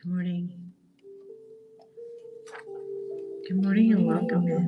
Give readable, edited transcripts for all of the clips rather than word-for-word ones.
Good morning. Good morning and welcome in.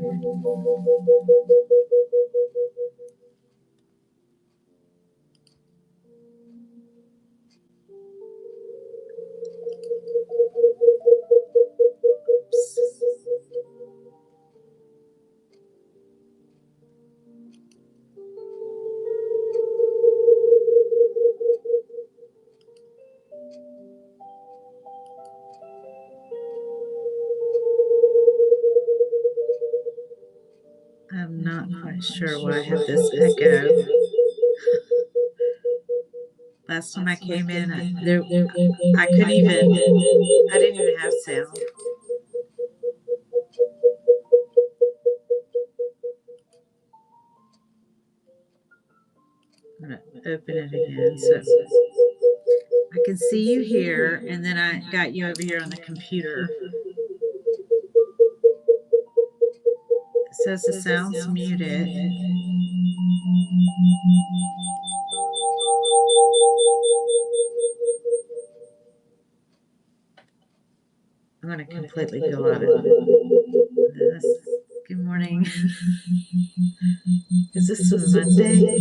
I'm not quite sure why I have this echo. Last time I came in, I couldn't even, I didn't even have sound. I'm going to open it again so I can see you here, and then I got you over here on the computer. It says the sound's muted. I'm going to completely go out of this. Good morning. Is this a Monday?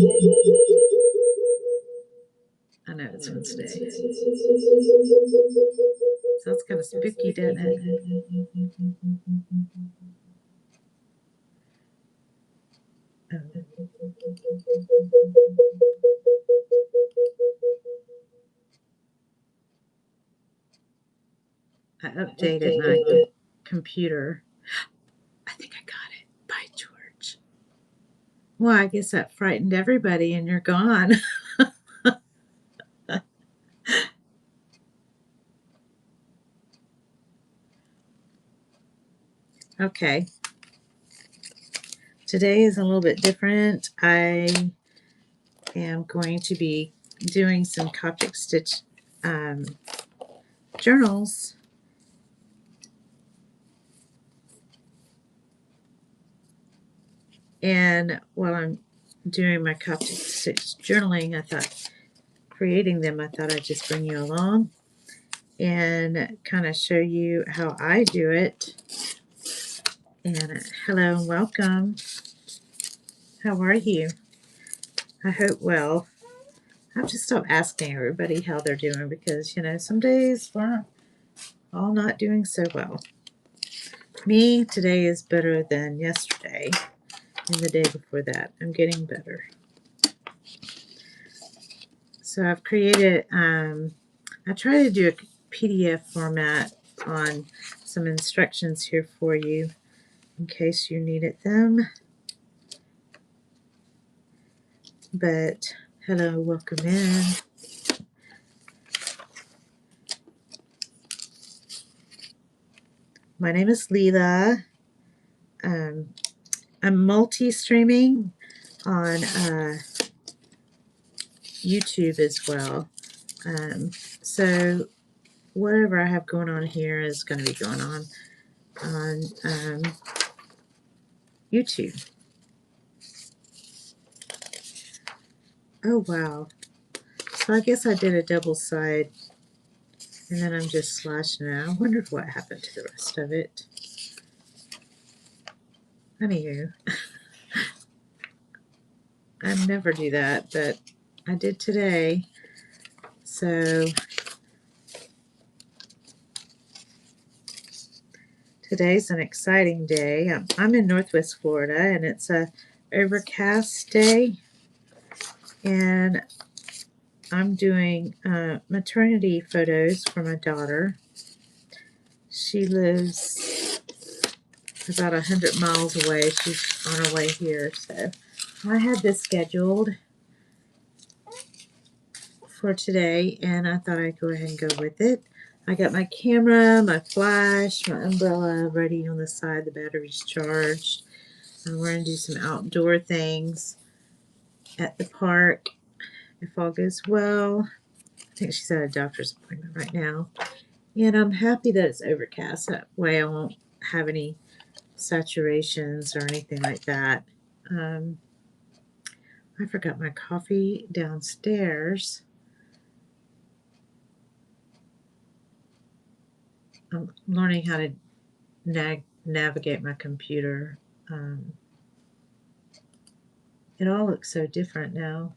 I know it's Wednesday. Sounds kind of spooky, doesn't it? I updated my computer. I think I got it. By George. Well, I guess that frightened everybody and you're gone. Okay. Today is a little bit different. I am going to be doing some Coptic stitch journals. And while I'm doing my Coptic stitch journaling, I thought I'd just bring you along and kind of show you how I do it. And hello and welcome. How are you? I hope well. I have to stop asking everybody how they're doing because, some days we're all not doing so well. Me, today is better than yesterday and the day before that. I'm getting better. So I've created, I try to do a PDF format on some instructions here for you in case you needed them. But hello, welcome in. My name is Leela. I'm multi-streaming on YouTube as well. So whatever I have going on here is going to be going on YouTube. Oh, wow. So I guess I did a double side and then I'm just slashing it. I wondered what happened to the rest of it. Anywho, I never do that, but I did today. So today's an exciting day. I'm in Northwest Florida and it's a overcast day. And I'm doing maternity photos for my daughter. She lives about 100 miles away. She's on her way here. So I had this scheduled for today, and I thought I'd go ahead and go with it. I got my camera, my flash, my umbrella ready on the side. The battery's charged. And we're going to do some outdoor things at the park if all goes well. I think she's at a doctor's appointment right now. And I'm happy that it's overcast. That way I won't have any saturations or anything like that. I forgot my coffee downstairs. I'm learning how to navigate my computer. It all looks so different now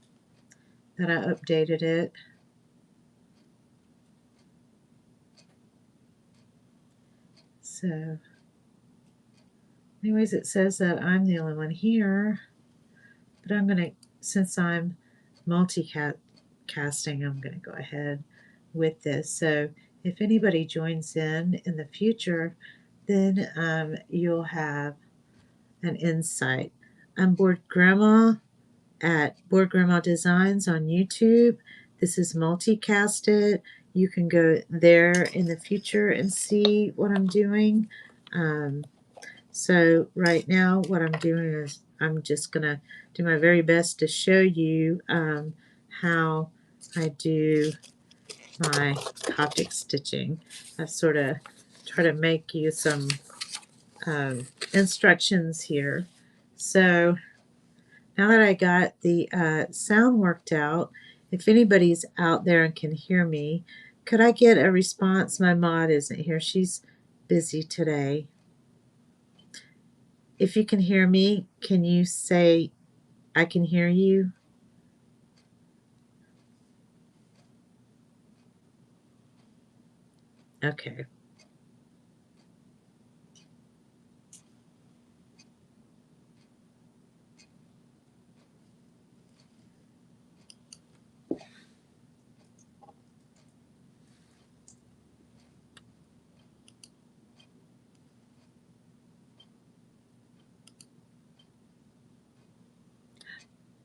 that I updated it. So, anyways, it says that I'm the only one here, but I'm going to, since I'm multicasting, I'm going to go ahead with this. So, if anybody joins in the future, then you'll have an insight. I'm Board Grandma at Board Grandma Designs on YouTube. This is multicasted. You can go there in the future and see what I'm doing. So right now what I'm doing is I'm just going to do my very best to show you how I do my Coptic stitching. I sort of try to make you some instructions here. So now that I got the sound worked out, if anybody's out there and can hear me, could I get a response? My mod isn't here. She's busy today. If you can hear me, can you say, I can hear you? Okay.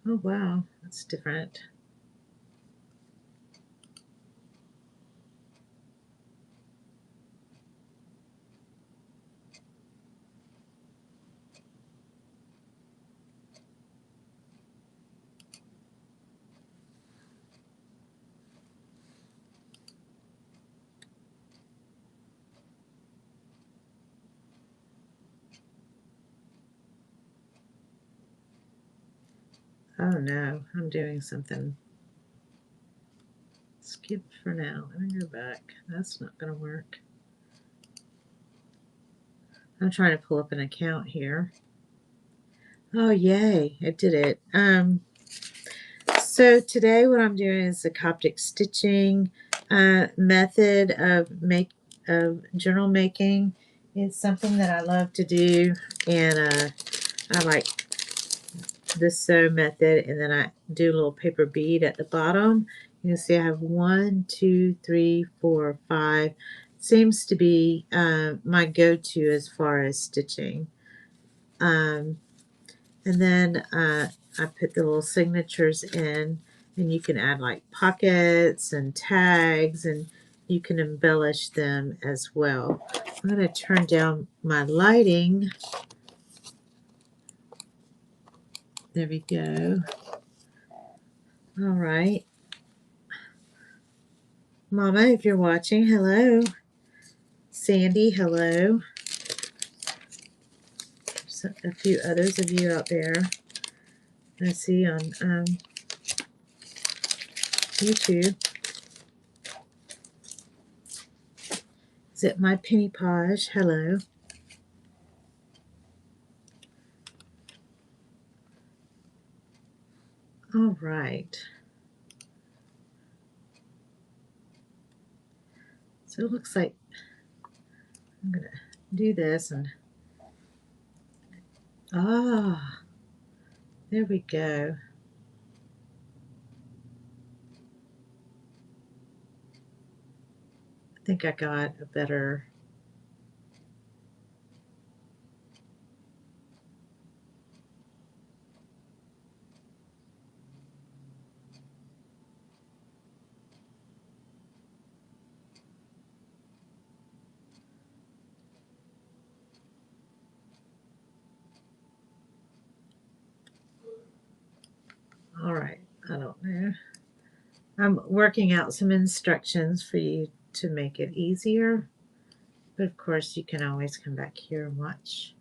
Oh, wow. That's different. Oh, no. I'm doing something. Skip for now. Let me go back. That's not going to work. I'm trying to pull up an account here. Oh, yay. I did it. So today what I'm doing is the Coptic stitching method of journal making. It's something that I love to do, and I like the sew method, and then I do a little paper bead at the bottom. You can see I have 1, 2, 3, 4, 5. Seems to be my go-to as far as stitching. And then I put the little signatures in, and you can add like pockets and tags, and you can embellish them as well. I'm going to turn down my lighting. There we go. All right. Mama, if you're watching, hello. Sandy, hello. There's a few others of you out there I see on YouTube. Is it my Penny Page? Hello. All right. So it looks like I'm going to do this and there we go. I think I got a better. All right, I don't know. I'm working out some instructions for you to make it easier, but of course you can always come back here and watch.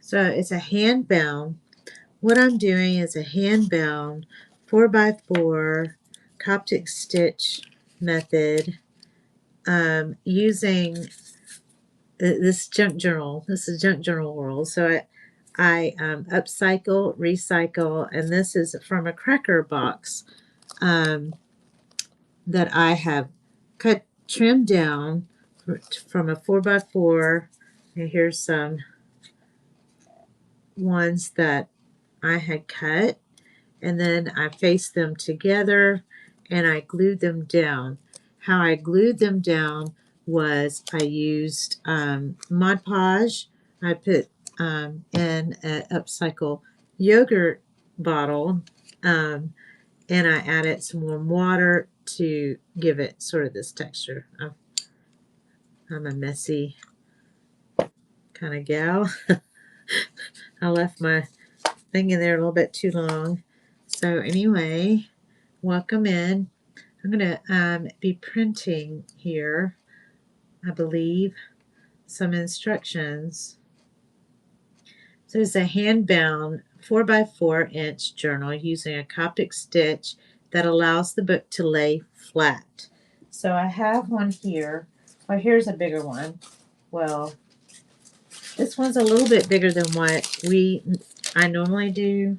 So it's a hand bound. What I'm doing is a hand bound 4x4 Coptic stitch method using this junk journal. This is junk journal world. So I upcycle, recycle, and this is from a cracker box that I have trimmed down from a 4x4. And here's some ones that I had cut, and then I faced them together and I glued them down. How I glued them down was I used Mod Podge. I put in an upcycle yogurt bottle, and I added some warm water to give it sort of this texture. I'm a messy kind of gal. I left my thing in there a little bit too long. So anyway, welcome in. I'm going to be printing here, I believe, some instructions. So it's a hand-bound 4x4-inch journal using a Coptic stitch that allows the book to lay flat. So I have one here. Well, here's a bigger one. Well, this one's a little bit bigger than what I normally do,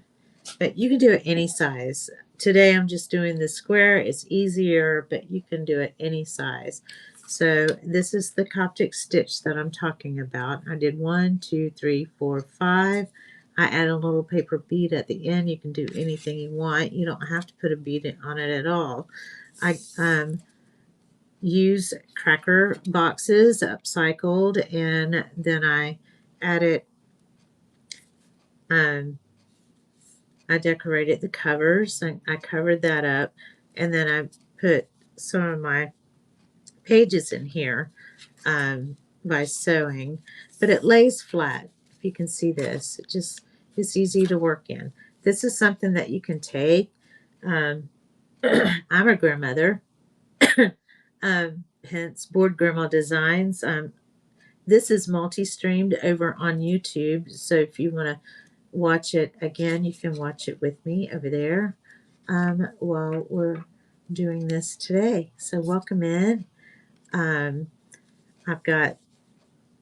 but you can do it any size. Today I'm just doing the square. It's easier, but you can do it any size. So this is the Coptic stitch that I'm talking about. I did 1, 2, 3, 4, 5. I add a little paper bead at the end. You can do anything you want. You don't have to put a bead on it at all. I use cracker boxes, upcycled, and then I added I decorated the covers, and I covered that up, and then I put some of my pages in here by sewing, but it lays flat. If you can see this, it's easy to work in. This is something that you can take. I'm a grandmother, hence Board Grandma Designs. This is multi-streamed over on YouTube, so if you want to watch it again, you can watch it with me over there while we're doing this today. So welcome in. I've got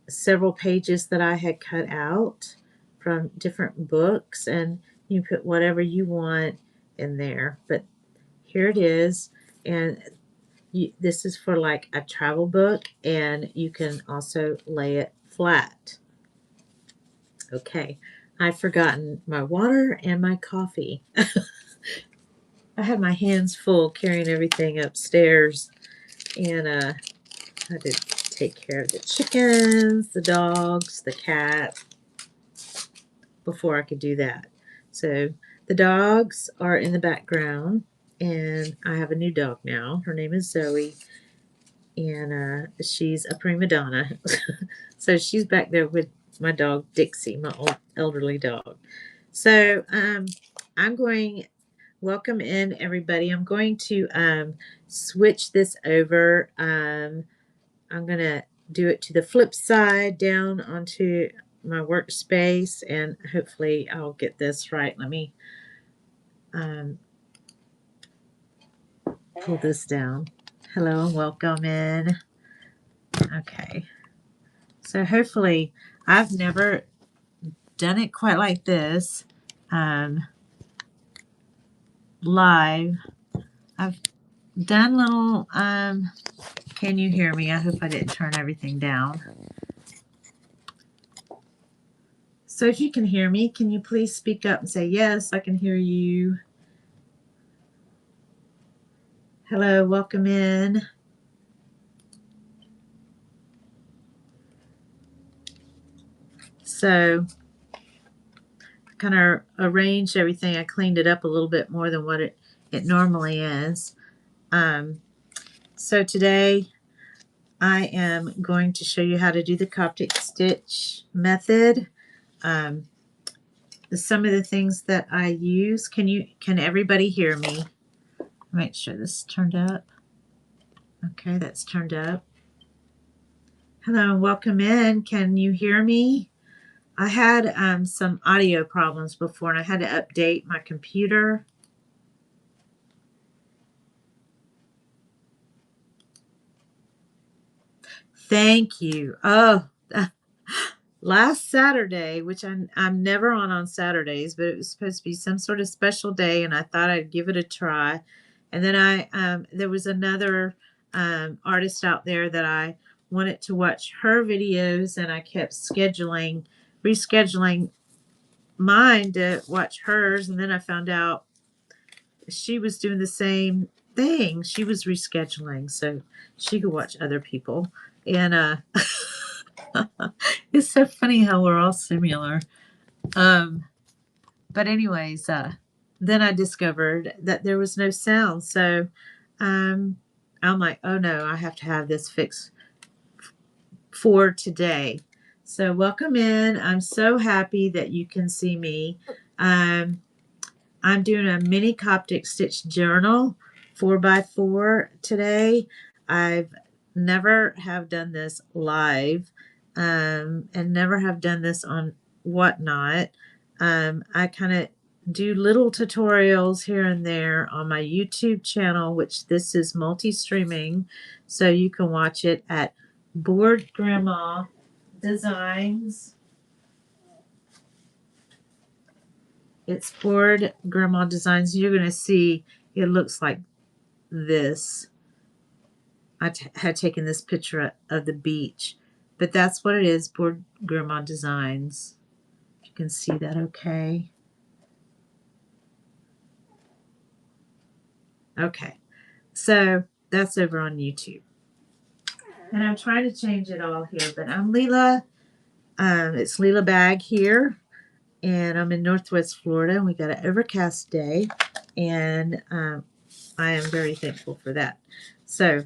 several pages that I had cut out from different books, and you put whatever you want in there. But here it is, and this is for like a travel book, and you can also lay it flat. Okay, I've forgotten my water and my coffee. I had my hands full carrying everything upstairs, and I had to take care of the chickens, the dogs, the cat before I could do that. So the dogs are in the background, and I have a new dog now. Her name is Zoe, and she's a prima donna. So she's back there with my dog Dixie, my old elderly dog. So I'm going, welcome in everybody. I'm going to switch this over. I'm going to do it to the flip side down onto my workspace, and hopefully I'll get this right. Let me pull this down. Hello and welcome in. Okay. So hopefully, I've never done it quite like this live. I've done little, can you hear me? I hope I didn't turn everything down. So if you can hear me, can you please speak up and say, yes, I can hear you. Hello, welcome in. So I kind of arranged everything. I cleaned it up a little bit more than what it normally is. So today I am going to show you how to do the Coptic stitch method. Some of the things that I use. Can everybody hear me? Make sure this is turned up. Okay, that's turned up. Hello, welcome in. Can you hear me? I had some audio problems before, and I had to update my computer. Thank you. Oh, last Saturday, which I'm never on Saturdays, but it was supposed to be some sort of special day, and I thought I'd give it a try. And then there was another artist out there that I wanted to watch her videos, and I kept rescheduling mine to watch hers, and then I found out she was doing the same thing. She was rescheduling so she could watch other people, and it's so funny how we're all similar. Um, but anyways, then I discovered that there was no sound. So um, I'm like, oh no, I have to have this fixed for today. So welcome in. I'm so happy that you can see me. Um, I'm doing a mini Coptic stitch journal 4x4 today. I've never have done this live and never have done this on Whatnot. I kind of do little tutorials here and there on my YouTube channel, which this is multi-streaming, so you can watch it at Board Grandma Designs. It's Board Grandma Designs. You're going to see it looks like this. I had taken this picture of the beach, but that's what it is, Board Grandma Designs. You can see that okay. Okay, so that's over on YouTube. And I'm trying to change it all here, but I'm Leela. It's Leela Bag here, and I'm in Northwest Florida, and we got an overcast day, and I am very thankful for that. So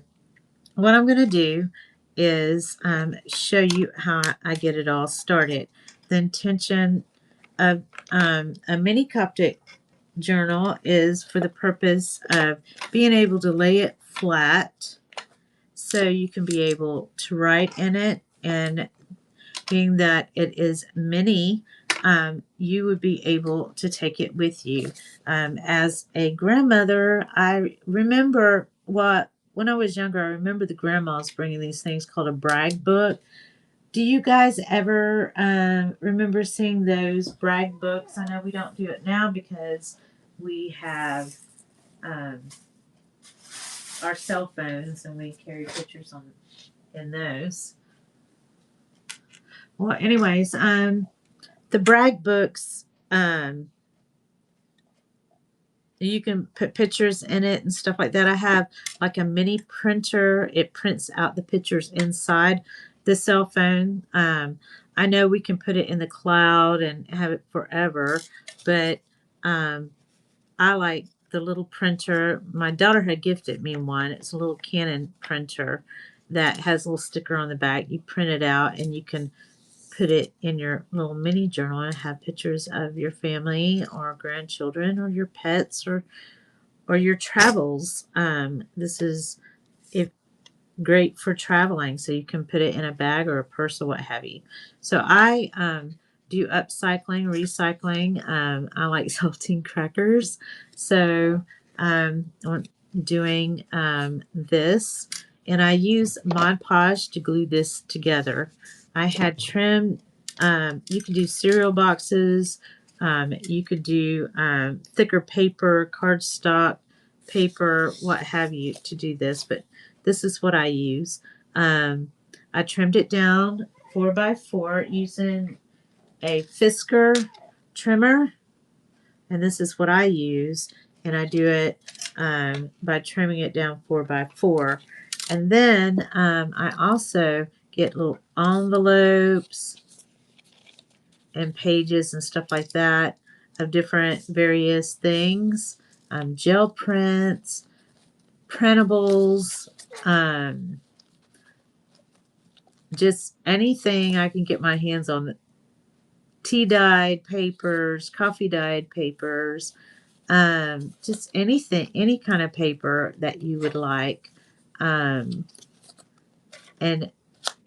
what I'm going to do is show you how I get it all started. The intention of a mini Coptic journal is for the purpose of being able to lay it flat so you can be able to write in it, and being that it is mini, you would be able to take it with you. As a grandmother, I remember when I was younger, I remember the grandmas bringing these things called a brag book. Do you guys ever remember seeing those brag books? I know we don't do it now because we have um, our cell phones and we carry pictures in those. Well, anyways, the brag books, you can put pictures in it and stuff like that. I have like a mini printer. It prints out the pictures inside the cell phone. I know we can put it in the cloud and have it forever, but I like the little printer. My daughter had gifted me one. It's a little Canon printer that has a little sticker on the back. You print it out and you can put it in your little mini journal and have pictures of your family or grandchildren or your pets or your travels. This is great for traveling, so you can put it in a bag or a purse or what have you. So I do upcycling, recycling. I like saltine crackers, so I'm doing this, and I use Mod Podge to glue this together. I had trimmed. You could do cereal boxes. You could do thicker paper, cardstock paper, what have you, to do this, but this is what I use. I trimmed it down 4x4 using a Fisker trimmer, and this is what I use, and I do it by trimming it down 4x4. And then I also get little envelopes and pages and stuff like that of different various things, gel prints, printables, just anything I can get my hands on. Tea dyed papers, coffee dyed papers, just anything, any kind of paper that you would like, and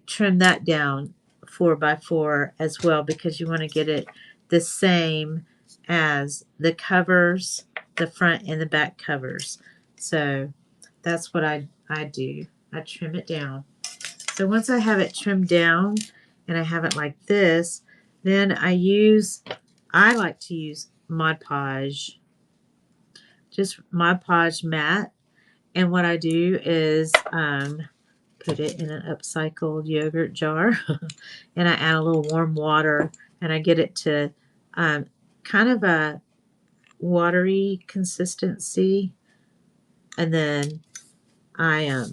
trim that down 4x4 as well, because you want to get it the same as the covers, the front and the back covers. So that's what I do. I trim it down. So once I have it trimmed down and I have it like this, then I like to use Mod Podge, just Mod Podge matte. And what I do is put it in an upcycled yogurt jar and I add a little warm water and I get it to kind of a watery consistency. And then I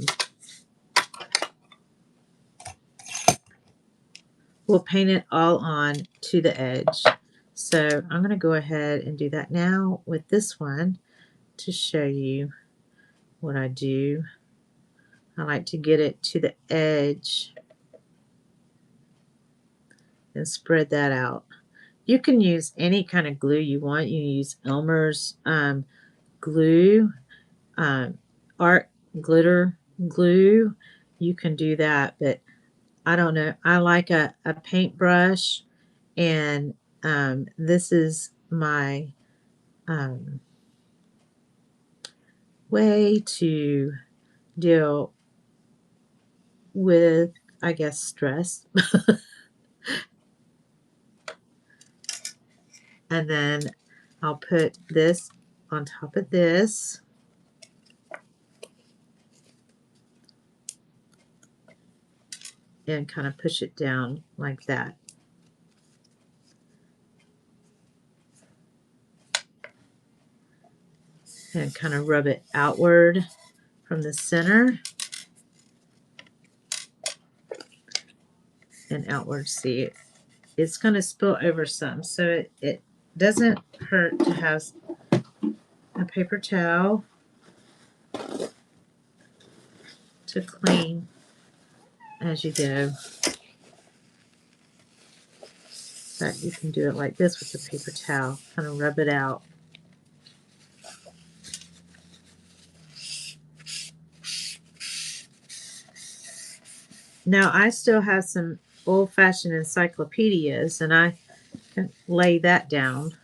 will paint it all on to the edge. So I'm going to go ahead and do that now with this one to show you what I do. I like to get it to the edge and spread that out. You can use any kind of glue you want. You can use Elmer's glue, art glitter glue. You can do that, but I don't know. I like a paintbrush, and this is my way to deal with, I guess, stress. And then I'll put this on top of this. And kind of push it down like that. And kind of rub it outward from the center. And outward. See, it's going to spill over some. So it doesn't hurt to have a paper towel to clean as you go. But you can do it like this with the paper towel. Kind of rub it out. Now I still have some old-fashioned encyclopedias, and I can lay that down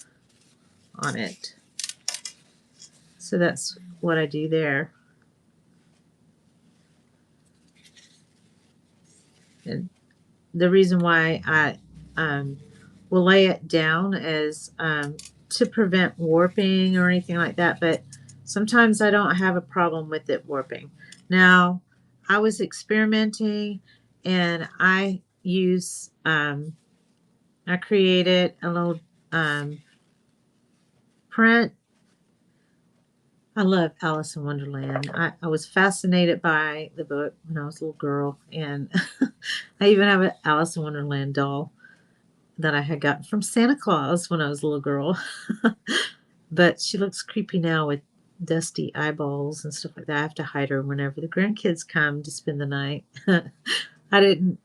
on it. So that's what I do there. And the reason why I will lay it down is to prevent warping or anything like that, but sometimes I don't have a problem with it warping. Now, I was experimenting and I created a little print. I love Alice in Wonderland. I was fascinated by the book when I was a little girl, and I even have an Alice in Wonderland doll that I had gotten from Santa Claus when I was a little girl. But she looks creepy now with dusty eyeballs and stuff like that. I have to hide her whenever the grandkids come to spend the night. I didn't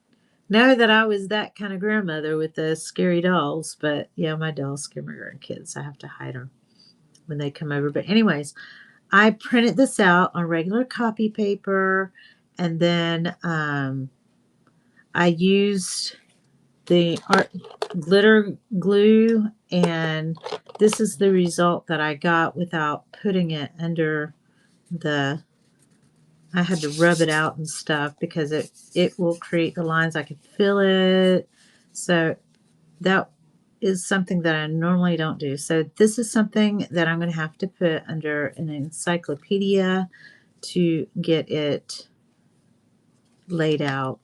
know that I was that kind of grandmother with the scary dolls, but yeah, my dolls scare my grandkids. I have to hide her when they come over. But anyways, I printed this out on regular copy paper, and then I used the art glitter glue, and this is the result that I got without putting it under the, I had to rub it out and stuff because it will create the lines. I could feel it. So that is something that I normally don't do. So this is something that I'm going to have to put under an encyclopedia to get it laid out.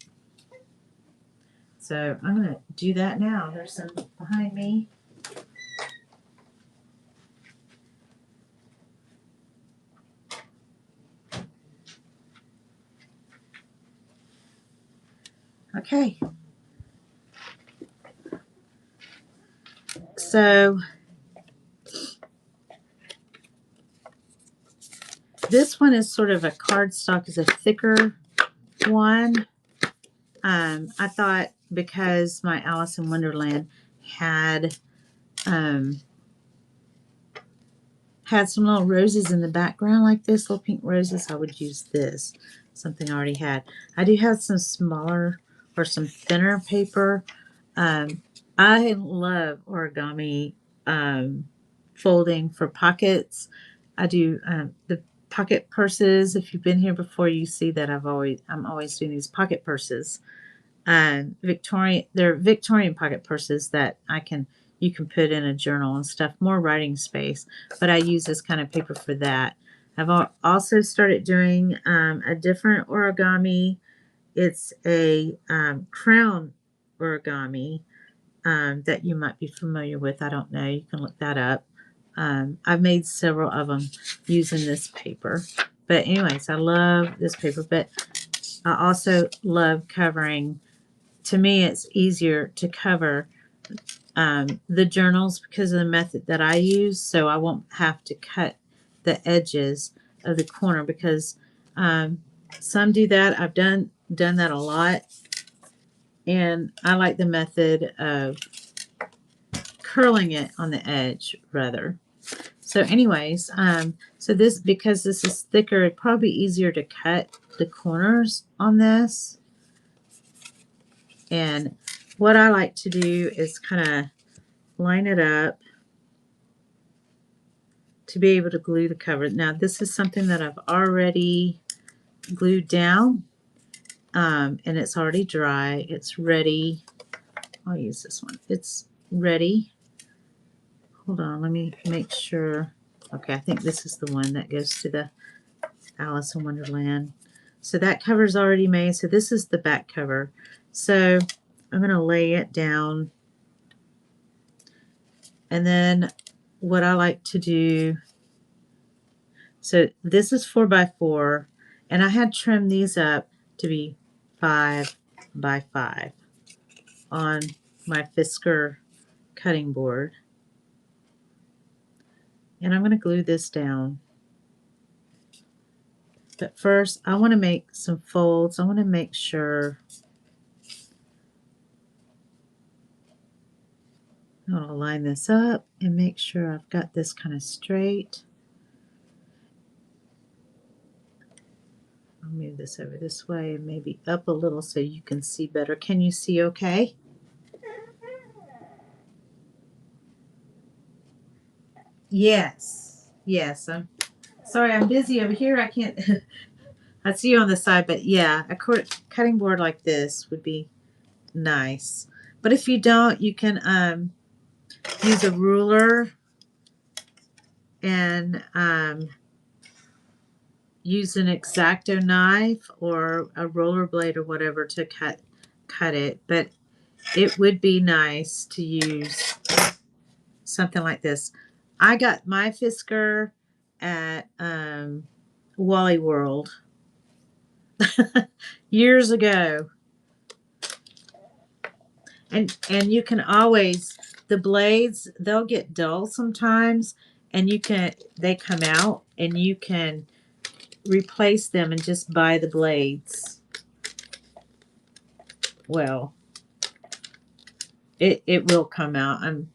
So I'm going to do that now. There's some behind me. Okay. So this one is sort of a cardstock, is a thicker one. I thought because my Alice in Wonderland had some little roses in the background like this, little pink roses, I would use this, something I already had. I do have some smaller or some thinner paper. I love origami folding for pockets. I do the pocket purses. If you've been here before, you see that I'm always doing these pocket purses. They're Victorian pocket purses that you can put in a journal and stuff, more writing space, but I use this kind of paper for that. I've also started doing a different origami. It's a crown origami that you might be familiar with. I don't know. You can look that up. I've made several of them using this paper. But anyways, I love this paper, but I also love covering. To me, it's easier to cover the journals because of the method that I use, so I won't have to cut the edges of the corner because some do that. I've done that a lot, and I like the method of curling it on the edge rather. So anyways, because this is thicker, it'd probably be easier to cut the corners on this. And what I like to do is kind of line it up to be able to glue the cover. Now this is something that I've already glued down, and it's already dry. It's ready. I'll use this one. It's ready. Hold on, let me make sure. Okay, I think this is the one that goes to the Alice in Wonderland. So that cover's already made. So this is the back cover. So I'm going to lay it down. And then what I like to do, so this is 4x4, and I had trimmed these up to be 5x5 on my Fisker cutting board. And I'm going to glue this down. But first, I want to make some folds. I want to make sure I'm going to line this up and make sure I've got this kind of straight. I'll move this over this way and maybe up a little so you can see better. Can you see okay? Yes. Yes. I'm sorry, I'm busy over here. I can't. I see you on the side, but yeah, a cutting board like this would be nice. But if you don't, you can use a ruler and use an X-Acto knife or a roller blade or whatever to cut it. But it would be nice to use something like this. I got my Fisker at Wally World years ago. And you can always, the blades, they'll get dull sometimes, and they come out and you can replace them and just buy the blades. Well, it will come out. I'm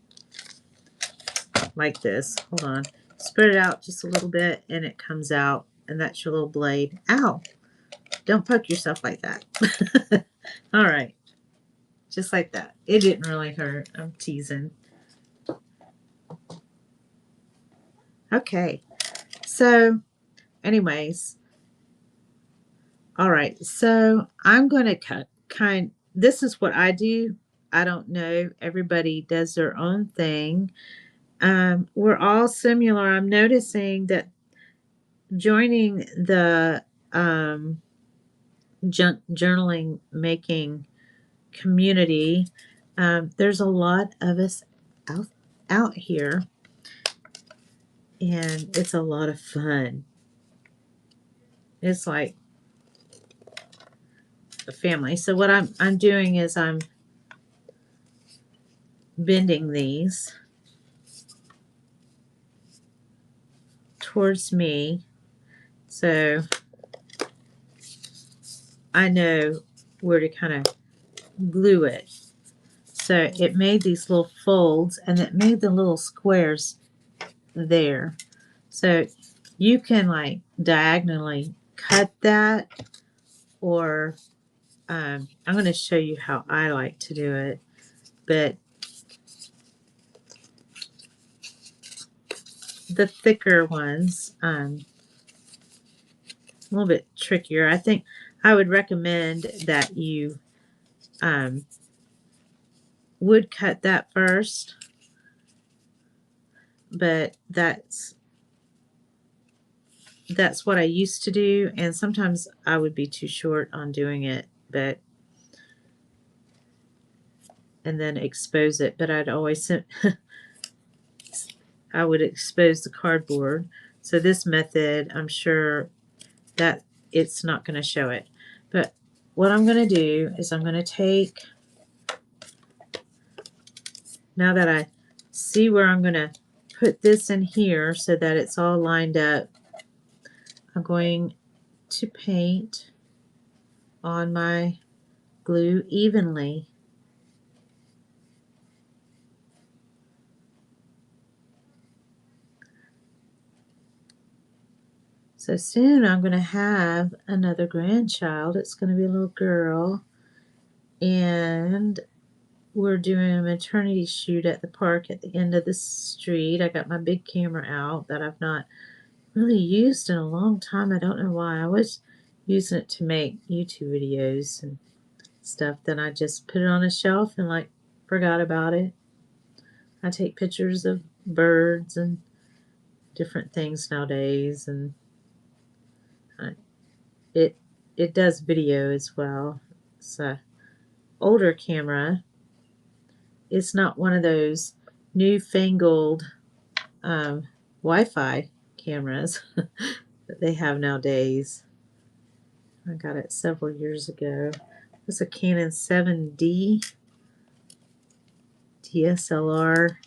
like this. Hold on. Spread it out just a little bit and it comes out, and that's your little blade. Ow. Don't poke yourself like that. All right. Just like that. It didn't really hurt. I'm teasing. Okay. So, anyways. All right. So, I'm going to cut this is what I do. I don't know. Everybody does their own thing. We're all similar. I'm noticing that joining the journaling making community, there's a lot of us out here, and it's a lot of fun. It's like a family. So what I'm doing is I'm bending these towards me, so I know where to kind of glue it. So it made these little folds, and it made the little squares there. So you can like diagonally cut that, or I'm going to show you how I like to do it. But the thicker ones, a little bit trickier. I think I would recommend that you would cut that first, but that's what I used to do, and sometimes I would be too short on doing it, but and then expose it. But I'd always I would expose the cardboard. So this method, I'm sure that it's not going to show it. But what I'm going to do is I'm going to take, now that I see where I'm going to put this in here so that it's all lined up, I'm going to paint on my glue evenly. So soon I'm going to have another grandchild. It's going to be a little girl, and we're doing a maternity shoot at the park at the end of the street. I got my big camera out that I've not really used in a long time. I don't know why. I was using it to make YouTube videos and stuff. Then I just put it on a shelf and like forgot about it. I take pictures of birds and different things nowadays, and it does video as well. It's a older camera. It's not one of those newfangled Wi-Fi cameras that they have nowadays. I got it several years ago. It's a Canon 7D DSLR.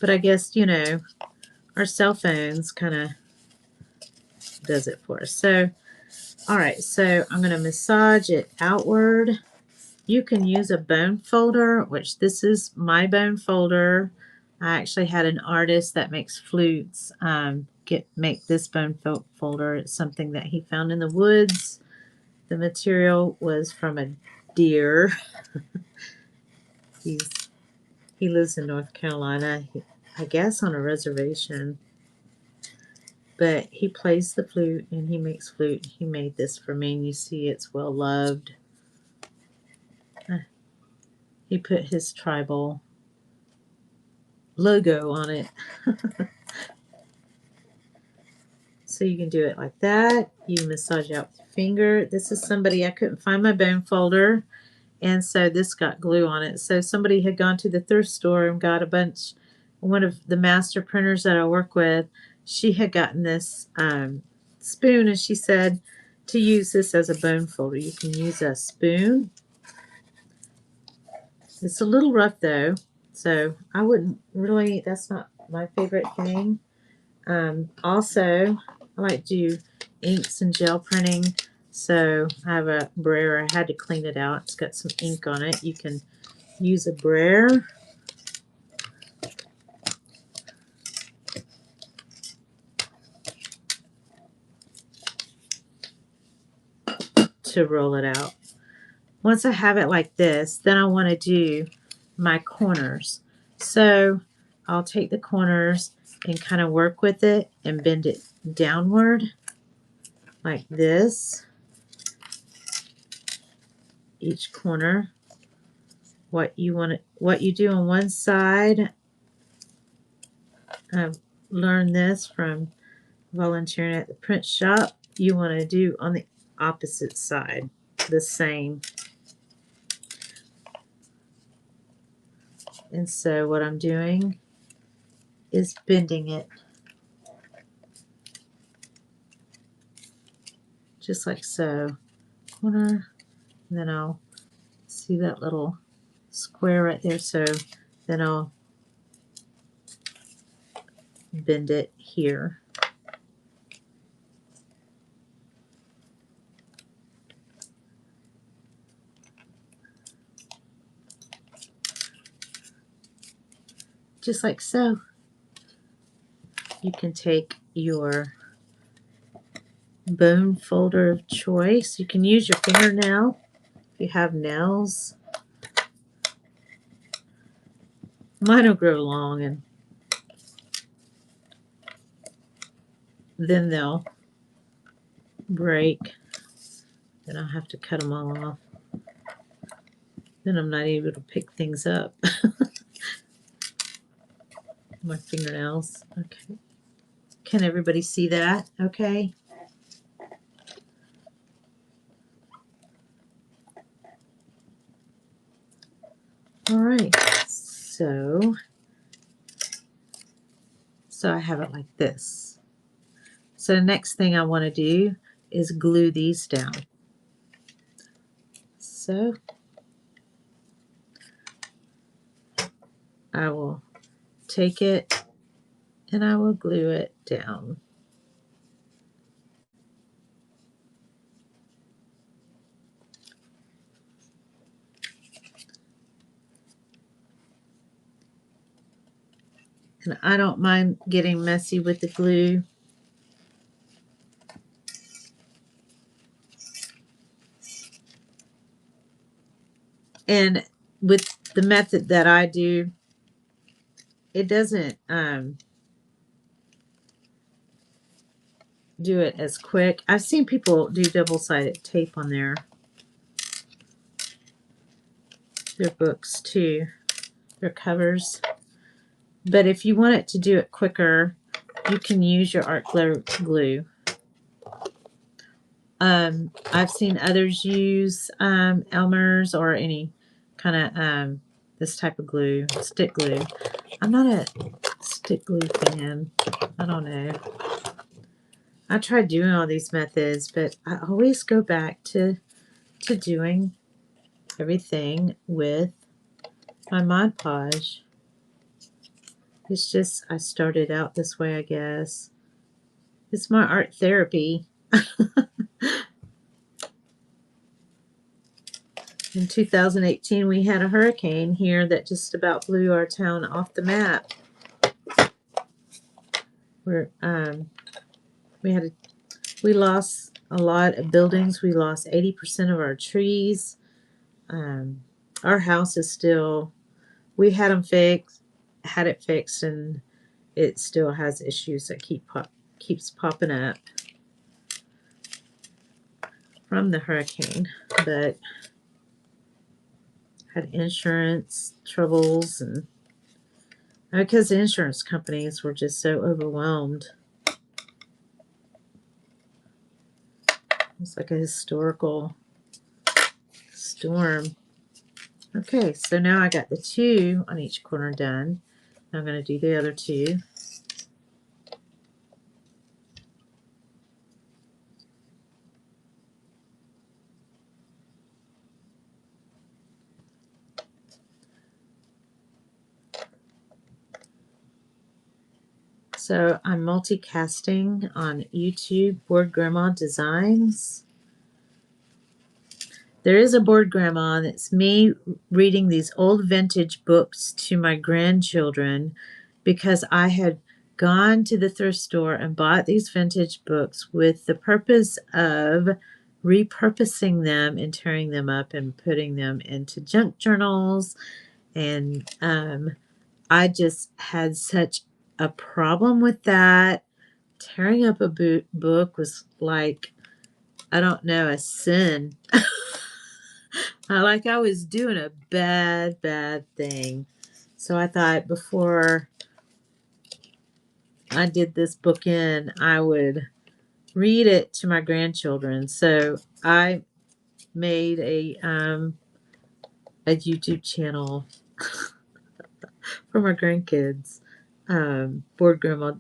But I guess, you know, our cell phones kind of does it for us. So, all right, so I'm going to massage it outward. You can use a bone folder, which this is my bone folder. I actually had an artist that makes flutes make this bone folder. It's something that he found in the woods. The material was from a deer. He lives in North Carolina, I guess on a reservation. But he plays the flute and he makes flute. He made this for me, and you see it's well loved. He put his tribal logo on it. So you can do it like that. You massage out with your finger. This is somebody, I couldn't find my bone folder, and so this got glue on it. So somebody had gone to the thrift store and got a bunch. One of the master printers that I work with, she had gotten this spoon, and she said to use this as a bone folder. You can use a spoon. It's a little rough though, so I wouldn't really, that's not my favorite thing. Also, I like to do inks and gel printing. So I have a brayer. I had to clean it out. It's got some ink on it. You can use a brayer. To roll it out. Once I have it like this, then I want to do my corners. So I'll take the corners and kind of work with it and bend it downward like this. Each corner. What you do on one side. I've learned this from volunteering at the print shop. You want to do on the opposite side the same. And so what I'm doing is bending it just like so. Corner, and then I'll see that little square right there. So then I'll bend it here. Just like so. You can take your bone folder of choice. You can use your fingernail if you have nails. Mine will grow long and then they'll break. Then I'll have to cut them all off. Then I'm not able to pick things up. My fingernails. Okay. Can everybody see that? Okay. All right. So I have it like this. So the next thing I want to do is glue these down. So I will take it and I will glue it down. And I don't mind getting messy with the glue. And with the method that I do, it doesn't do it as quick. I've seen people do double-sided tape on their books too, their covers. But if you want it to do it quicker, you can use your art glue. I've seen others use Elmer's or any kind of this type of glue, stick glue. I'm not a stick glue fan. I don't know. I tried doing all these methods, but I always go back to doing everything with my Mod Podge. It's just, I started out this way, I guess. It's my art therapy. In 2018, we had a hurricane here that just about blew our town off the map. We lost a lot of buildings. We lost 80% of our trees. Our house is still, we had it fixed, and it still has issues that keeps popping up from the hurricane. But had insurance troubles, and because the insurance companies were just so overwhelmed. It's like a historical storm. Okay, so now I got the two on each corner done. I'm going to do the other two. So I'm multicasting on YouTube, Board Grandma Designs. There is a Board Grandma that's me reading these old vintage books to my grandchildren because I had gone to the thrift store and bought these vintage books with the purpose of repurposing them and tearing them up and putting them into junk journals. And I just had such a problem with that. Tearing up a book was like, I don't know, a sin. Like I was doing a bad thing. So I thought before I did this book in, I would read it to my grandchildren. So I made a YouTube channel for my grandkids. Board Grandma,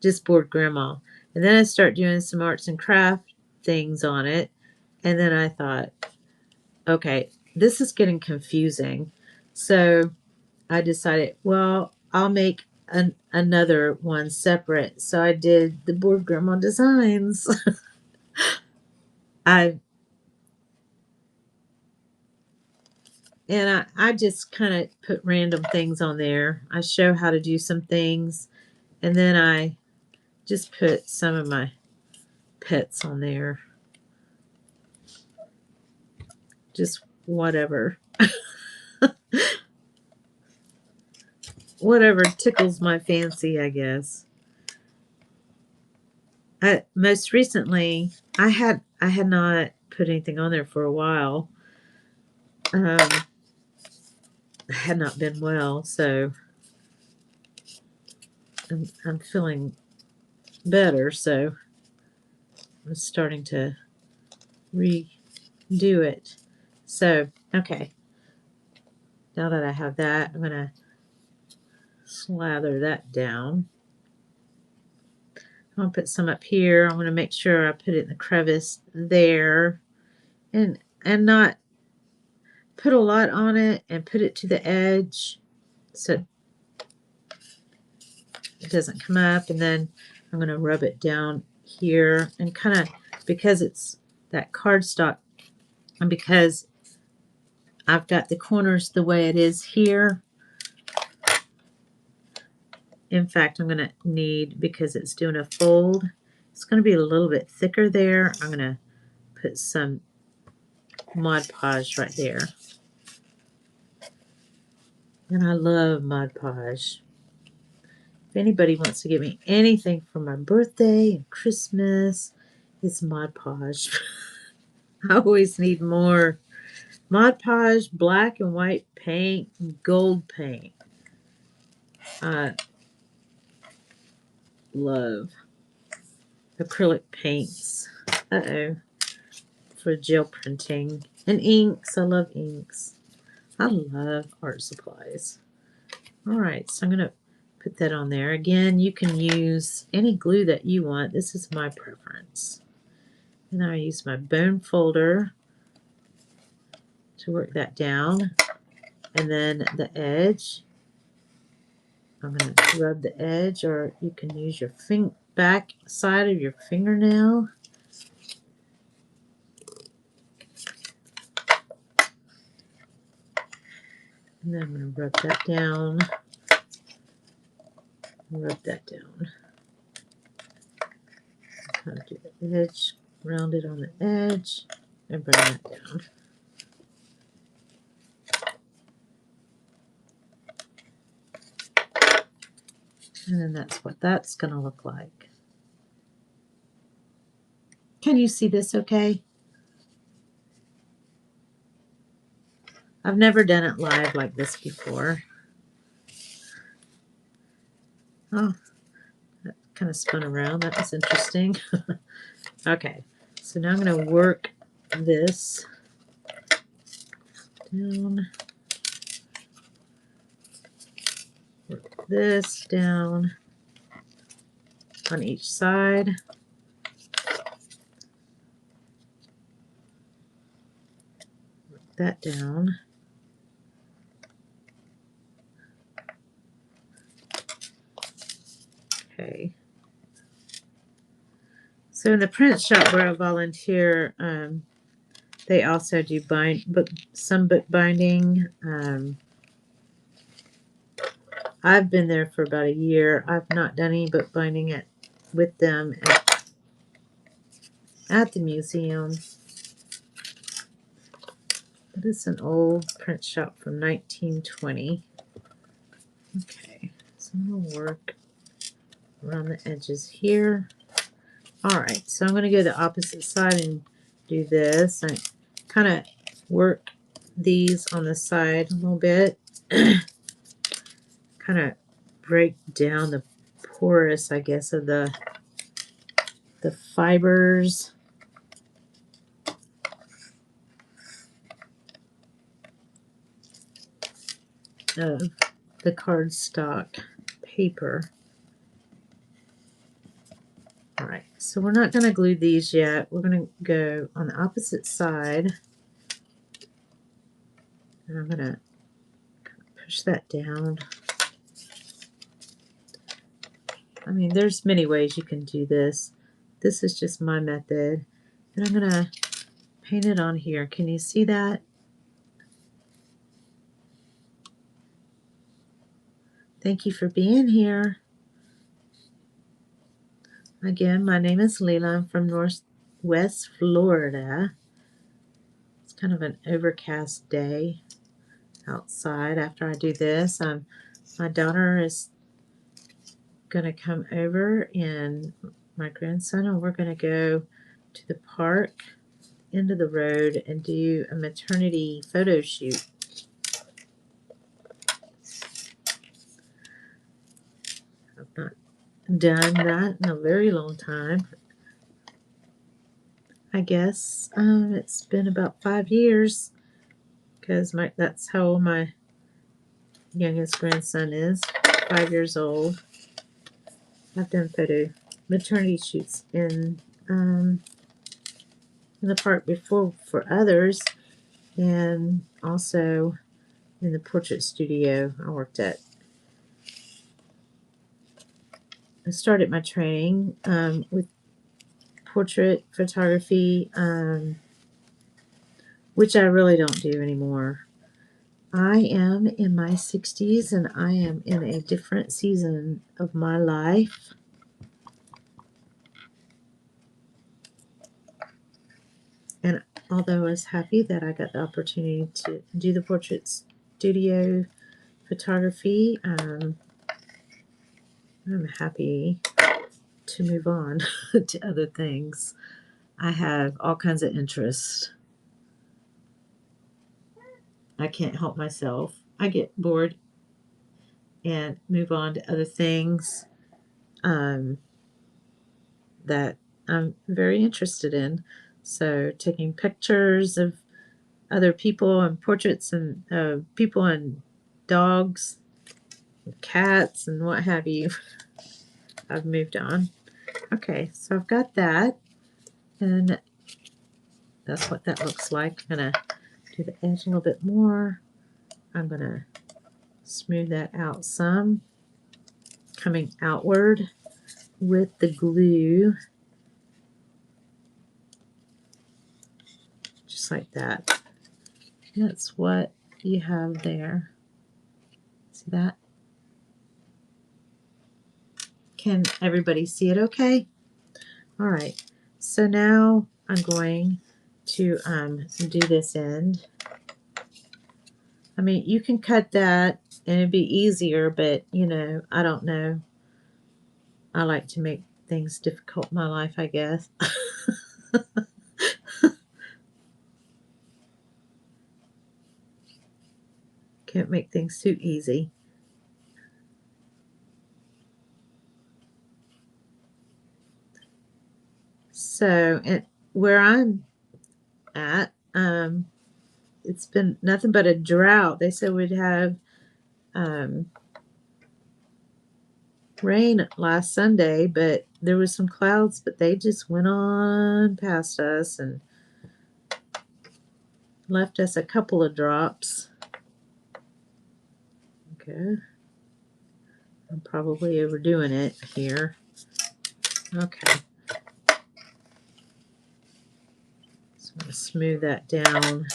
just Board Grandma. And then I start doing some arts and craft things on it. And then I thought, okay, this is getting confusing. So I decided, well, I'll make another one separate. So I did the Board Grandma Designs. I just kind of put random things on there. I show how to do some things, and then I just put some of my pets on there. Just whatever. whatever tickles my fancy, I guess. Most recently, I had not put anything on there for a while. I had not been well, so I'm feeling better. So I'm starting to redo it. So okay, now that I have that, I'm gonna slather that down. I'm gonna put some up here. I'm gonna make sure I put it in the crevice there, and not put a lot on it, and put it to the edge so it doesn't come up. And then I'm gonna rub it down here, and kind of, because it's that cardstock, and because I've got the corners the way it is here. In fact, I'm going to need, because it's doing a fold, it's going to be a little bit thicker there. I'm going to put some Mod Podge right there. And I love Mod Podge. If anybody wants to give me anything for my birthday and Christmas, it's Mod Podge. I always need more. Mod Podge, black and white paint, and gold paint. Love acrylic paints. For gel printing. And inks. I love inks. I love art supplies. Alright, so I'm going to put that on there. Again, you can use any glue that you want. This is my preference. And I use my bone folder to work that down. And then the edge, I'm going to rub the edge, or you can use your back side of your fingernail. And then I'm going to rub that down. Rub that down. Kind of do the edge, round it on the edge, and bring that down. And then that's what that's going to look like. Can you see this okay? I've never done it live like this before. Oh, that kind of spun around. That was interesting. Okay, so now I'm going to work this down. Work this down on each side. Work that down. Okay. So in the print shop where I volunteer, they also do some book binding. I've been there for about a year. I've not done any book binding with them at the museum. But it's an old print shop from 1920. Okay, so I'm going to work around the edges here. Alright, so I'm going to go the opposite side and do this. I kind of work these on the side a little bit. Kind of break down the porous, I guess, of the fibers. Of the cardstock paper. Alright, so we're not going to glue these yet. We're going to go on the opposite side. And I'm going to push that down. I mean, there's many ways you can do this. This is just my method. And I'm going to paint it on here. Can you see that? Thank you for being here. Again, my name is Leila. I'm from Northwest Florida. It's kind of an overcast day outside. After I do this, I'm my daughter is going to come over, and my grandson, and we're going to go to the park, end of the road, and do a maternity photo shoot. I've not done that in a very long time. I guess it's been about 5 years, because that's how old my youngest grandson is, 5 years old. I've done maternity shoots in the park before for others, and also in the portrait studio I worked at. I started my training with portrait photography, which I really don't do anymore. I am in my 60s, and I am in a different season of my life. And although I was happy that I got the opportunity to do the portrait studio photography, I'm happy to move on to other things. I have all kinds of interests. I can't help myself. I get bored and move on to other things that I'm very interested in. So taking pictures of other people and portraits and people and dogs and cats and what have you. I've moved on. Okay, so I've got that, and that's what that looks like. I'm going to do the edge a little bit more. I'm going to smooth that out some, coming outward with the glue, just like that. That's what you have there. See that? Can everybody see it okay? All right, so now I'm going to do this end. I mean, you can cut that and it'd be easier, but you know, I don't know. I like to make things difficult in my life, I guess. Can't make things too easy. So, where I'm at, it's been nothing but a drought. They said we'd have rain last Sunday, but there was some clouds, but they just went on past us and left us a couple of drops. Okay. I'm probably overdoing it here. Okay. So I'm going to smooth that down.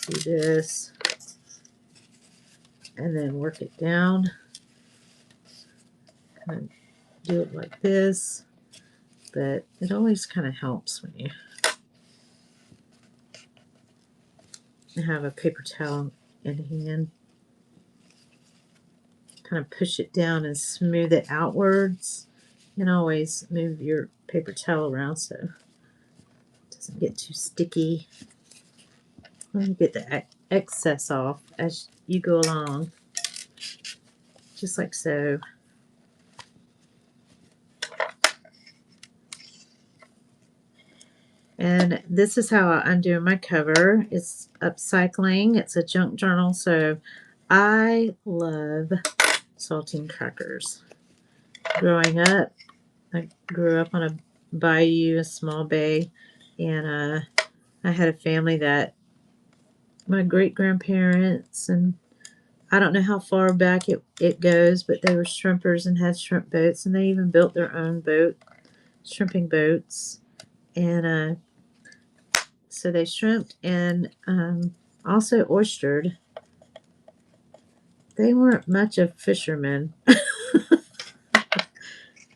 Do this. And then work it down. Kind of do it like this. But it always kind of helps when you have a paper towel in hand. Kind of push it down and smooth it outwards. And always move your paper towel around so it doesn't get too sticky. Let me get the excess off as you go along, just like so. And this is how I'm doing my cover. It's upcycling. It's a junk journal, so I love saltine crackers. Growing up, I grew up on a bayou, a small bay, and I had a family that my great-grandparents, and I don't know how far back it goes, but they were shrimpers and had shrimp boats, and they even built their own shrimping boats. And so they shrimped and also oystered. They weren't much of fishermen,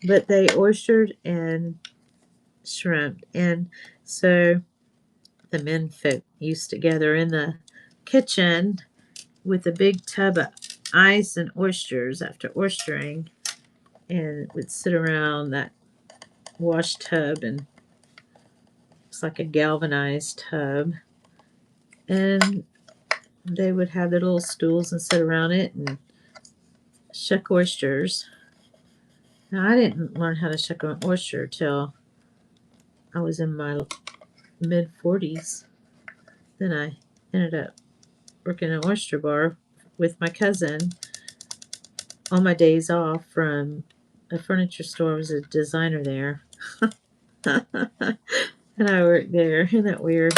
but they oystered and shrimped. And so the men folk used to gather in the kitchen with a big tub of ice and oysters after oystering, and would sit around that wash tub, and it's like a galvanized tub, and they would have their little stools and sit around it and shuck oysters. Now, I didn't learn how to shuck an oyster till I was in my mid-40s. Then I ended up working an oyster bar with my cousin on my days off from a furniture store. I was a designer there. And I worked there. Isn't that weird?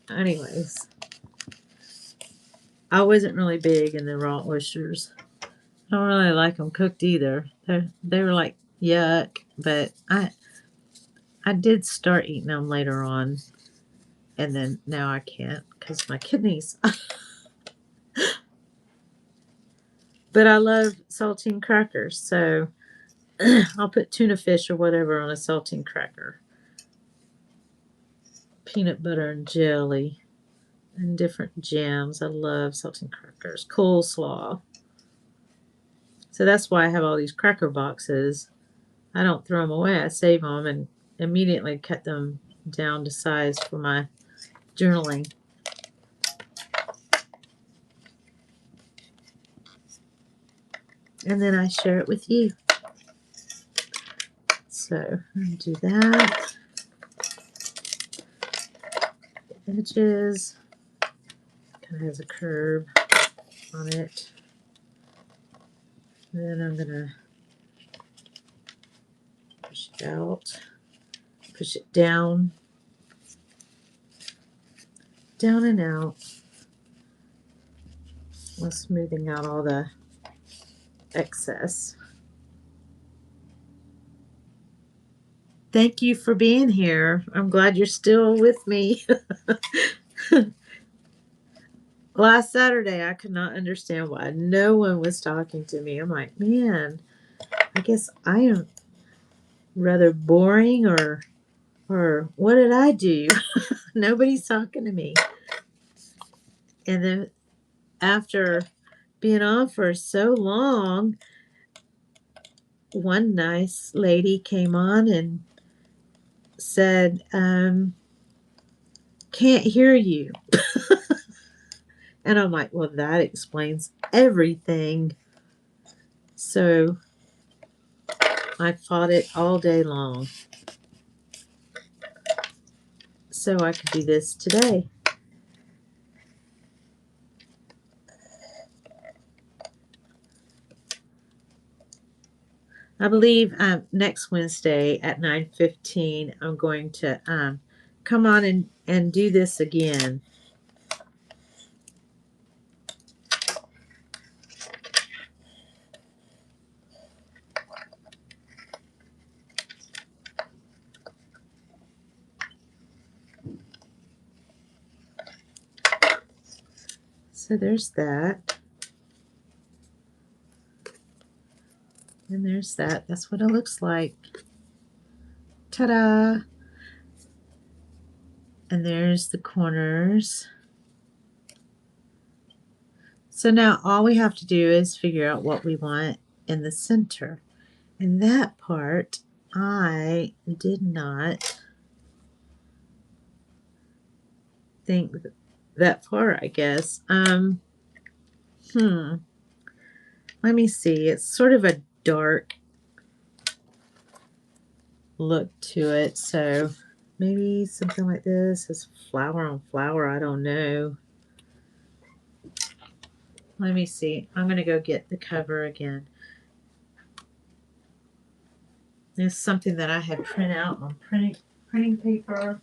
Anyways, I wasn't really big in the raw oysters. I don't really like them cooked either. They were like yuck, but I did start eating them later on, and then now I can't because my kidneys. But I love saltine crackers, so I'll put tuna fish or whatever on a saltine cracker. Peanut butter and jelly and different jams. I love saltine crackers. Coleslaw. So that's why I have all these cracker boxes. I don't throw them away. I save them and immediately cut them down to size for my journaling. And then I share it with you. So I'm going to do that. The edges kind of has a curve on it. And then I'm going to push it out, push it down, down and out, while smoothing out all the excess. Thank you for being here. I'm glad you're still with me. Last Saturday, I could not understand why no one was talking to me. I'm like, man, I guess I am rather boring, or what did I do? Nobody's talking to me. And then after being on for so long, one nice lady came on and said, can't hear you. And I'm like, well, that explains everything. So I fought it all day long so I could do this today. I believe next Wednesday at 9:15, I'm going to come on and do this again. So there's that. And there's that. That's what it looks like. Ta-da! And there's the corners. So now all we have to do is figure out what we want in the center. And that part, I did not think that far, I guess. Let me see. It's sort of a dark look to it, so maybe something like this is flower on flower. I don't know. Let me see. I'm going to go get the cover again. There's something that I had print out on printing paper.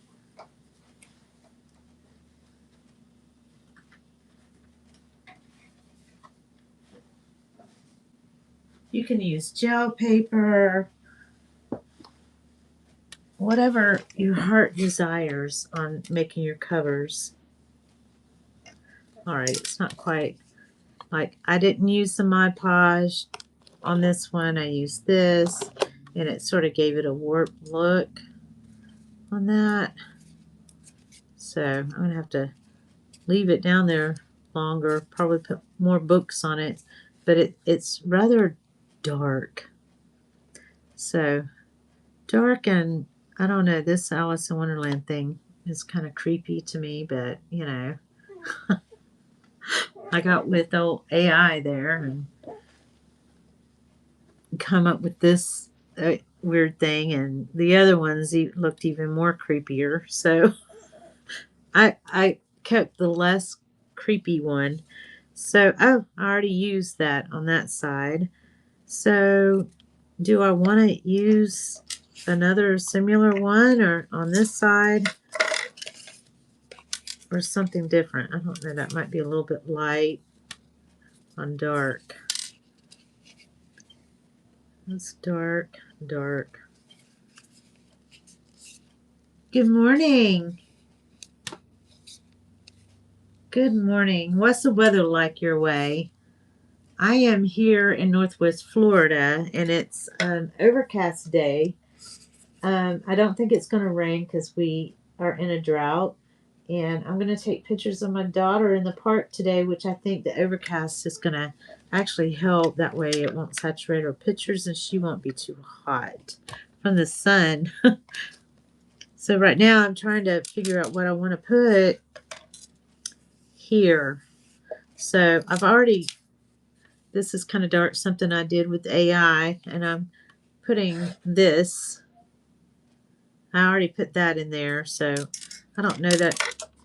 You can use gel paper, whatever your heart desires on making your covers. All right, it's not quite like, I didn't use the Mod Podge on this one. I used this, and it sort of gave it a warped look on that. So I'm going to have to leave it down there longer, probably put more books on it, but it's rather dark. So dark, and I don't know, this Alice in Wonderland thing is kind of creepy to me, but you know, I got with old AI there and come up with this weird thing, and the other ones looked even more creepier. So I kept the less creepy one. So, oh, I already used that on that side. So, do I want to use another similar one or on this side or something different? I don't know. That might be a little bit light on dark. That's dark, dark. Good morning. Good morning. What's the weather like your way? I am here in Northwest Florida, and it's an overcast day. I don't think it's going to rain because we are in a drought. And I'm going to take pictures of my daughter in the park today, which I think the overcast is going to actually help. That way it won't saturate her pictures and she won't be too hot from the sun. So right now I'm trying to figure out what I want to put here. So I've already, this is kind of dark, something I did with AI, and I'm putting this. I already put that in there, so I don't know that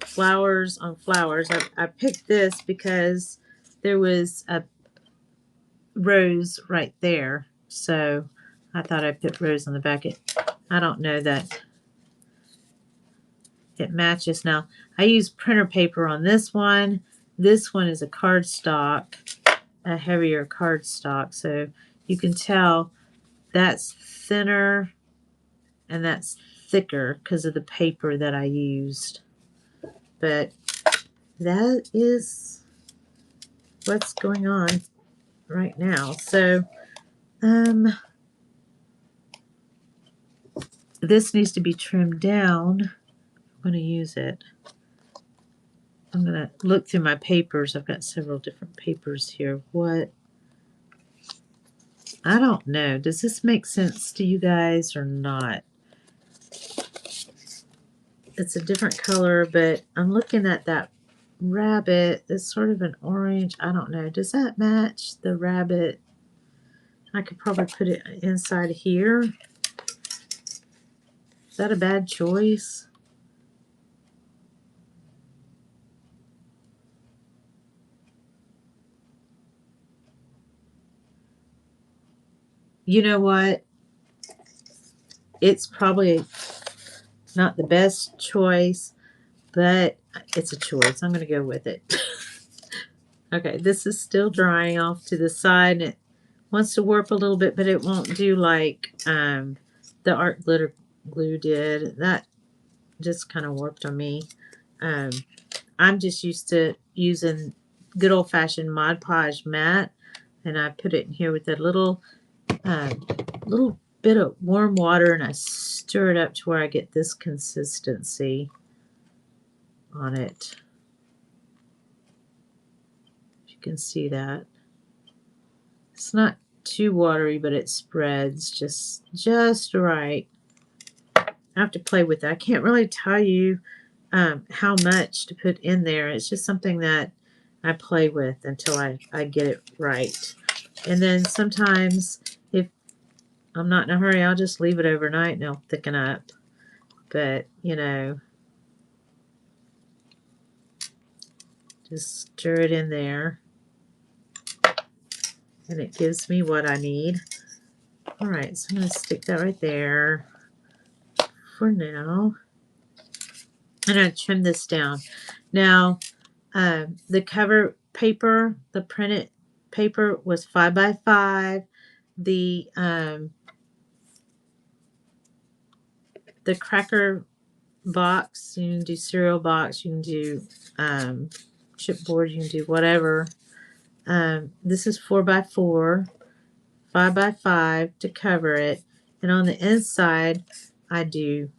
flowers on flowers. I picked this because there was a rose right there, so I thought I'd put rose on the back. I don't know that it matches. Now, I use printer paper on this one. This one is a cardstock, a heavier cardstock, so you can tell that's thinner and that's thicker because of the paper that I used. But that is what's going on right now. So this needs to be trimmed down. I'm going to use it. I'm going to look through my papers. I've got several different papers here. What? I don't know. Does this make sense to you guys or not? It's a different color, but I'm looking at that rabbit. It's sort of an orange. I don't know. Does that match the rabbit? I could probably put it inside here. Is that a bad choice? You know what? It's probably not the best choice, but it's a choice. I'm going to go with it. Okay, this is still drying off to the side, and it wants to warp a little bit, but it won't do like the art glitter glue did. That just kind of warped on me. I'm just used to using good old-fashioned Mod Podge mat, and I put it in here with a little bit of warm water, and I stir it up to where I get this consistency on it. You can see that. It's not too watery, but it spreads just right. I have to play with it. I can't really tell you how much to put in there. It's just something that I play with until I get it right. And then sometimes if I'm not in a hurry, I'll just leave it overnight and it'll thicken up. But, you know, just stir it in there. And it gives me what I need. All right, so I'm going to stick that right there for now. And I trim this down. Now, the cover paper, the printed paper was 5x5. The cracker box, you can do cereal box, you can do chipboard, you can do whatever. This is 4x4, 5x5 to cover it, and on the inside I do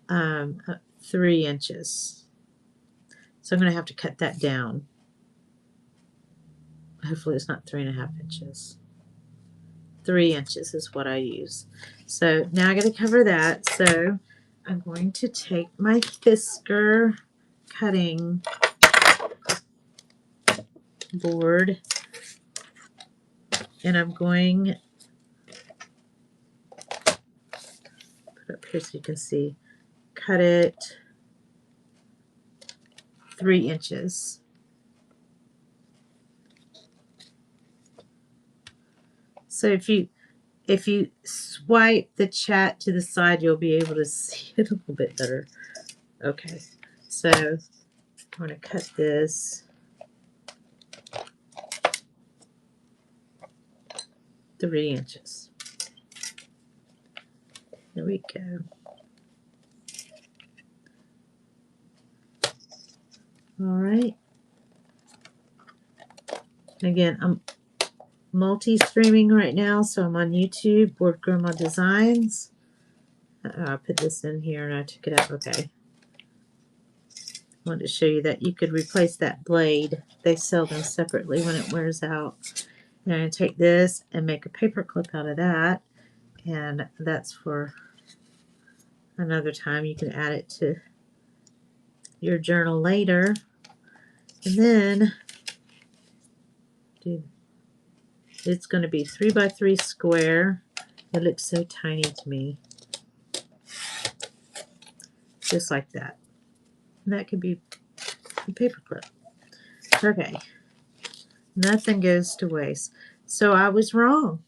3 inches. So I'm going to have to cut that down. Hopefully it's not 3.5 inches. 3 inches is what I use. So now I got to cover that. So I'm going to take my Fisker cutting board and I'm going put up here so you can see, cut it 3 inches. So if you swipe the chat to the side, you'll be able to see it a little bit better. Okay, so I'm going to cut this 3 inches. There we go. All right. Again, I'm multi-streaming right now, so I'm on YouTube, Board Grandma Designs. I put this in here and I took it out. Okay. I wanted to show you that you could replace that blade. They sell them separately when it wears out. And I'm going to take this and make a paper clip out of that. And that's for another time. You can add it to your journal later. And then it's going to be 3x3 square. It looks so tiny to me. Just like that. And that could be a paper clip. Okay. Nothing goes to waste. So I was wrong.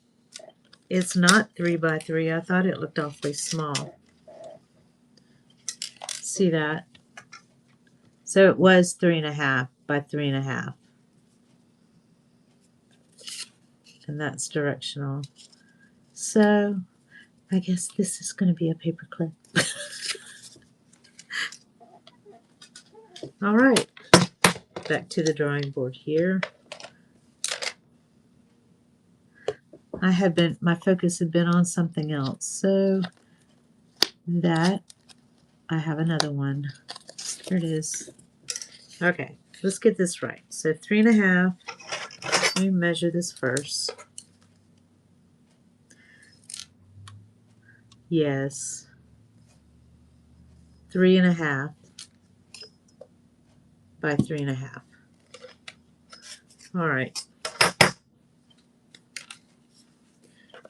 It's not 3x3. I thought it looked awfully small. See that? So it was 3.5 by 3.5. And that's directional. So I guess this is going to be a paper clip. All right. Back to the drawing board here. My focus had been on something else. So that, I have another one. Here it is. Okay, let's get this right. So 3.5. Let me measure this first. Yes. 3.5 by 3.5. All right.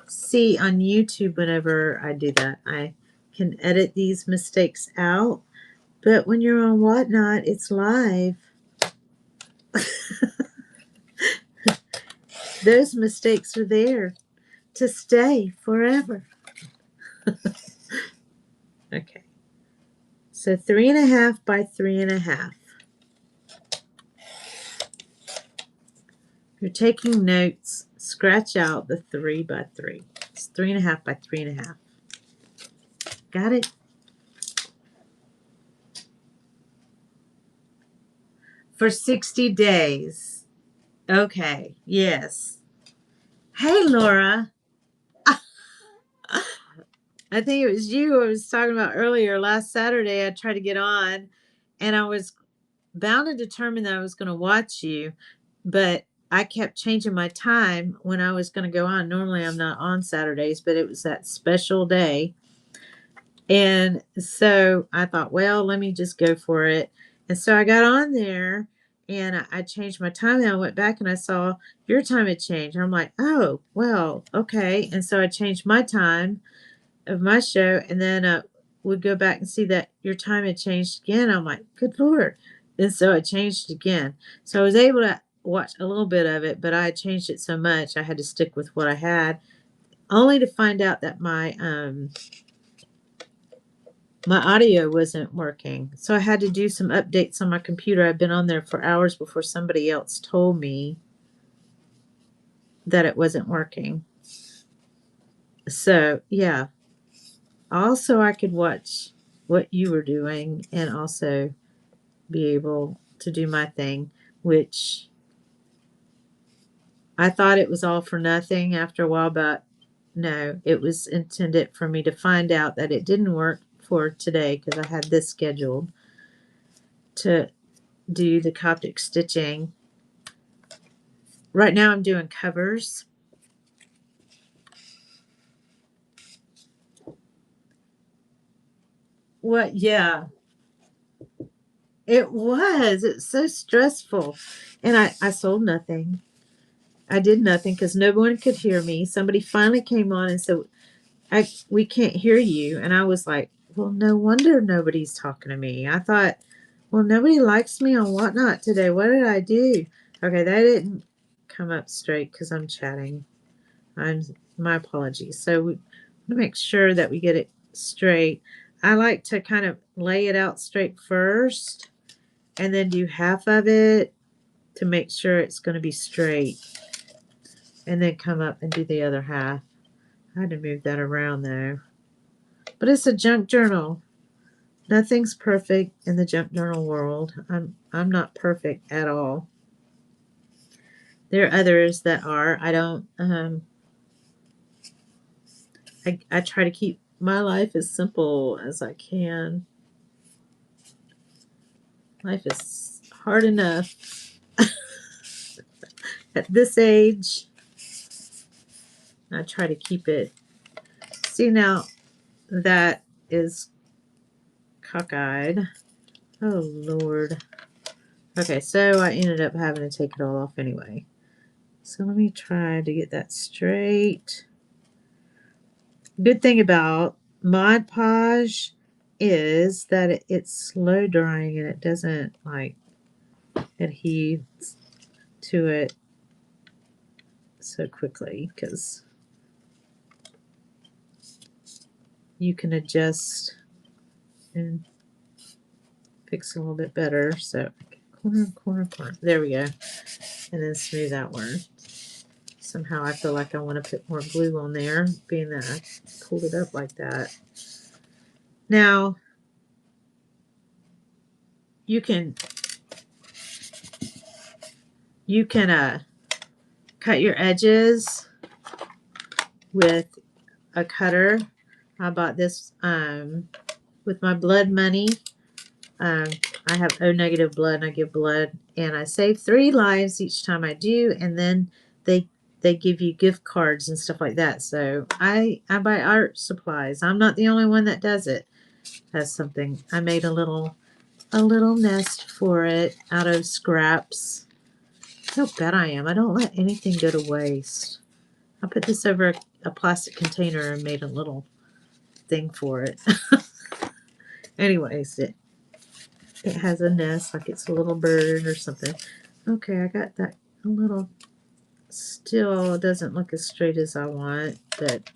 See, on YouTube, whenever I do that, I can edit these mistakes out. But when you're on Whatnot, it's live. Those mistakes are there to stay forever. Okay. So 3.5 by 3.5. If you're taking notes, scratch out the 3 by 3. It's 3.5 by 3.5. Got it? For 60 days. Okay, yes. Hey, Laura. I think it was you I was talking about earlier. Last Saturday, I tried to get on, and I was bound and determined that I was going to watch you, but I kept changing my time when I was going to go on. Normally, I'm not on Saturdays, but it was that special day. And so I thought, well, let me just go for it. And so I got on there and I changed my time. And I went back and I saw your time had changed. And I'm like, oh, well, okay. And so I changed my time of my show. And then would go back and see that your time had changed again. I'm like, good Lord. And so I changed it again. So I was able to watch a little bit of it, but I changed it so much I had to stick with what I had, only to find out that my audio wasn't working. So I had to do some updates on my computer. I've been on there for hours before somebody else told me that it wasn't working. So, yeah. Also, I could watch what you were doing and also be able to do my thing, which I thought it was all for nothing after a while, but no, it was intended for me to find out that it didn't work for today because I had this scheduled to do the Coptic stitching. Right now I'm doing covers. What? Yeah, it was. It's so stressful. And I sold nothing. I did nothing because no one could hear me. Somebody finally came on and said, we can't hear you. And I was like, well, no wonder nobody's talking to me. I thought, well, nobody likes me on Whatnot today. What did I do? Okay, that didn't come up straight because I'm chatting. My apologies. So we want to make sure that we get it straight. I like to kind of lay it out straight first and then do half of it to make sure it's going to be straight and then come up and do the other half. I had to move that around though. But it's a junk journal. Nothing's perfect in the junk journal world. I'm not perfect at all. There are others that are. I don't I try to keep my life as simple as I can. Life is hard enough at this age. I try to keep it. See, now that is cockeyed. Oh, Lord. Okay, so I ended up having to take it all off anyway. So let me try to get that straight. Good thing about Mod Podge is that it's slow drying and it doesn't like adhere to it so quickly because you can adjust and fix a little bit better. So corner. There we go. And then smooth that one. Somehow I feel like I want to put more glue on there, being that I pulled it up like that. Now, you can cut your edges with a cutter. I bought this with my blood money. I have O negative blood and I give blood, and I save 3 lives each time I do, and then they give you gift cards and stuff like that. So I buy art supplies. I'm not the only one that does it. That's something I made a little nest for it out of scraps. How bad I am. I don't let anything go to waste. I put this over a plastic container and made a little thing for it. Anyways, it has a nest like it's a little bird or something. Okay, I got that a little. Still doesn't look as straight as I want, but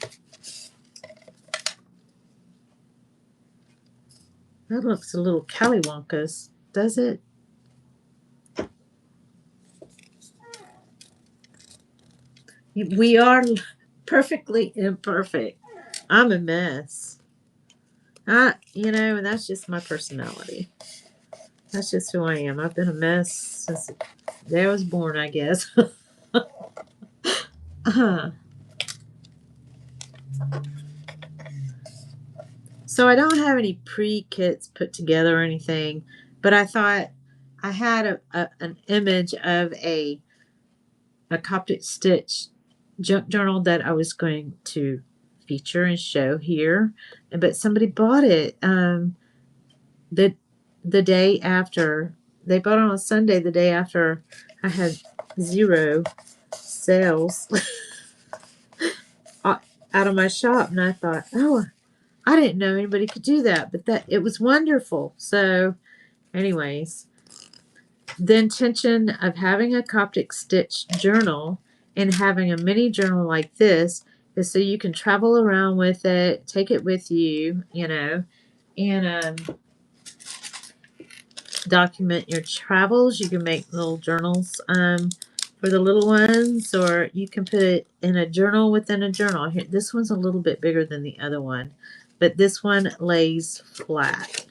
that looks a little callywonkus, does it? We are perfectly imperfect. I'm a mess. And that's just my personality. That's just who I am. I've been a mess since the day I was born, I guess. So I don't have any pre-kits put together or anything, but I thought I had an image of a Coptic stitch junk journal that I was going to feature and show here, but somebody bought it the day after. They bought it on a Sunday, the day after I had 0 sales out of my shop, and I thought, oh, I didn't know anybody could do that, but that it was wonderful. So, anyways, the intention of having a Coptic stitch journal and having a mini journal like this is so you can travel around with it, take it with you, and document your travels. You can make little journals for the little ones, or you can put it in a journal within a journal. Here, this one's a little bit bigger than the other one, but this one lays flat.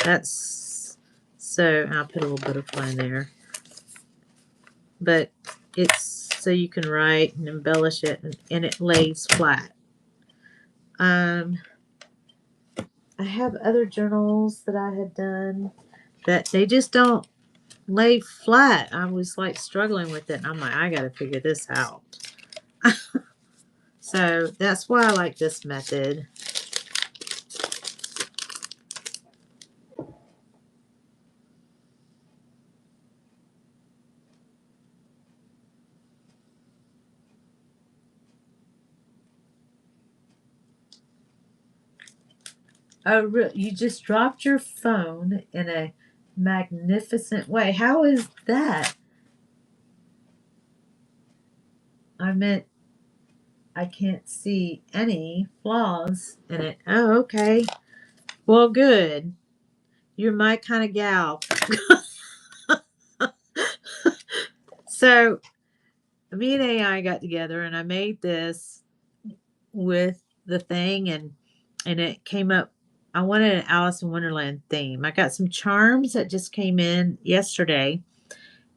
That's so I'll put a little butterfly in there, but it's so you can write and embellish it, and it lays flat. I have other journals that I had done that they just don't lay flat. I was like struggling with it. And I'm like, I got to figure this out. So that's why I like this method. Oh, you just dropped your phone in a magnificent way. How is that? I meant I can't see any flaws in it. Oh, okay. Well, good. You're my kind of gal. So, me and AI got together and I made this with the thing and it came up. I wanted an Alice in Wonderland theme. I got some charms that just came in yesterday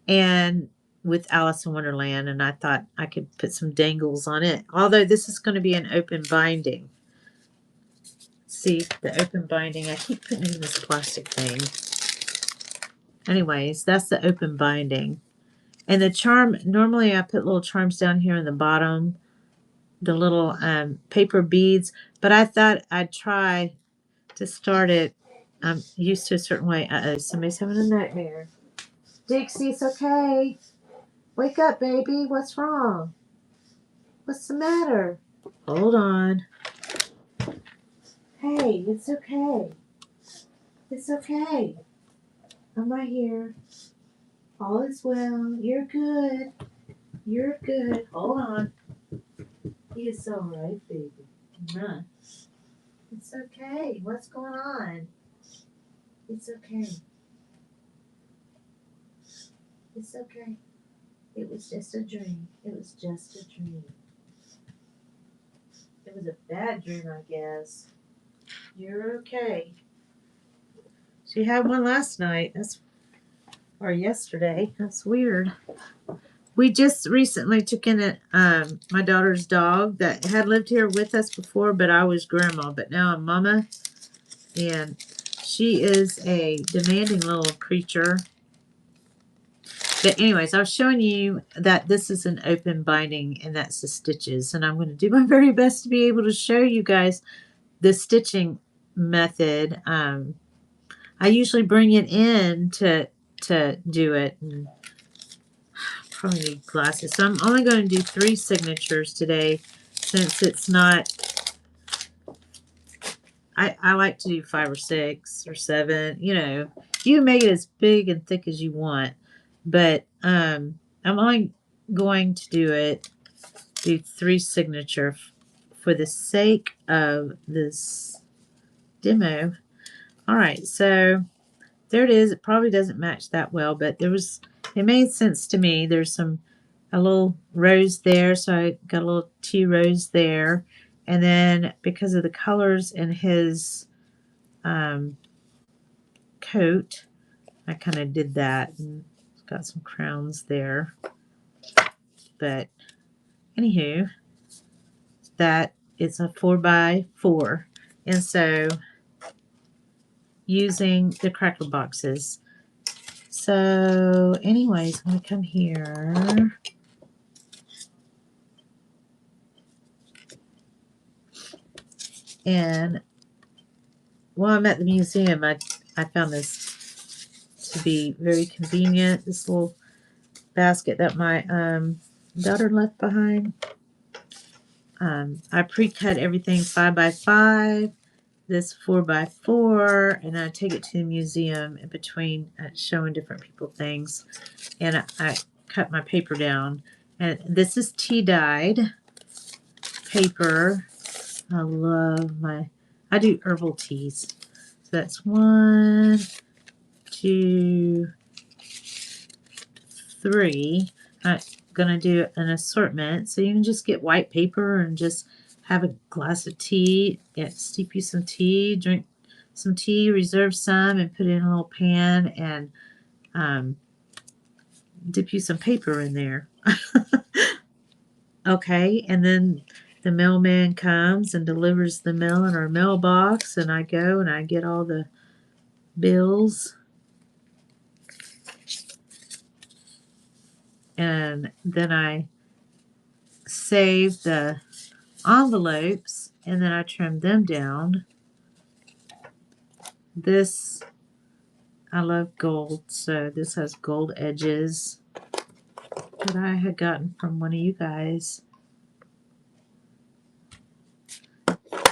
and with Alice in Wonderland, and I thought I could put some dangles on it. Although this is going to be an open binding. See the open binding. I keep putting it in this plastic thing. Anyways, that's the open binding. And the charm, normally I put little charms down here in the bottom, the little paper beads, but I thought I'd try to start it. I'm used to a certain way. Uh-oh, somebody's having a nightmare. Dixie, it's okay. Wake up, baby. What's wrong? What's the matter? Hold on. Hey, it's okay. It's okay. I'm right here. All is well. You're good. You're good. Hold on. It's all right, baby. Huh. It's okay. What's going on? It's okay. It's okay. It was just a dream. It was just a dream. It was a bad dream, I guess. You're okay. She had one last night. Or yesterday. That's weird. We just recently took in my daughter's dog that had lived here with us before, but I was grandma. But now I'm mama, and she is a demanding little creature. But anyways, I was showing you that this is an open binding, and that's the stitches. And I'm going to do my very best to be able to show you guys the stitching method. I usually bring it in to do it. And probably need glasses. So I'm only going to do 3 signatures today since it's not, I like to do 5 or 6 or 7, you know. You can make it as big and thick as you want, but I'm only going to do 3 signature for the sake of this demo. All right, so there it is. It probably doesn't match that well, but it made sense to me. There's a little rose there, so I got a little T rose there. And then because of the colors in his coat, I kind of did that and got some crowns there. But anywho, that it's a 4x4. And so using the cracker boxes. So anyways, I'm going to come here. And while I'm at the museum, I found this to be very convenient. This little basket that my daughter left behind. I pre-cut everything 5x5, this 4x4, and I take it to the museum in between showing different people things. And I cut my paper down. And this is tea-dyed paper. I do herbal teas. So that's 1, 2, 3. I'm gonna do an assortment, so you can just get white paper and just have a glass of tea. Steep you some tea, drink some tea, reserve some, and put it in a little pan and dip you some paper in there. Okay, and then the mailman comes and delivers the mail in our mailbox, and I go and I get all the bills And then I save the envelopes, and then I trim them down. This, I love gold, so this has gold edges that I had gotten from one of you guys.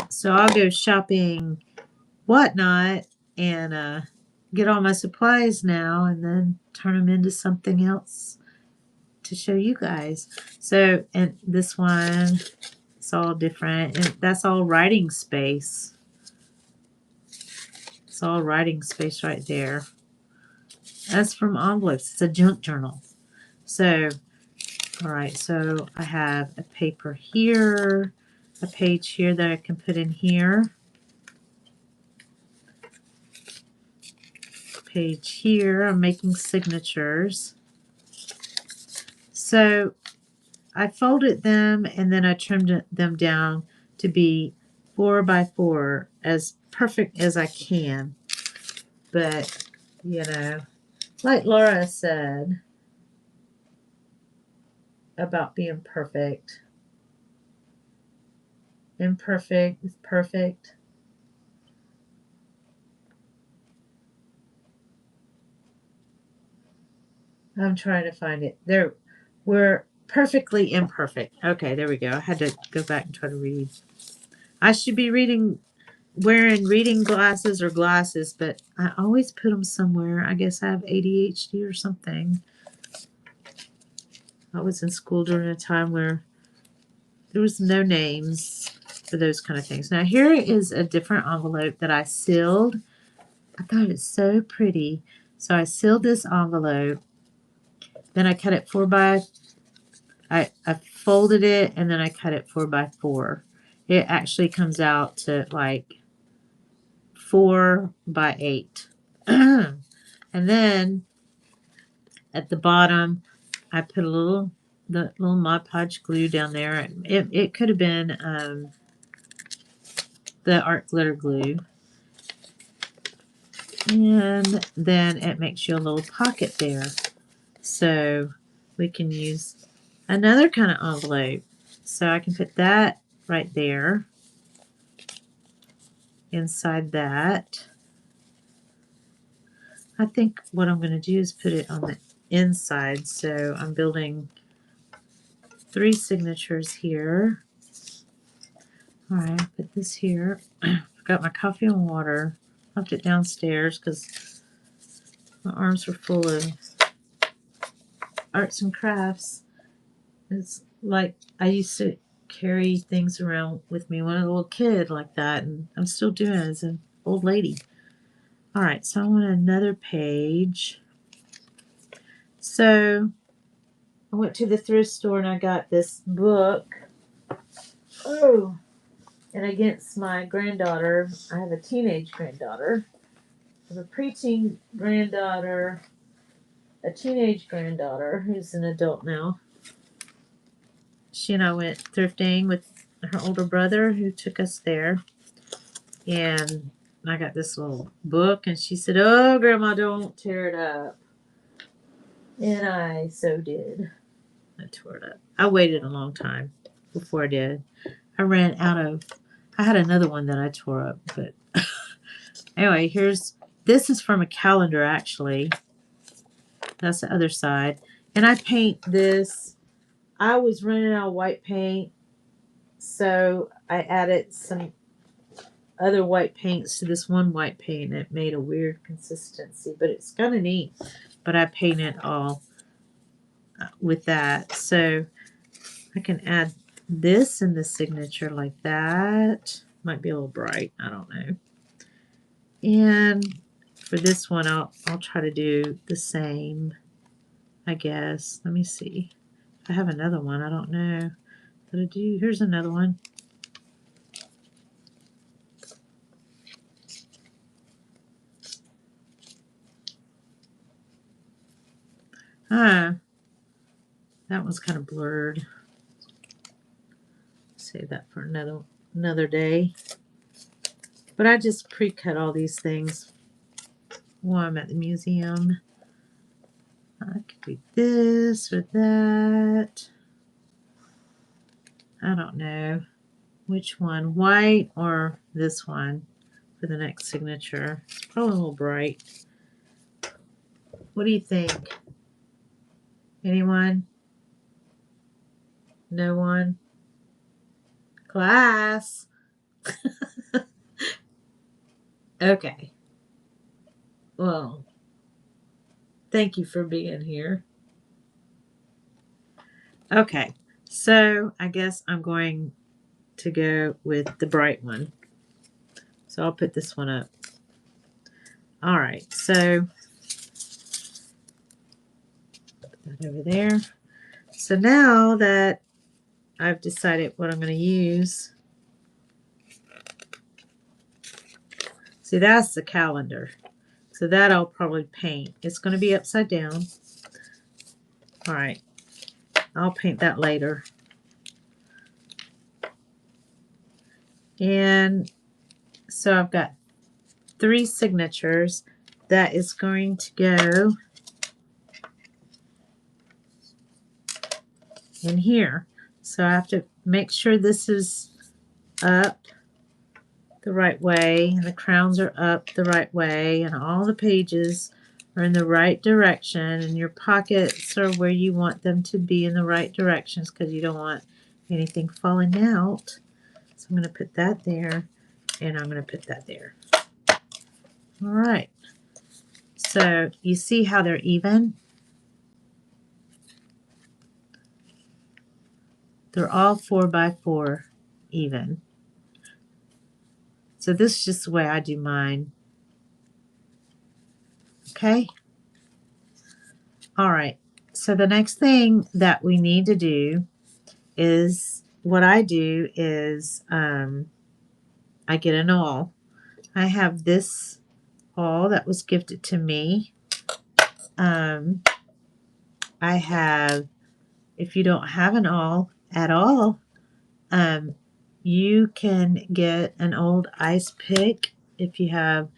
So I'll go shopping whatnot and get all my supplies now and then turn them into something else to show you guys. So, and this one, it's all different, and that's all writing space. It's all writing space right there. That's from envelopes. It's a junk journal. So, all right, so I have a paper here, a page here that I can put in here, page here. I'm making signatures. So I folded them and then I trimmed them down to be 4 by 4, as perfect as I can. But, you know, like Laura said about being perfect, imperfect is perfect. I'm trying to find it. There, we're perfectly imperfect. Okay, there we go. I had to go back and try to read. I should be wearing reading glasses or glasses, but I always put them somewhere. I guess I have ADHD or something. I was in school during a time where there was no names for those kind of things. Now here is a different envelope that I sealed. I thought it was so pretty. So I sealed this envelope. Then I cut it I folded it and then I cut it 4 by 4. It actually comes out to like 4 by 8. And then at the bottom, I put the little Mod Podge glue down there. It could have been the art glitter glue. And then it makes you a little pocket there. So we can use another kind of envelope. So I can put that right there inside that. I think what I'm going to do is put it on the inside. So I'm building 3 signatures here. All right, put this here. Got my coffee and water. Left it downstairs because my arms were full of arts and crafts. It's like I used to carry things around with me when I was a little kid like that, and I'm still doing it as an old lady. All right, so I want another page. So I went to the thrift store and I got this book. Oh, and against my granddaughter, I have a teenage granddaughter. I have a preteen granddaughter, a teenage granddaughter who's an adult now. She and I went thrifting with her older brother who took us there. And I got this little book and she said, "Oh, Grandma, don't tear it up." And I so did. I tore it up. I waited a long time before I did. I had another one that I tore up, but anyway, this is from a calendar actually. That's the other side. And I paint this. I was running out of white paint, so I added some other white paints to this one white paint. And it made a weird consistency, but it's kind of neat. But I painted all with that. So I can add this in the signature like that. Might be a little bright. I don't know. And for this one, I'll try to do the same, I guess. Let me see. If I have another one, I don't know. Did I do? Here's another one. That one's kind of blurred. Save that for another day. But I just pre-cut all these things while I'm at the museum. I could do this or that. I don't know which one, white or this one for the next signature. It's probably a little bright. What do you think? Anyone? No one? Class? Okay. Well, thank you for being here. Okay, so I guess I'm going to go with the bright one. So I'll put this one up. All right, so put that over there. So now that I've decided what I'm going to use, see, that's the calendar. So that I'll probably paint. It's going to be upside down. All right, I'll paint that later. And so I've got 3 signatures that is going to go in here. So I have to make sure this is up the right way and the crowns are up the right way and all the pages are in the right direction and your pockets are where you want them to be in the right directions because you don't want anything falling out. So I'm going to put that there and I'm going to put that there. All right. So you see how they're even? They're all 4 by 4 even. So this is just the way I do mine. Okay. All right. So the next thing that we need to do is what I do is I get an awl. I have this awl that was gifted to me. I have, if you don't have an awl at all, you can get an old ice pick if you have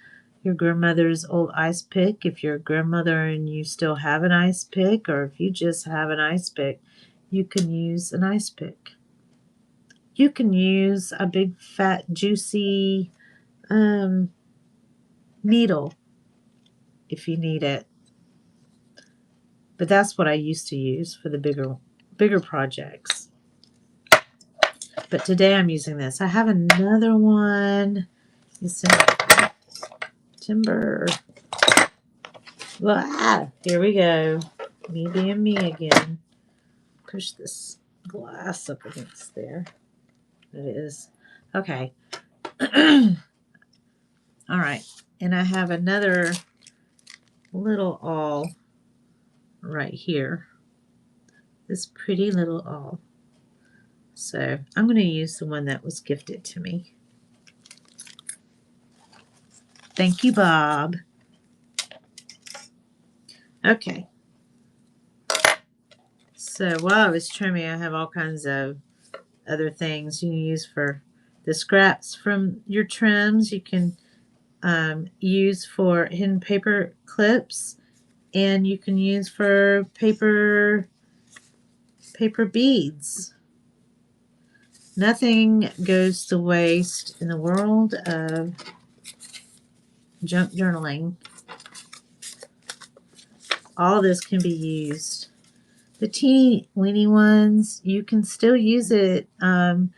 your grandmother's old ice pick. If you're a grandmother and you still have an ice pick, or if you just have an ice pick, you can use an ice pick. You can use a big fat juicy needle if you need it. But that's what I used to use for the bigger projects. But today I'm using this. I have another one. It's in timber. Ah, here we go. Me being me again. Push this glass up against there. It is. Okay. All right. And I have another little awl right here. This pretty little awl. So I'm going to use the one that was gifted to me. Thank you, Bob. Okay. So while I was trimming, I have all kinds of other things you can use for the scraps from your trims. You can use for hidden paper clips, and you can use for paper beads. Nothing goes to waste in the world of junk journaling. All this can be used. The teeny weeny ones, you can still use it in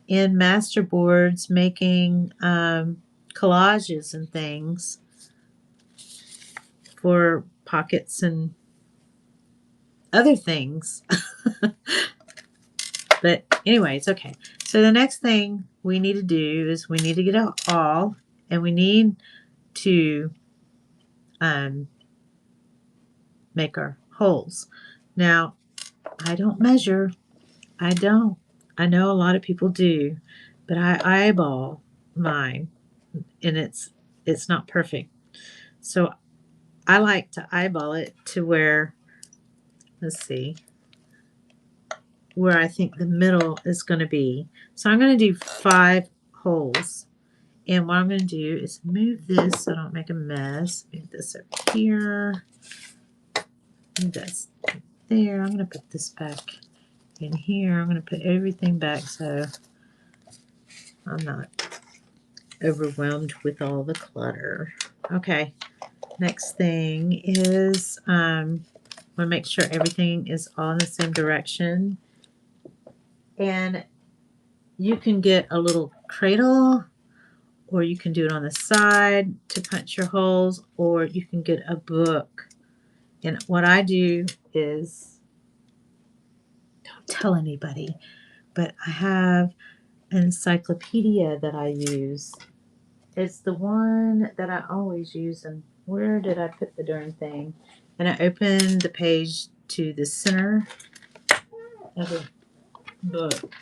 masterboards, making collages and things for pockets and other things. But anyways, okay. So the next thing we need to do is we need to get an awl, and we need to make our holes. Now, I don't measure. I don't. I know a lot of people do, but I eyeball mine, and it's not perfect. So I like to eyeball it to where, let's see, where I think the middle is going to be. So I'm going to do 5 holes. And what I'm going to do is move this so I don't make a mess. Move this over here. That's there. I'm going to put this back in here. I'm going to put everything back so I'm not overwhelmed with all the clutter. Okay, next thing is I want to make sure everything is all in the same direction. And you can get a little cradle, or you can do it on the side to punch your holes, or you can get a book. And what I do is, don't tell anybody, but I have an encyclopedia that I use. It's the one that I always use. And where did I put the darn thing? And I open the page to the center of the book.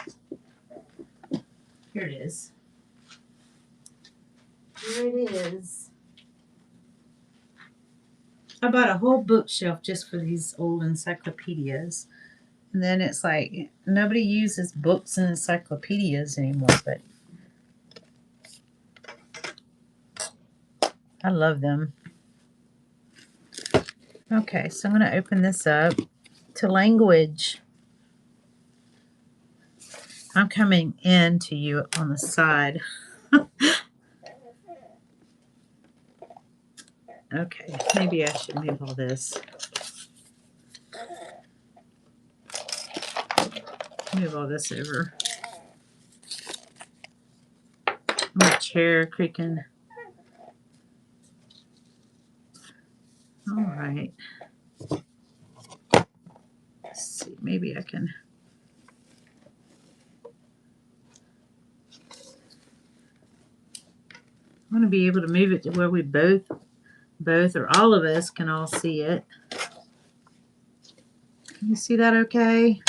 Here it is. Here it is. I bought a whole bookshelf just for these old encyclopedias. And then it's like, nobody uses books and encyclopedias anymore, but I love them. Okay, so I'm going to open this up to language. I'm coming in to you on the side. Okay, maybe I should move all this. Move all this over. My chair creaking. All right. Let's see, maybe I can. I want to be able to move it to where we both or all of us can all see it. Can you see that okay?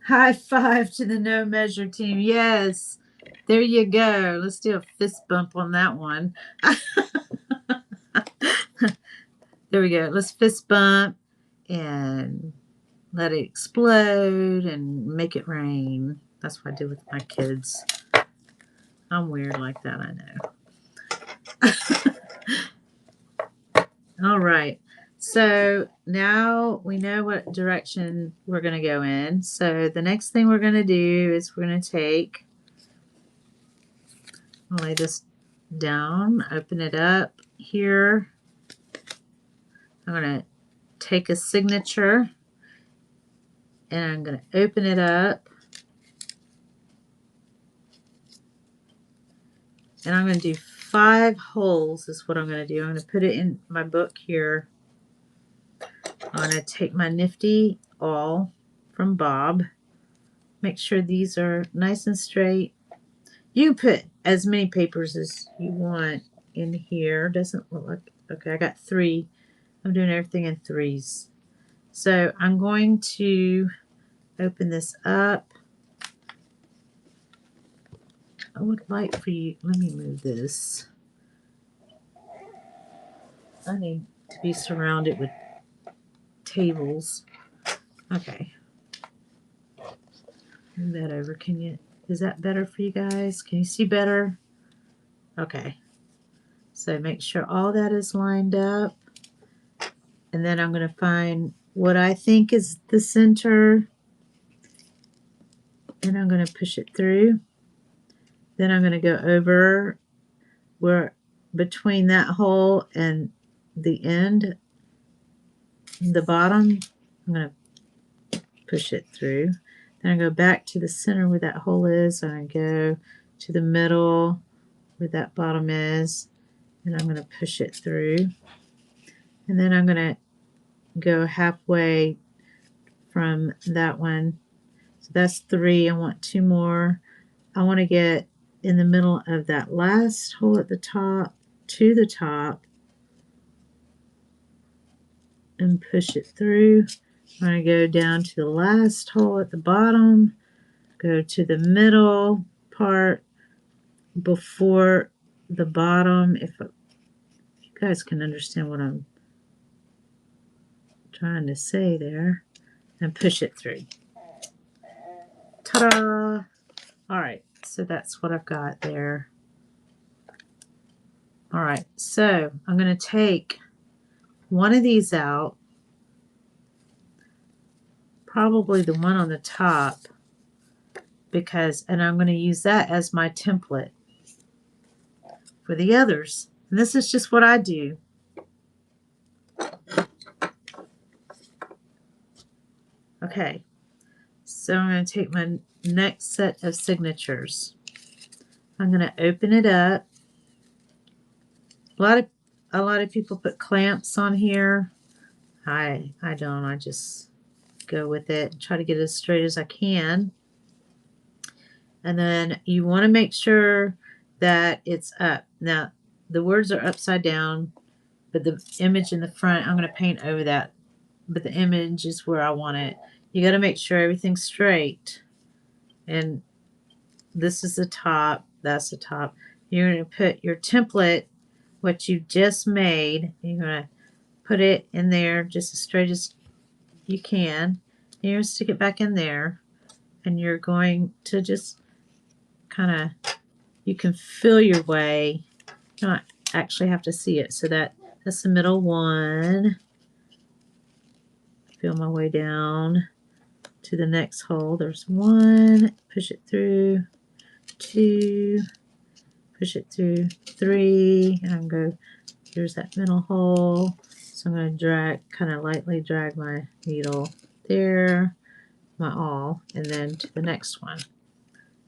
High five to the No Measure team. Yes. There you go. Let's do a fist bump on that one. There we go. Let's fist bump and let it explode and make it rain. That's what I do with my kids. I'm weird like that, I know. All right. So now we know what direction we're going to go in. So the next thing we're going to do is we're going to take, I'll lay this down, open it up here. I'm going to take a signature and I'm going to open it up. And I'm going to do 5 holes is what I'm going to do. I'm going to put it in my book here. I'm going to take my Nifty All from Bob. Make sure these are nice and straight. You can put as many papers as you want in here. Doesn't look like, okay, I got 3. I'm doing everything in 3s. So I'm going to open this up. I would like for you, let me move this. I need to be surrounded with tables. Okay. Move that over. Can you, is that better for you guys? Can you see better? Okay. So make sure all that is lined up. And then I'm going to find what I think is the center. And I'm going to push it through. Then I'm going to go over where between that hole and the end, the bottom, I'm going to push it through. Then I go back to the center where that hole is, and I go to the middle where that bottom is, and I'm going to push it through. And then I'm going to go halfway from that one. So that's 3. I want 2 more. I want to get in the middle of that last hole at the top to the top and push it through. I'm going to go down to the last hole at the bottom, go to the middle part before the bottom. If you guys can understand what I'm trying to say there, and push it through. Ta-da! All right, so that's what I've got there. All right, so I'm going to take one of these out, probably the one on the top, and I'm going to use that as my template for the others. And this is just what I do. Okay, so I'm going to take my next set of signatures. I'm going to open it up. A lot of people put clamps on here. I don't. I just go with it and try to get it as straight as I can. And then you want to make sure that it's up. Now, the words are upside down, but the image in the front, I'm going to paint over that. But the image is where I want it. You got to make sure everything's straight. And this is the top. That's the top. You're going to put your template, what you just made, you're going to put it in there just as straight as you can. You're going to stick it back in there. And you're going to just kind of, you can feel your way. You don't actually have to see it. So that's the middle one. Feel my way down to the next hole. There's one, push it through, two, push it through, three, and I'm going to go, here's that middle hole. So I'm going to drag, kind of lightly drag my needle there, my awl, and then to the next one.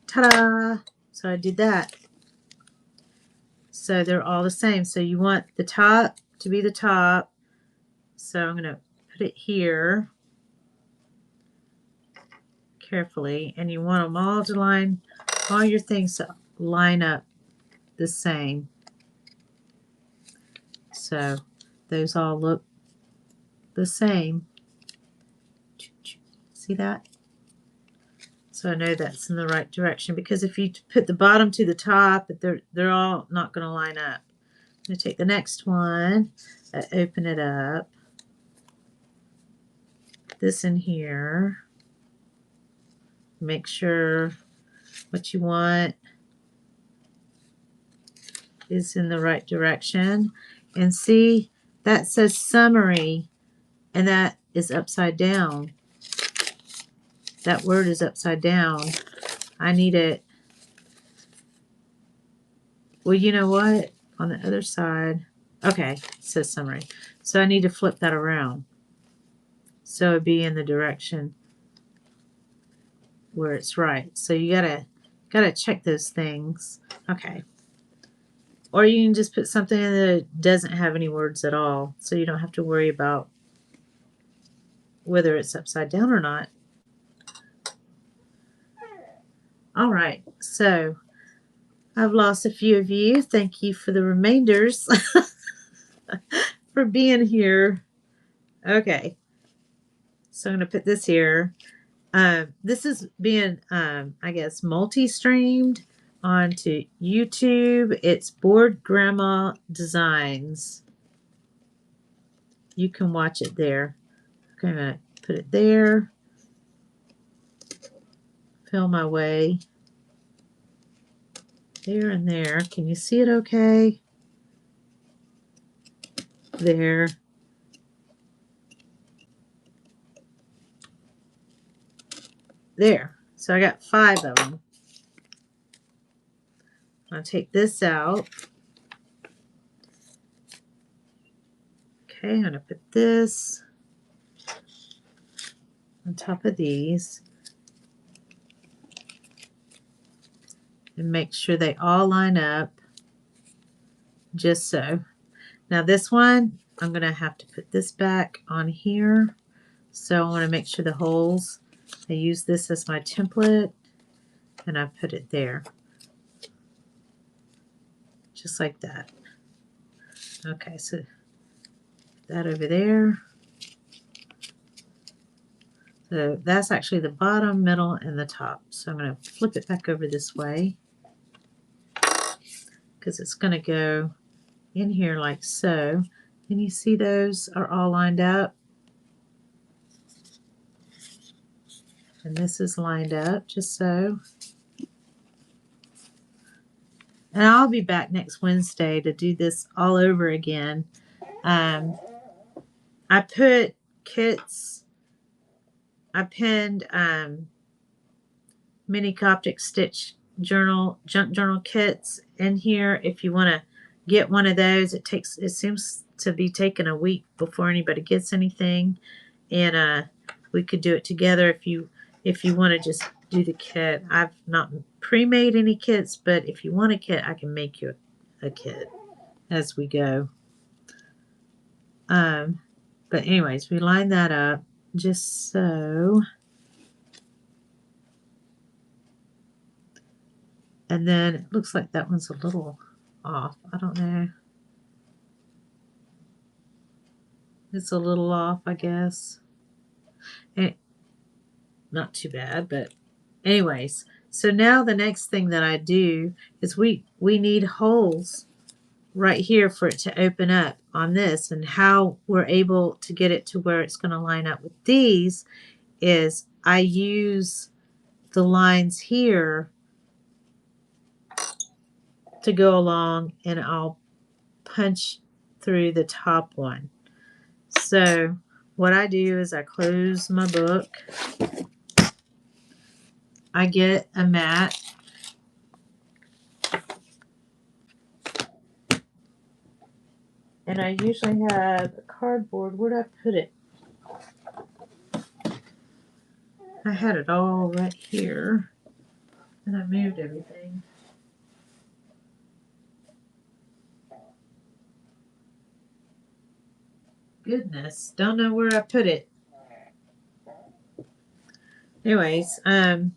Ta-da! So I did that. So they're all the same. So you want the top to be the top. So I'm going to put it here carefully, and you want them all to line, all your things to line up the same. So those all look the same. See that? So I know that's in the right direction, because if you put the bottom to the top, they're all not going to line up. I'm going to take the next one, open it up, put this in here, make sure what you want is in the right direction, and see that says summary, and that is upside down. That word is upside down. I need it. Well, you know what? On the other side, okay, it says summary. So I need to flip that around. So it'd be in the direction where it's right. So you gotta check those things. Okay. Or you can just put something in that doesn't have any words at all, so you don't have to worry about whether it's upside down or not. All right, so I've lost a few of you. Thank you for the remainders for being here. Okay, so I'm going to put this here. This is being, I guess, multi-streamed onto YouTube. It's Bored Grandma Designs. You can watch it there. I'm going to put it there. Feel my way. There and there. Can you see it okay? There. There. So I got 5 of them. I'll take this out. Okay, I'm going to put this on top of these. And make sure they all line up. Just so. Now this one, I'm going to have to put this back on here. So I want to make sure the holes, I use this as my template, and I put it there. Just like that. Okay, so that over there. So that's actually the bottom, middle, and the top. So I'm going to flip it back over this way, because it's going to go in here like so. And you see those are all lined up. And this is lined up just so. And I'll be back next Wednesday to do this all over again. I put kits, I pinned mini Coptic stitch junk journal kits in here. If you want to get one of those, it seems to be taking a week before anybody gets anything, and we could do it together if you want to just do the kit. I've not pre-made any kits, but if you want a kit, I can make you a kit as we go. But anyways, we line that up just so. And then it looks like that one's a little off. I don't know. It's a little off, I guess. And not too bad, but anyways. So now the next thing that I do is we need holes right here for it to open up on this, and how we're able to get it to where it's going to line up with these is I use the lines here to go along, and I'll punch through the top one. So what I do is I close my book, I get a mat, and I usually have a cardboard. Where'd I put it? I had it all right here, and I moved everything. Goodness, don't know where I put it. Anyways, I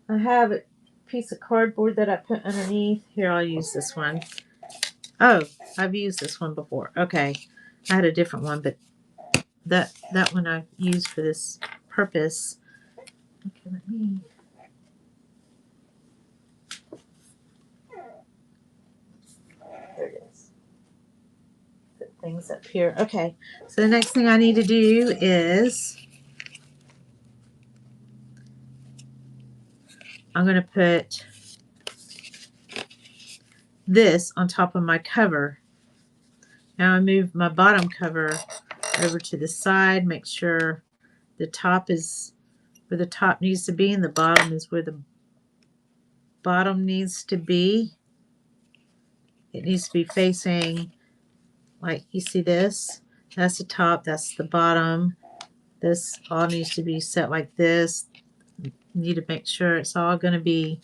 have a piece of cardboard that I put underneath. Here, I'll use this one. Oh, I've used this one before. Okay, I had a different one, but that one I've used for this purpose. Okay, let me. There it is. Put things up here. Okay, so the next thing I need to do is I'm going to put this on top of my cover. Now I move my bottom cover over to the side, make sure the top is where the top needs to be and the bottom is where the bottom needs to be. It needs to be facing, like you see this, that's the top, that's the bottom. This all needs to be set like this. You need to make sure it's all going to be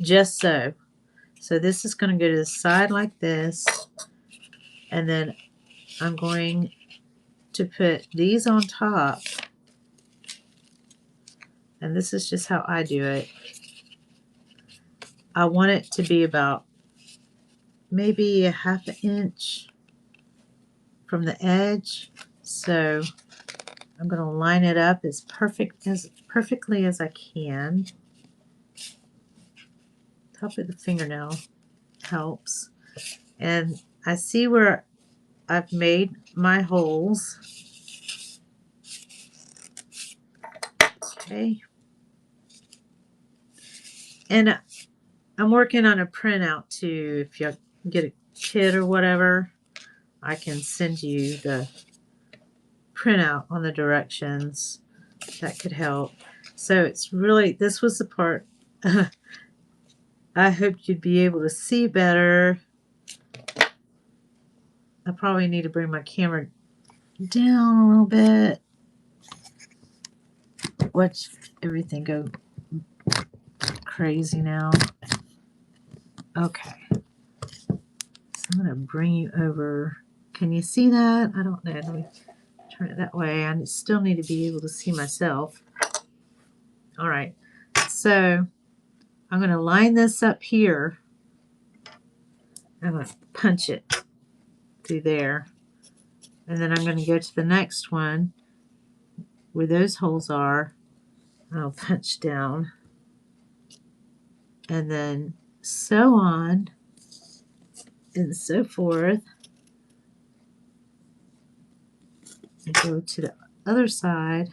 just so. So this is going to go to the side like this, and then I'm going to put these on top, and this is just how I do it. I want it to be about maybe a ½ inch from the edge, so I'm going to line it up as perfectly as I can. Top of the fingernail helps, and I see where I've made my holes. Okay, and I'm working on a printout too. If you get a kit or whatever, I can send you the printout on the directions. That could help. So it's really, this was the part I hoped you'd be able to see better. I probably need to bring my camera down a little bit. Watch everything go crazy now. Okay. So I'm going to bring you over. Can you see that? I don't know. Let me turn it that way. I still need to be able to see myself. All right. So I'm going to line this up here. I'm going to punch it through there. And then I'm going to go to the next one where those holes are. I'll punch down. And then so on and so forth. And go to the other side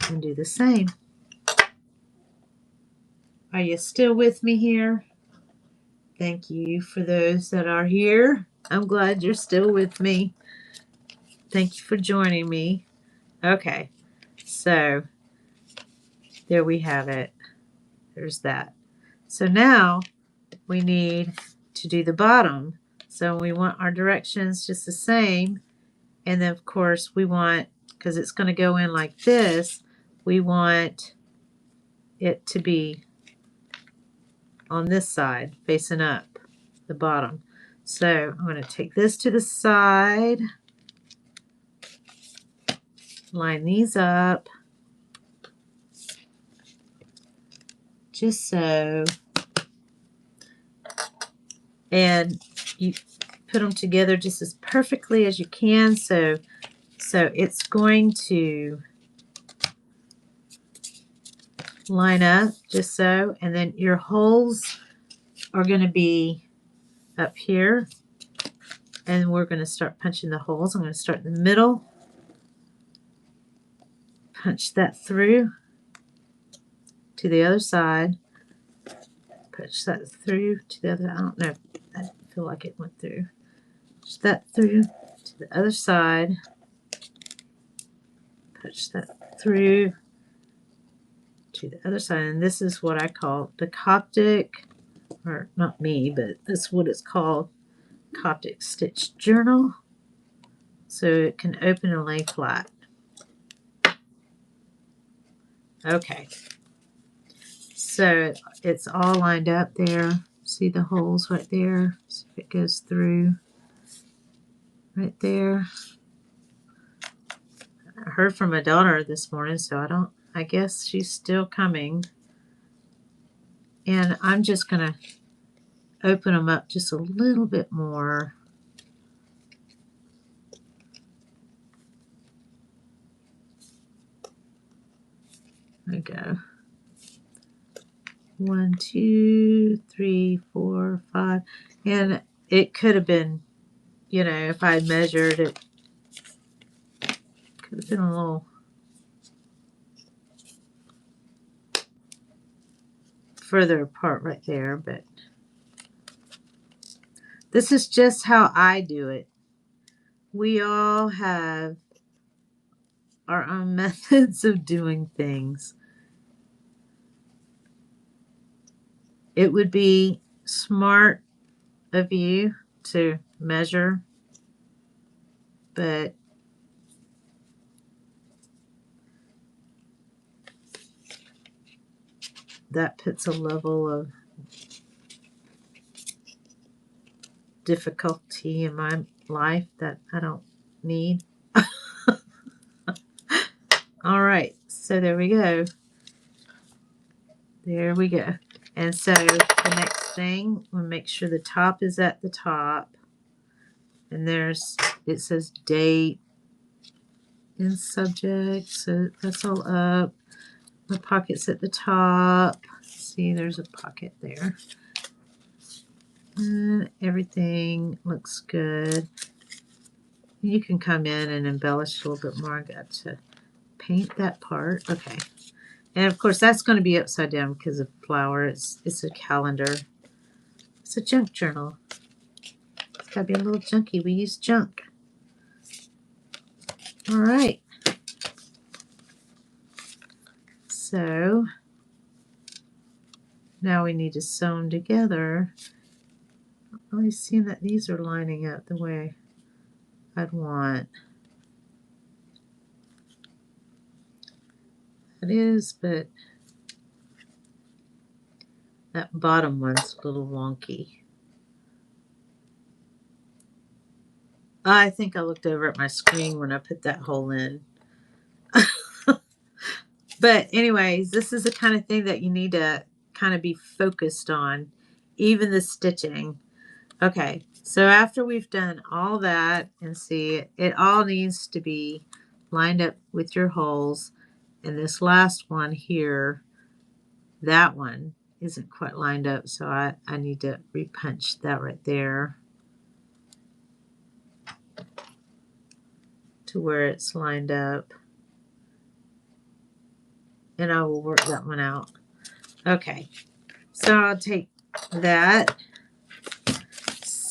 and do the same. Are you still with me here? Thank you for those that are here. I'm glad you're still with me. Thank you for joining me. Okay, so there we have it. There's that. So now we need to do the bottom. So we want our directions just the same. And then, of course, we want, because it's going to go in like this, we want it to be on this side, facing up, the bottom. So I'm going to take this to the side, line these up, just so, and you put them together just as perfectly as you can. So it's going to line up just so, and then your holes are going to be up here, and we're going to start punching the holes. I'm going to start in the middle, punch that through to the other side, punch that through to the other. I don't know, I feel like it went through. Push that through to the other side, punch that through to the other side, and this is what I call the Coptic, or not me, but that's what it's called, Coptic stitch journal, so it can open and lay flat. Okay, so it's all lined up there. See the holes right there? See if it goes through right there. I heard from my daughter this morning, so I guess she's still coming. And I'm just gonna open them up just a little bit more. There we go. 1, 2, 3, 4, 5. And it could have been, you know, if I measured it, could have been a little further apart right there, but this is just how I do it. We all have our own methods of doing things. It would be smart of you to measure, but that puts a level of difficulty in my life that I don't need. All right, so there we go. There we go. And so the next thing, we'll make sure the top is at the top. And it says date and subject, so that's all up. The pocket's at the top. See, there's a pocket there. And everything looks good. You can come in and embellish a little bit more. I got to paint that part. Okay. And of course that's going to be upside down because of flower. It's a calendar. It's a junk journal. It's got to be a little junky. We use junk. All right. So now we need to sew them together. I'm really seeing that these are lining up the way I'd want. It is, but that bottom one's a little wonky. I think I looked over at my screen when I put that hole in. But anyways, this is the kind of thing that you need to kind of be focused on, even the stitching. Okay, so after we've done all that, and see, it all needs to be lined up with your holes. And this last one here, that one isn't quite lined up, so I need to repunch that right there to where it's lined up. And I will work that one out. Okay, so I'll take that,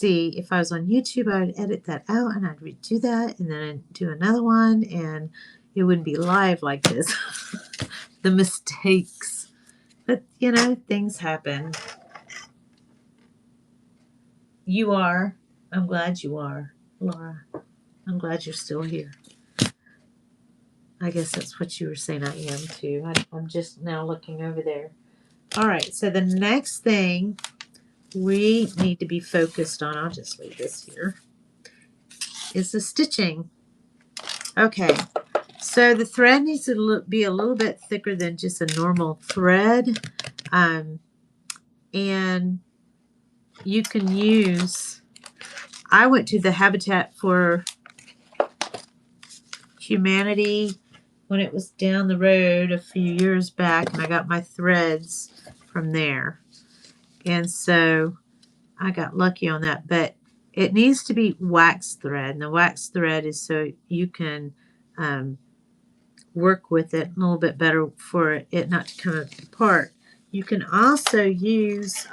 see, if I was on YouTube, I would edit that out and I'd redo that and then I'd do another one and it wouldn't be live like this. The mistakes. But, you know, things happen. You are. I'm glad you are, Laura. I'm glad you're still here. I guess that's what you were saying I am too. I'm just now looking over there. All right, so the next thing we need to be focused on, I'll just leave this here, is the stitching. Okay, so the thread needs to be a little bit thicker than just a normal thread. And you can use, I went to the Habitat for Humanity when it was down the road a few years back, and I got my threads from there. And so I got lucky on that, but it needs to be wax thread. And the wax thread is so you can work with it a little bit better for it not to come apart. You can also use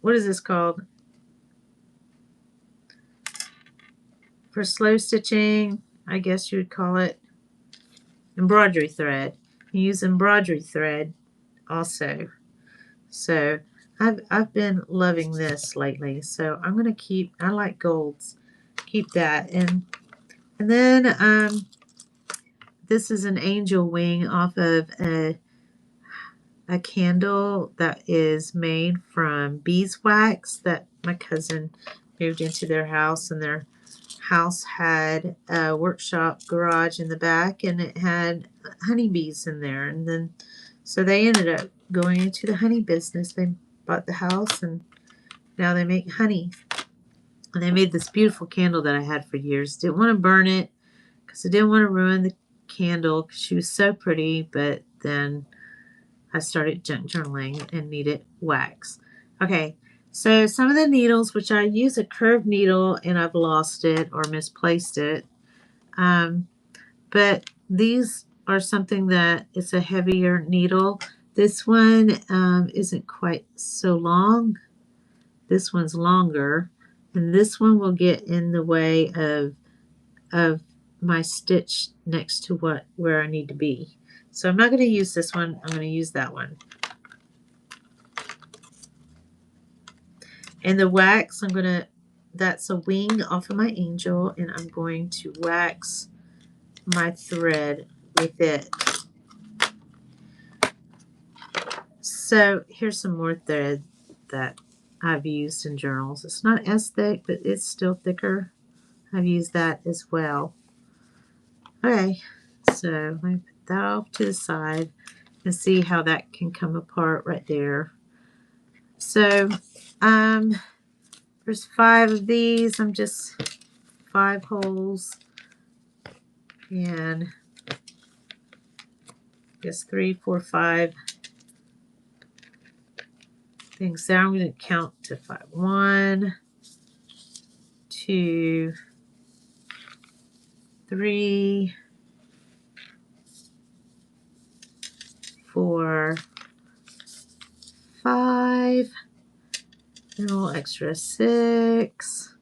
what is this called? For slow stitching, I guess you would call it embroidery thread. You use embroidery thread also. So I've been loving this lately. So I'm gonna keep, I like golds. Keep that. And then this is an angel wing off of a candle that is made from beeswax that my cousin moved into their house, and their house had a workshop garage in the back and it had honeybees in there, and then so they ended up going into the honey business. They bought the house and now they make honey, and they made this beautiful candle that I had for years. Didn't want to burn it because I didn't want to ruin the candle because she was so pretty, but then I started junk journaling and needed wax. Okay, so some of the needles, which I use a curved needle and I've lost it or misplaced it, but these are something that is a heavier needle. This one isn't quite so long. This one's longer, and this one will get in the way of my stitch next to where I need to be. So I'm not going to use this one. I'm going to use that one. And the wax, that's a wing off of my angel, and I'm going to wax my thread with it. So here's some more thread that I've used in journals. It's not as thick, but it's still thicker. I've used that as well. Okay, so let me put that off to the side and see how that can come apart right there. So there's 5 of these. I'm just 5 holes, and I guess 3, 4, 5 things there. I'm going to count to 5. 1, 2, 3, 4, 5, and a little extra 6.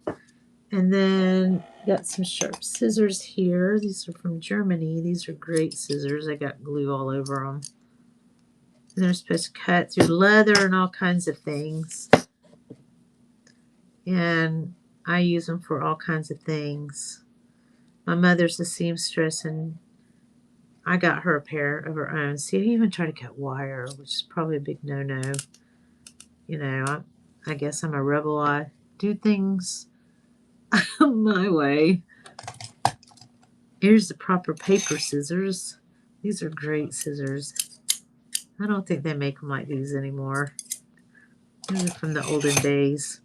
And then got some sharp scissors here. These are from Germany. These are great scissors. I got glue all over them. And they're supposed to cut through leather and all kinds of things. And I use them for all kinds of things. My mother's a seamstress, and I got her a pair of her own. See, I even try to cut wire, which is probably a big no-no. You know, I guess I'm a rebel. I do things my way. Here's the proper paper scissors. These are great scissors. I don't think they make them like these anymore. These are from the olden days.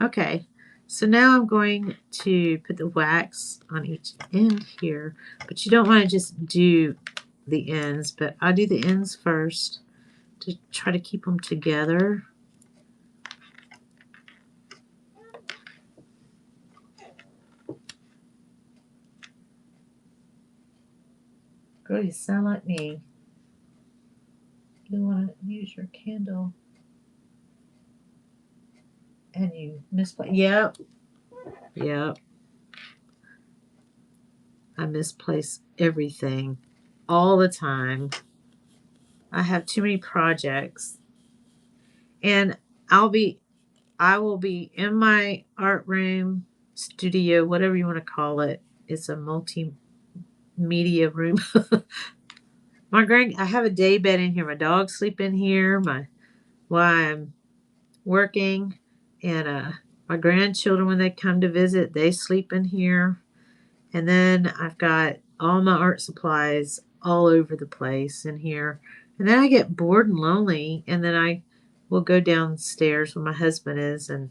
Okay, so now I'm going to put the wax on each end here, but you don't want to just do the ends, but I'll do the ends first to try to keep them together. Girl, you sound like me. you want to use your candle and you misplace. Yep. I misplace everything all the time. I have too many projects. And I will be in my art room, studio, whatever you want to call it. It's a multimedia room. I have a day bed in here. My dogs sleep in here. While I'm working, and my grandchildren, when they come to visit, they sleep in here. And then I've got all my art supplies all over the place in here. And then I get bored and lonely, and then I will go downstairs where my husband is, and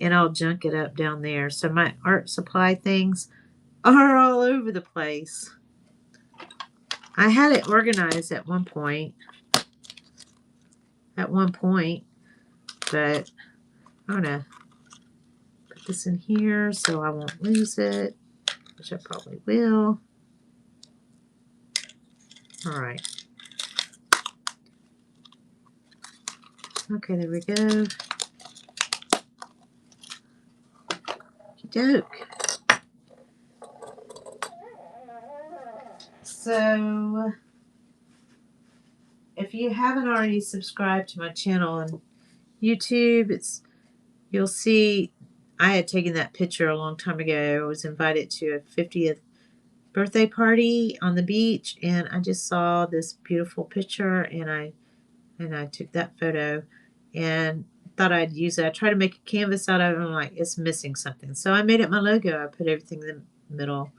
I'll junk it up down there. So my art supply things are all over the place. I had it organized at one point, but I'm going to put this in here so I won't lose it, which I probably will. All right. Okay, there we go. Doke. So, if you haven't already subscribed to my channel on YouTube, you'll see I had taken that picture a long time ago. I was invited to a 50th birthday party on the beach, and I just saw this beautiful picture, and I took that photo and thought I'd use it. I tried to make a canvas out of it, and I'm like, it's missing something. So I made it my logo. I put everything in the middle,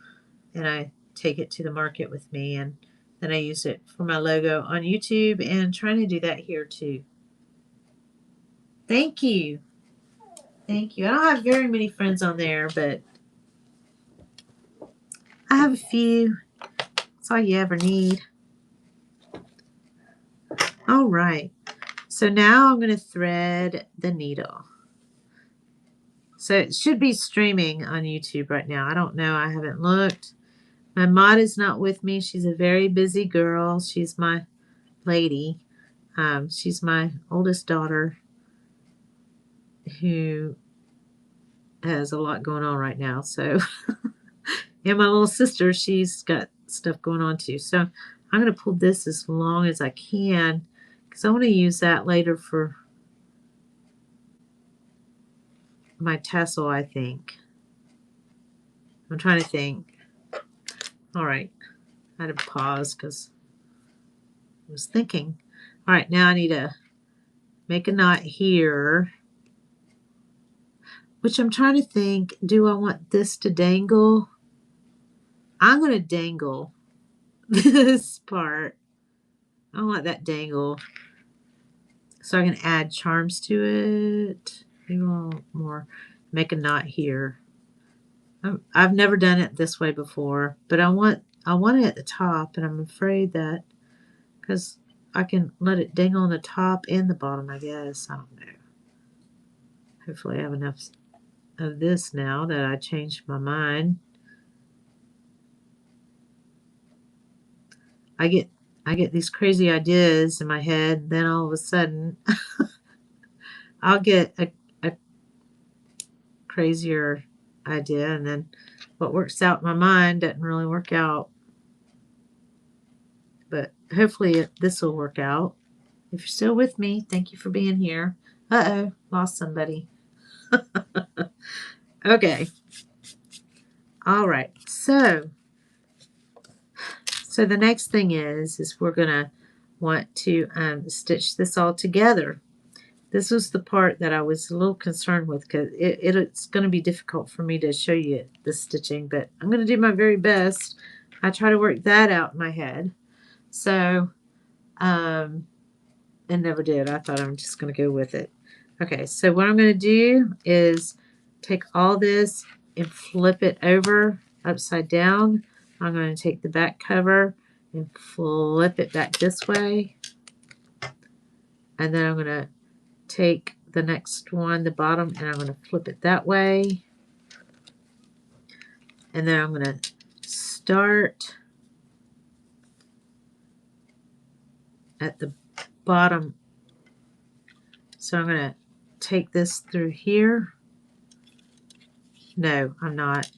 and I take it to the market with me, and then I use it for my logo on YouTube, and trying to do that here too. Thank you. Thank you. I don't have very many friends on there, but I have a few. That's all you ever need. All right. So now I'm going to thread the needle. So it should be streaming on YouTube right now. I don't know. I haven't looked. My mod is not with me. She's a very busy girl. She's my lady. She's my oldest daughter who has a lot going on right now. So, and my little sister, she's got stuff going on too. So I'm going to pull this as long as I can because I want to use that later for my tassel, I think. I'm trying to think. All right. I had to pause because I was thinking. All right, now I need to make a knot here, which I'm trying to think, do I want this to dangle? I'm going to dangle this part. I don't want that dangle. So I can add charms to it. Maybe a little more. Make a knot here. I've never done it this way before, but I want it at the top, and I'm afraid that because I can let it dangle on the top and the bottom, I guess. I don't know. Hopefully I have enough of this now that I changed my mind. I get these crazy ideas in my head, and then all of a sudden I'll get a crazier idea, and then what works out in my mind doesn't really work out. But hopefully this will work out. If you're still with me, thank you for being here. Uh-oh, lost somebody. Okay. All right. So the next thing is we're going to want to stitch this all together. This was the part that I was a little concerned with because it's going to be difficult for me to show you the stitching, but I'm going to do my very best. I try to work that out in my head. So, and never did. I thought I'm just going to go with it. Okay, so what I'm going to do is take all this and flip it over upside down. I'm going to take the back cover and flip it back this way. And then I'm going to take the next one, the bottom, and I'm going to flip it that way. And then I'm going to start at the bottom. So I'm going to take this through here. No, I'm not.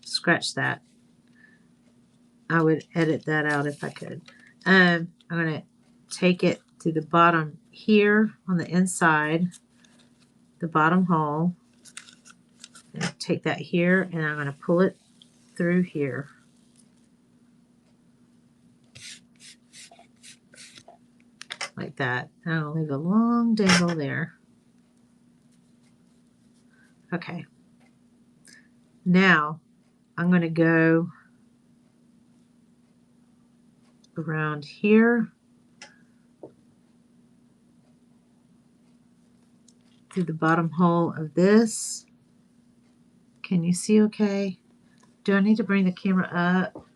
Scratch that. I would edit that out if I could. I'm going to take it to the bottom here on the inside, the bottom hole. And take that here, and I'm going to pull it through here. Like that. And I'll leave a long dangle there. Okay. Now I'm going to go around here through the bottom hole of this. Can you see okay? Do I need to bring the camera up?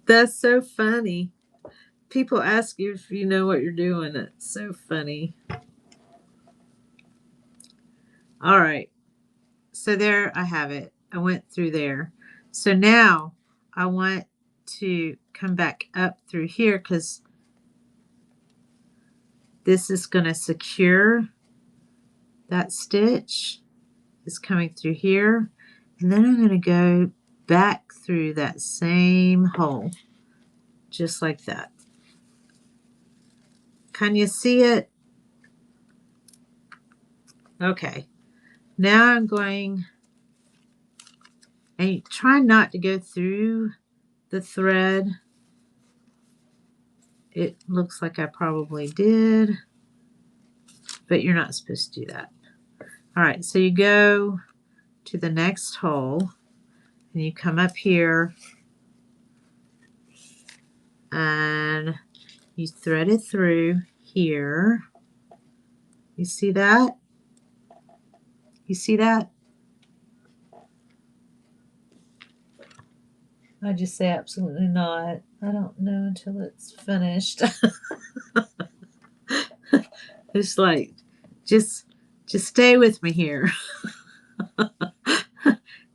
That's so funny. People ask you if you know what you're doing. That's so funny. All right. So there I have it. I went through there. So now I want to come back up through here because this is going to secure that stitch. Is coming through here. And then I'm going to go back through that same hole. Just like that. Can you see it? Okay. Now I'm going, and try not to go through the thread. It looks like I probably did, but you're not supposed to do that. All right, so you go to the next hole, and you come up here, and you thread it through here. You see that? You see that? I just say absolutely not. I don't know until it's finished. It's like, just stay with me here.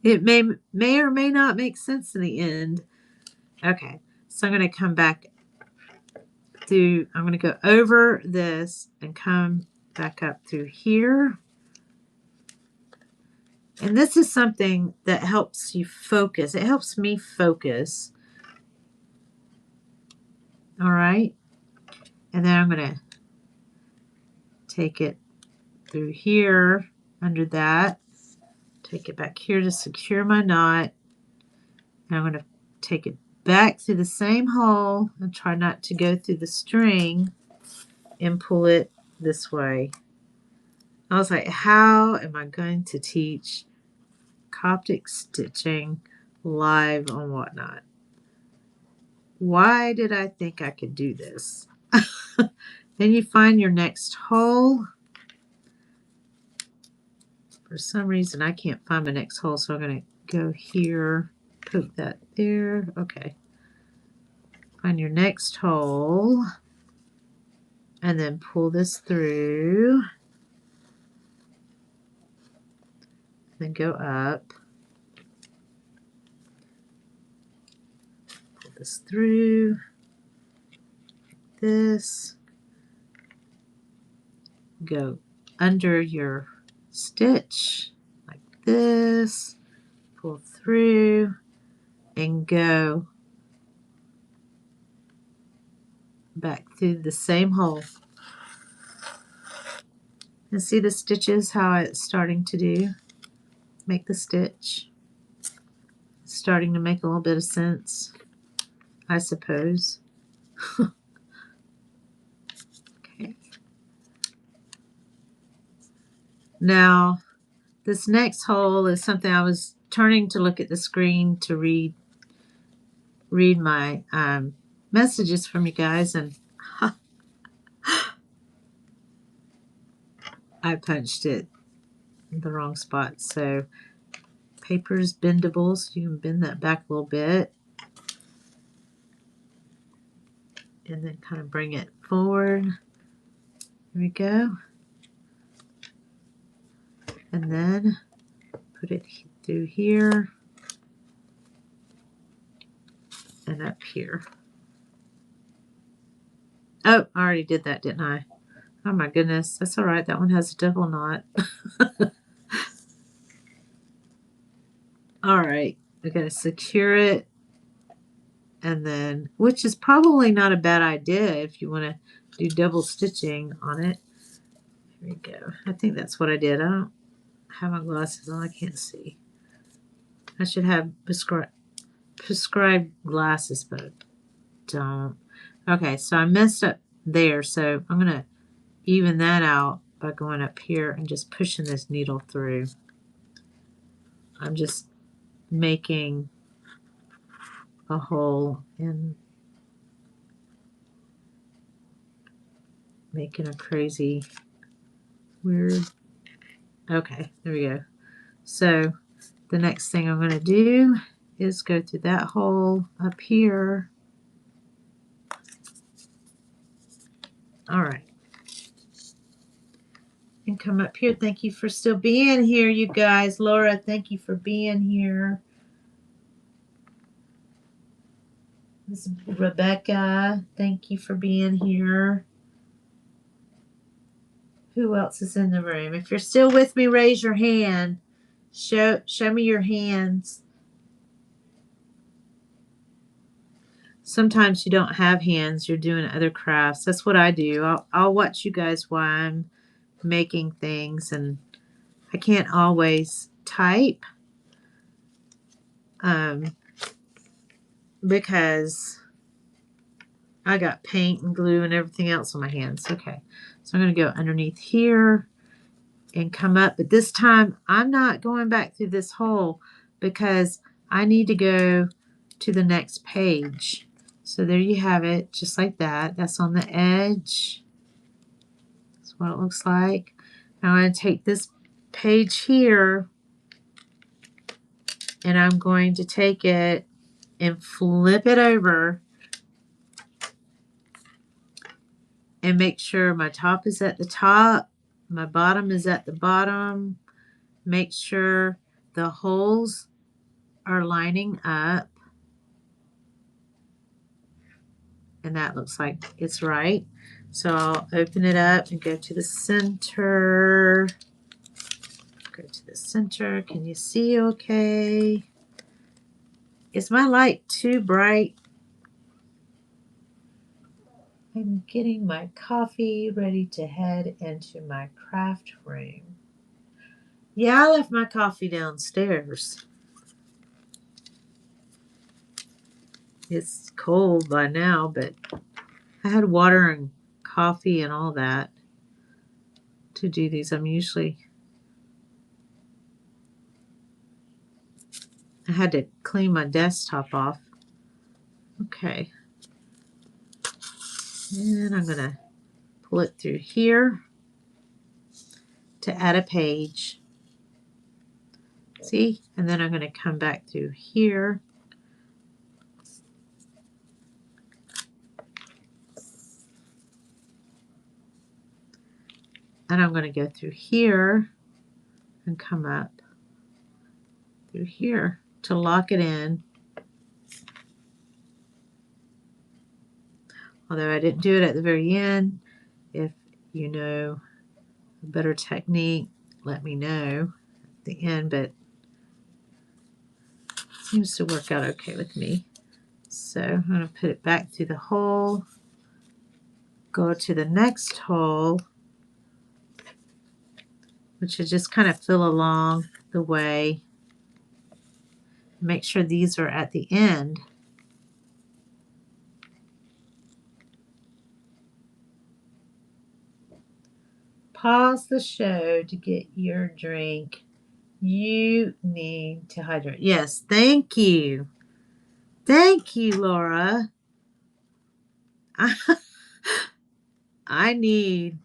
It may or may not make sense in the end. Okay, so I'm going to come back through. I'm going to go over this and come back up through here. And this is something that helps you focus. It helps me focus. All right. And then I'm going to take it through here under that. Take it back here to secure my knot. And I'm going to take it back through the same hole and try not to go through the string and pull it this way. I was like, how am I going to teach Coptic stitching live on Whatnot? Why did I think I could do this? Then you find your next hole. For some reason, I can't find my next hole, so I'm going to go here, poke that there. Okay. Find your next hole, and then pull this through. Then go up. Pull this through. This. Go under your stitch like this. Pull through and go back through the same hole. And see the stitches, how it's starting to do? Make the stitch. It's starting to make a little bit of sense, I suppose. Okay. Now, this next hole is something I was turning to look at the screen to read my messages from you guys, and I punched it in the wrong spot. So paper's bendable, so you can bend that back a little bit and then kind of bring it forward. There we go. And then put it through here and up here. Oh, I already did that, didn't I? Oh my goodness, that's all right. That one has a double knot. All right, we got to secure it, and then, which is probably not a bad idea if you want to do double stitching on it. Here we go. I think that's what I did. I don't have my glasses on. I can't see. I should have prescribed glasses, but I don't. Okay, so I messed up there, so I'm going to even that out by going up here and just pushing this needle through. I'm just making a hole and making a crazy weird. Okay, there we go. So the next thing I'm going to do is go through that hole up here. All right. And come up here. Thank you for still being here, you guys. Laura, thank you for being here. This is Rebecca. Thank you for being here. Who else is in the room? If you're still with me, raise your hand. Show me your hands. Sometimes you don't have hands. You're doing other crafts. That's what I do. I'll watch you guys while I'm making things, and I can't always type because I got paint and glue and everything else on my hands. Okay, so I'm going to go underneath here and come up, but this time I'm not going back through this hole because I need to go to the next page. So there you have it, just like that. That's on the edge. That's what it looks like. Now I'm going to take this page here and I'm going to take it and flip it over and make sure my top is at the top, my bottom is at the bottom. Make sure the holes are lining up. And that looks like it's right. So I'll open it up and go to the center. Go to the center. Can you see okay? Is my light too bright? I'm getting my coffee ready to head into my craft room. Yeah, I left my coffee downstairs. It's cold by now, but I had water and coffee and all that to do these. I had to clean my desktop off. Okay. And I'm going to pull it through here to add a page. See? And then I'm going to come back through here. And I'm going to go through here and come up through here to lock it in. Although I didn't do it at the very end. If you know a better technique, let me know at the end, but it seems to work out okay with me. So I'm going to put it back through the hole, go to the next hole, which is just kind of fill along the way. Make sure these are at the end. Pause the show to get your drink. You need to hydrate. Yes, thank you. Thank you, Laura. I need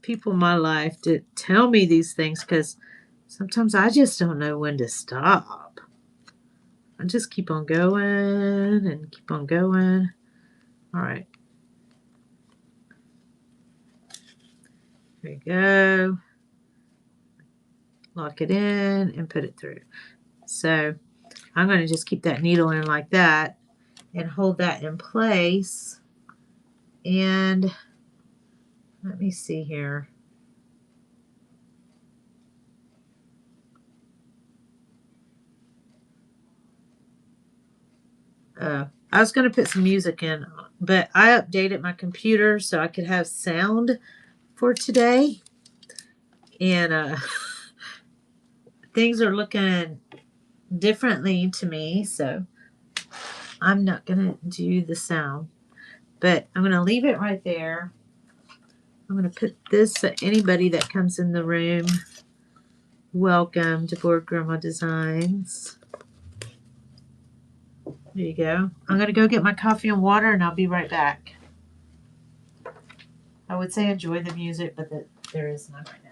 people in my life to tell me these things because sometimes I just don't know when to stop. I just keep on going and keep on going. All right. There you go. Lock it in and put it through. So I'm going to just keep that needle in like that and hold that in place. And let me see here. I was going to put some music in, but I updated my computer so I could have sound for today. And things are looking differently to me, so I'm not going to do the sound. But I'm going to leave it right there. I'm going to put this so anybody that comes in the room, welcome to Board Grandma Designs. There you go. I'm going to go get my coffee and water, and I'll be right back. I would say enjoy the music, but there is none right now.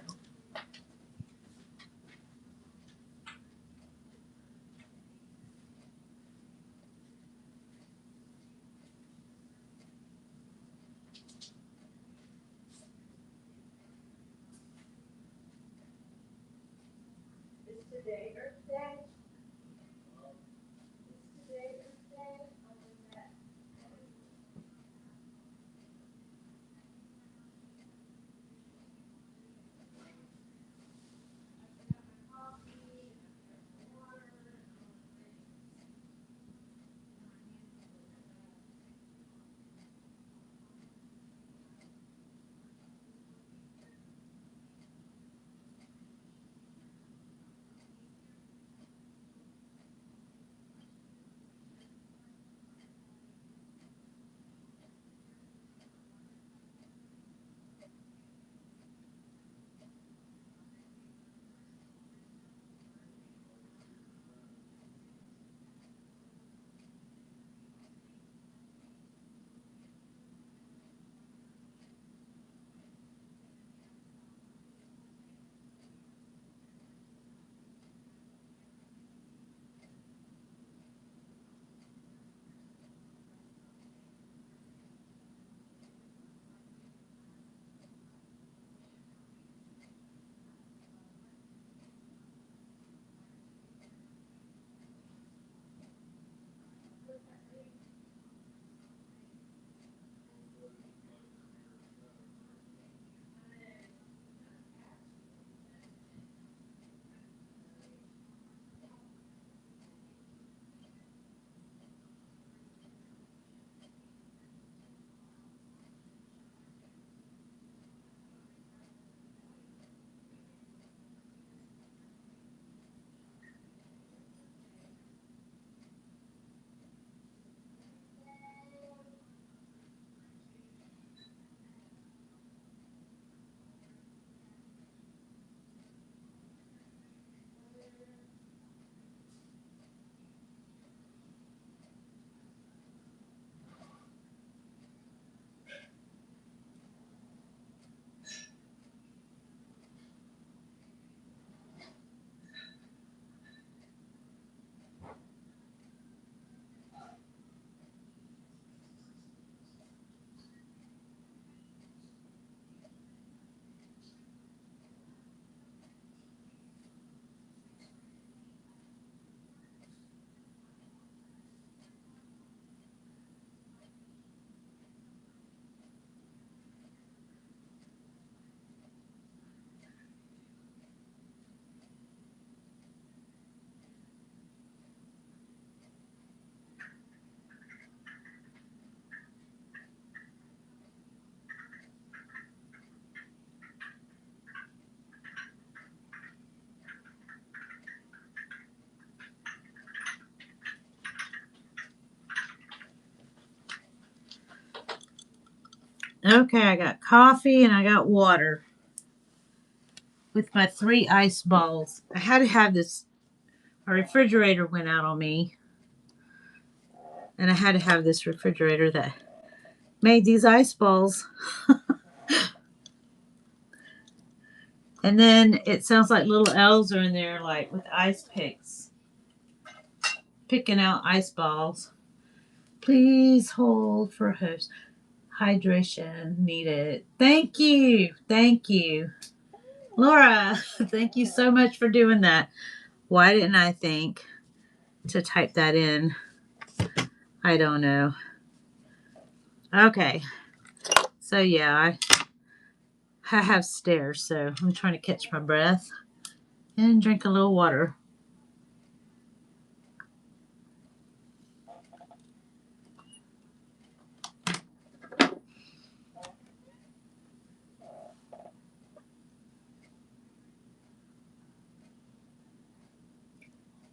Is today Earth Day? Is today Earth Day? Okay, I got coffee and I got water with my 3 ice balls. I had to have this. Our refrigerator went out on me, and I had to have this refrigerator that made these ice balls. And then it sounds like little elves are in there, like with ice picks, picking out ice balls. Please hold for host. Hydration needed. Thank you. Thank you. Laura, thank you so much for doing that. Why didn't I think to type that in? I don't know. Okay. So yeah, I have stairs, so I'm trying to catch my breath and drink a little water.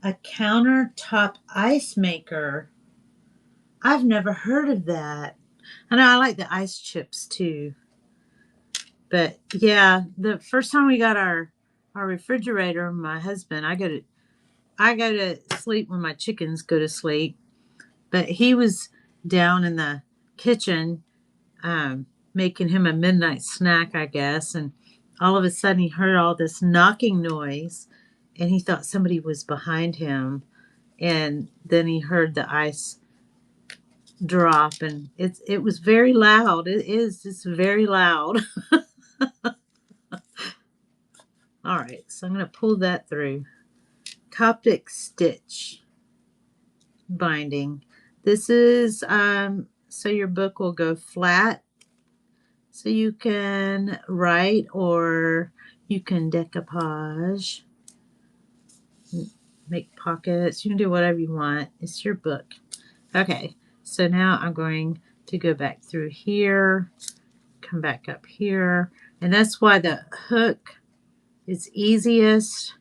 A countertop ice maker. I've never heard of that. I know I like the ice chips too. But yeah, the first time we got our refrigerator, my husband, I go to sleep when my chickens go to sleep. But he was down in the kitchen making him a midnight snack, I guess, and all of a sudden he heard all this knocking noise and he thought somebody was behind him, and then he heard the ice drop, and it was very loud. It's very loud. All right, so I'm going to pull that through. Coptic stitch binding. This is so your book will go flat, so you can write or you can decoupage, make pockets. You can do whatever you want. It's your book. Okay, so now I'm going to go back through here, come back up here, and that's why the hook is easiest.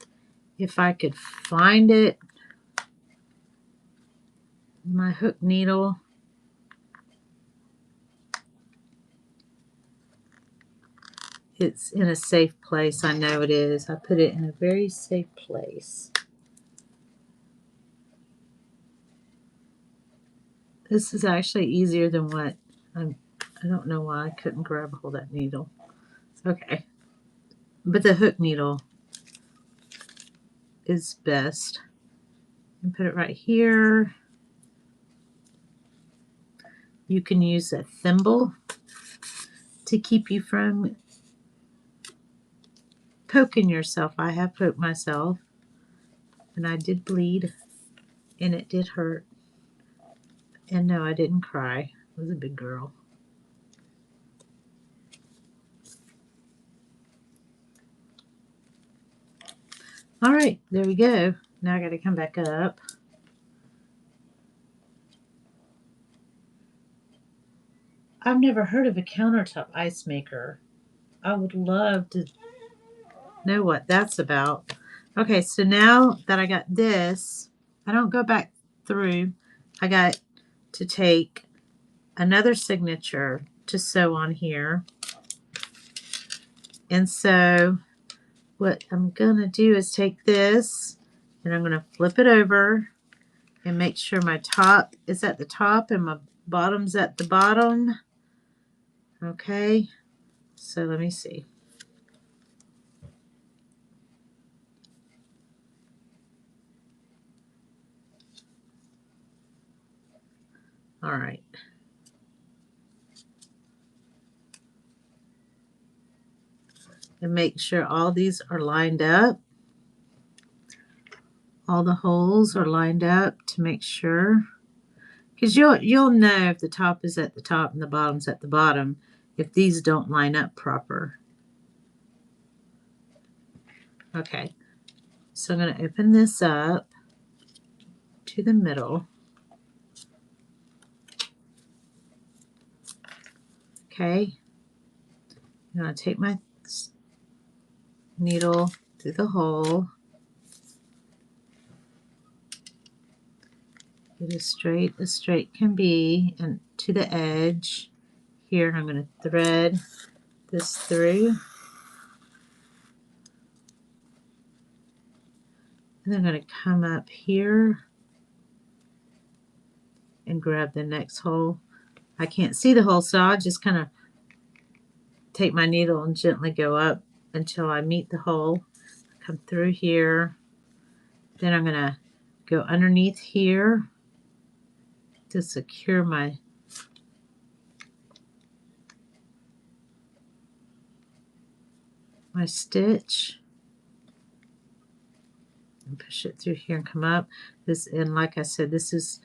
If I could find it, my hook needle. It's in a safe place. I know it is. I put it in a very safe place. This is actually easier than what I don't know why I couldn't grab a hold of that needle. Okay. But the hook needle is best. And put it right here. You can use a thimble to keep you from poking yourself. I have poked myself and I did bleed and it did hurt. And no, I didn't cry. I was a big girl. All right, there we go. Now I got to come back up. I've never heard of a countertop ice maker. I would love to know what that's about. Okay, so now that I got this, I don't go back through. I got to take another signature to sew on here. And so what I'm going to do is take this and I'm going to flip it over and make sure my top is at the top and my bottom's at the bottom. Okay, so let me see. All right. And make sure all these are lined up. All the holes are lined up to make sure. Because you'll know if the top is at the top and the bottom's at the bottom if these don't line up proper. Okay, so I'm going to open this up to the middle. Okay, I'm going to take my needle through the hole. Get as straight can be, and to the edge here. I'm going to thread this through. And I'm going to come up here and grab the next hole. I can't see the hole, so I'll just kind of take my needle and gently go up until I meet the hole. Come through here. Then I'm going to go underneath here to secure my my stitch and push it through here and come up. This, and like I said, this is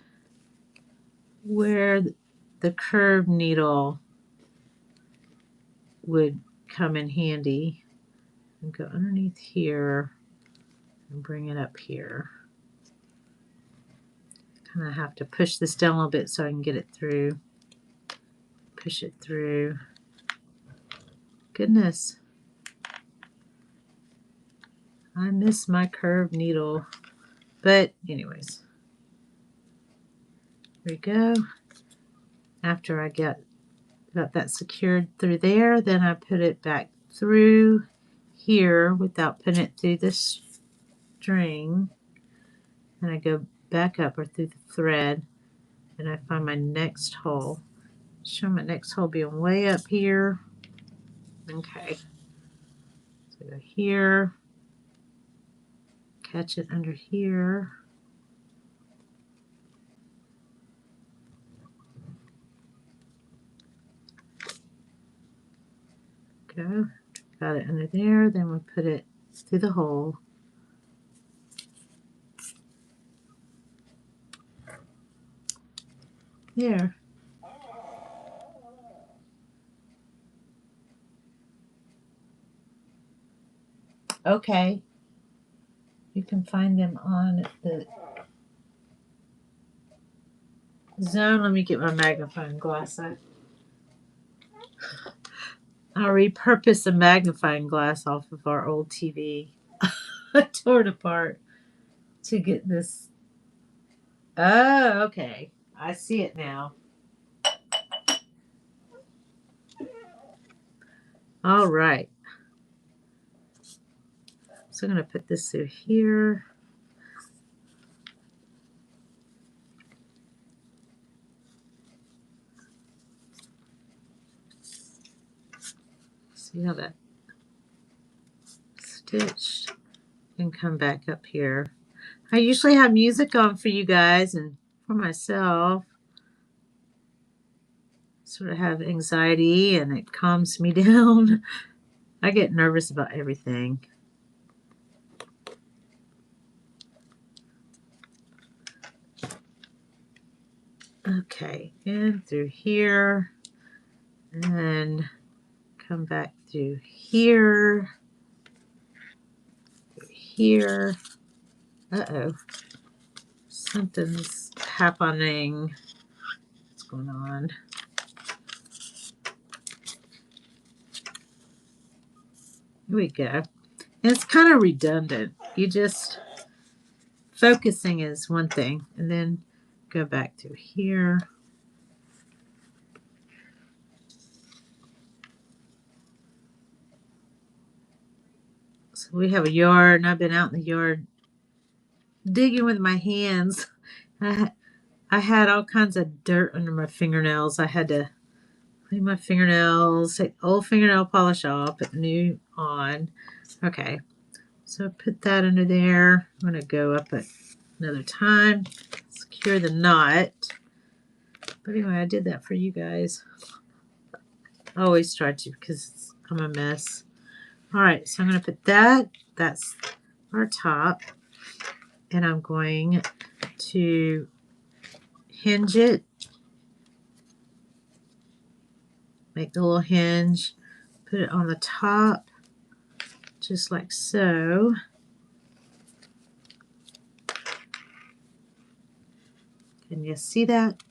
where the curved needle would come in handy. And go underneath here and bring it up here. Kind of have to push this down a little bit so I can get it through. Push it through. Goodness. I miss my curved needle. But anyways. There we go. After I got that secured through there, then I put it back through here without putting it through the string. And I go back up or through the thread and I find my next hole. Show my next hole being way up here. Okay. So go here. Catch it under here. Go. Got it under there. Then we put it through the hole. There. Okay. You can find them on the zone. Let me get my magnifying glass. I'll repurpose a magnifying glass off of our old TV. I tore it apart to get this. Oh, okay. I see it now. All right. So I'm going to put this through here. See how that stitched and come back up here. I usually have music on for you guys and for myself. Sort of have anxiety and it calms me down. I get nervous about everything. Okay, and through here, and come back through here, here. Uh-oh, something's happening. What's going on? Here we go. And it's kind of redundant. You just, focusing is one thing, and then go back through here. So we have a yard, and I've been out in the yard digging with my hands. I had all kinds of dirt under my fingernails. I had to clean my fingernails, take old fingernail polish off, put the new on. Okay, so put that under there. I'm going to go up another time, secure the knot. But anyway, I did that for you guys. I always try to because I'm a mess. All right, so I'm going to put that. That's our top. And I'm going to hinge it. Make the little hinge. Put it on the top. Just like so. Can you see that?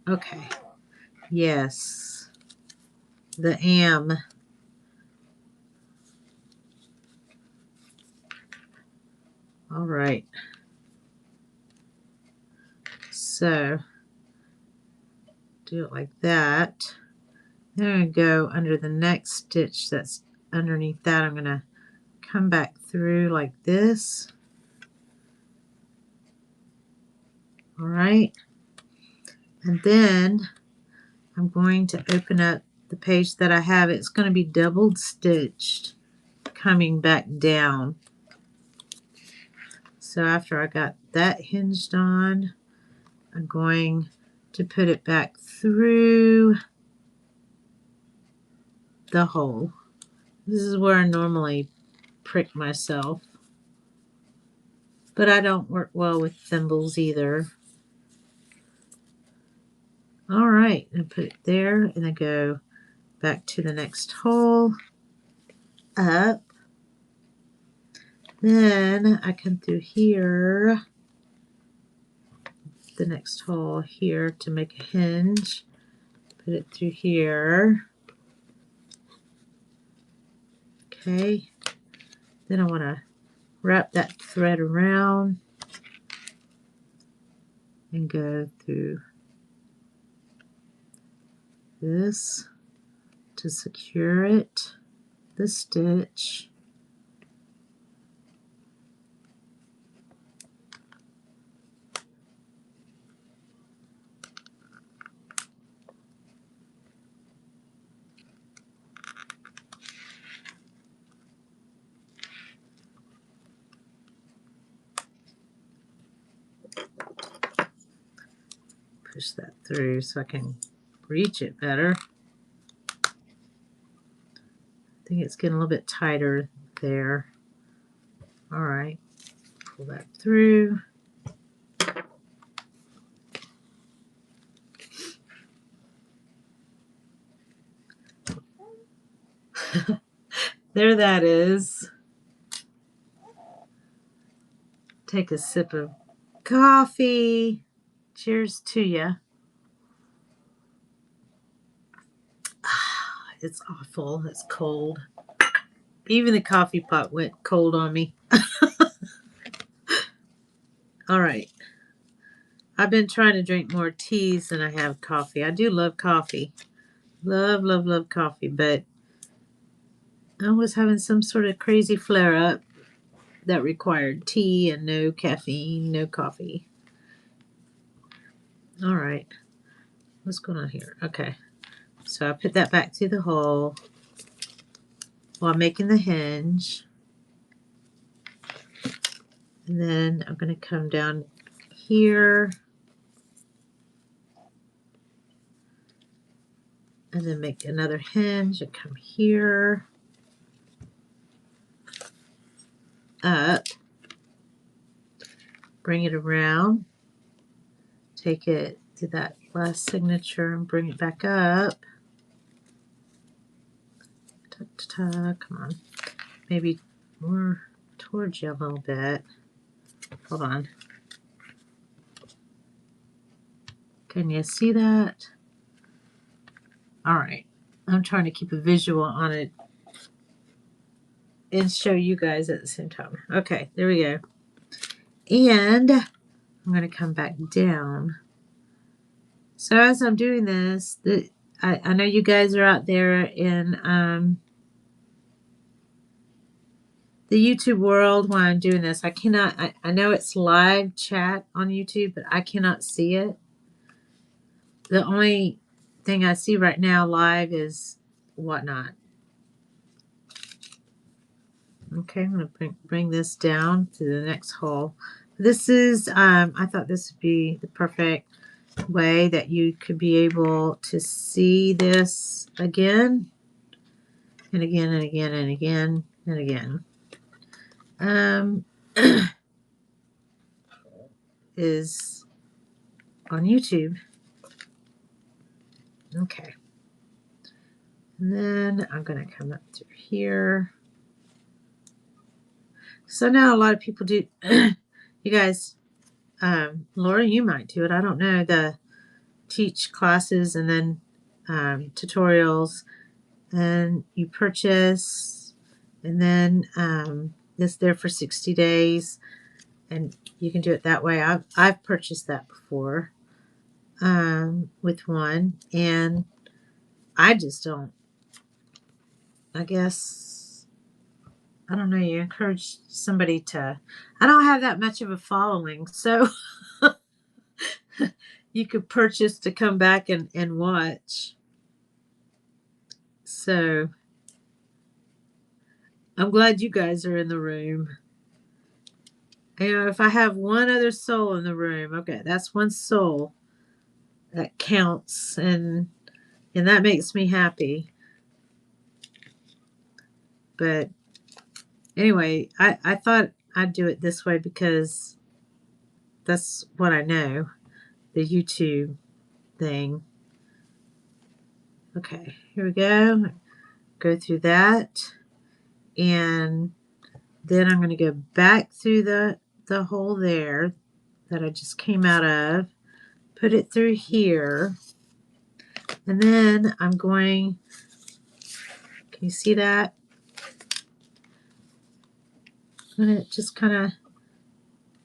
Okay. Yes. The am. All right. So do it like that. Then I'm going to go under the next stitch that's underneath that. I'm going to come back through like this. All right. And then I'm going to open up the page that I have. It's going to be double stitched coming back down. So after I got that hinged on, I'm going to put it back through the hole. This is where I normally prick myself. But I don't work well with thimbles either. All right, and put it there, and then go back to the next hole, up. Then I come through here, the next hole here to make a hinge. Put it through here. Okay. Then I want to wrap that thread around and go through this to secure it, the stitch. Push that through so I can reach it better. I think it's getting a little bit tighter there. All right, pull that through. There that is. Take a sip of coffee. Cheers to you. It's awful. It's cold. Even the coffee pot went cold on me. All right. I've been trying to drink more teas than I have coffee. I do love coffee. Love, love, love coffee. But I was having some sort of crazy flare-up that required tea and no caffeine, no coffee. All right. What's going on here? Okay. So I put that back through the hole while making the hinge. And then I'm going to come down here and then make another hinge and come here, up, bring it around, take it to that last signature and bring it back up. Ta-ta-ta, come on. Maybe more towards you a little bit. Hold on. Can you see that? All right. I'm trying to keep a visual on it and show you guys at the same time. Okay, there we go. And I'm going to come back down. So as I'm doing this, I know you guys are out there in the YouTube world while I'm doing this. I cannot, I know it's live chat on YouTube, but I cannot see it. The only thing I see right now live is Whatnot. Okay, I'm going to bring this down to the next hole. This is, I thought this would be the perfect way that you could be able to see this again and again and again and again and again. Is on YouTube. Okay. And then I'm going to come up through here. So now a lot of people do, you guys, Laura, you might do it. I don't know. Teach classes and then tutorials, and you purchase, and then it's there for 60 days, and you can do it that way. I've purchased that before with one, and I just don't. I guess, I don't know, you encourage somebody to, I don't have that much of a following, so you could purchase to come back and watch. So I'm glad you guys are in the room. You know, if I have one other soul in the room, okay, that's one soul that counts, and that makes me happy. But anyway, I thought I'd do it this way because that's what I know, the YouTube thing. Okay, here we go. Go through that, and then I'm going to go back through the hole there that I just came out of, put it through here, and then I'm going, can you see that? I'm going to just kind of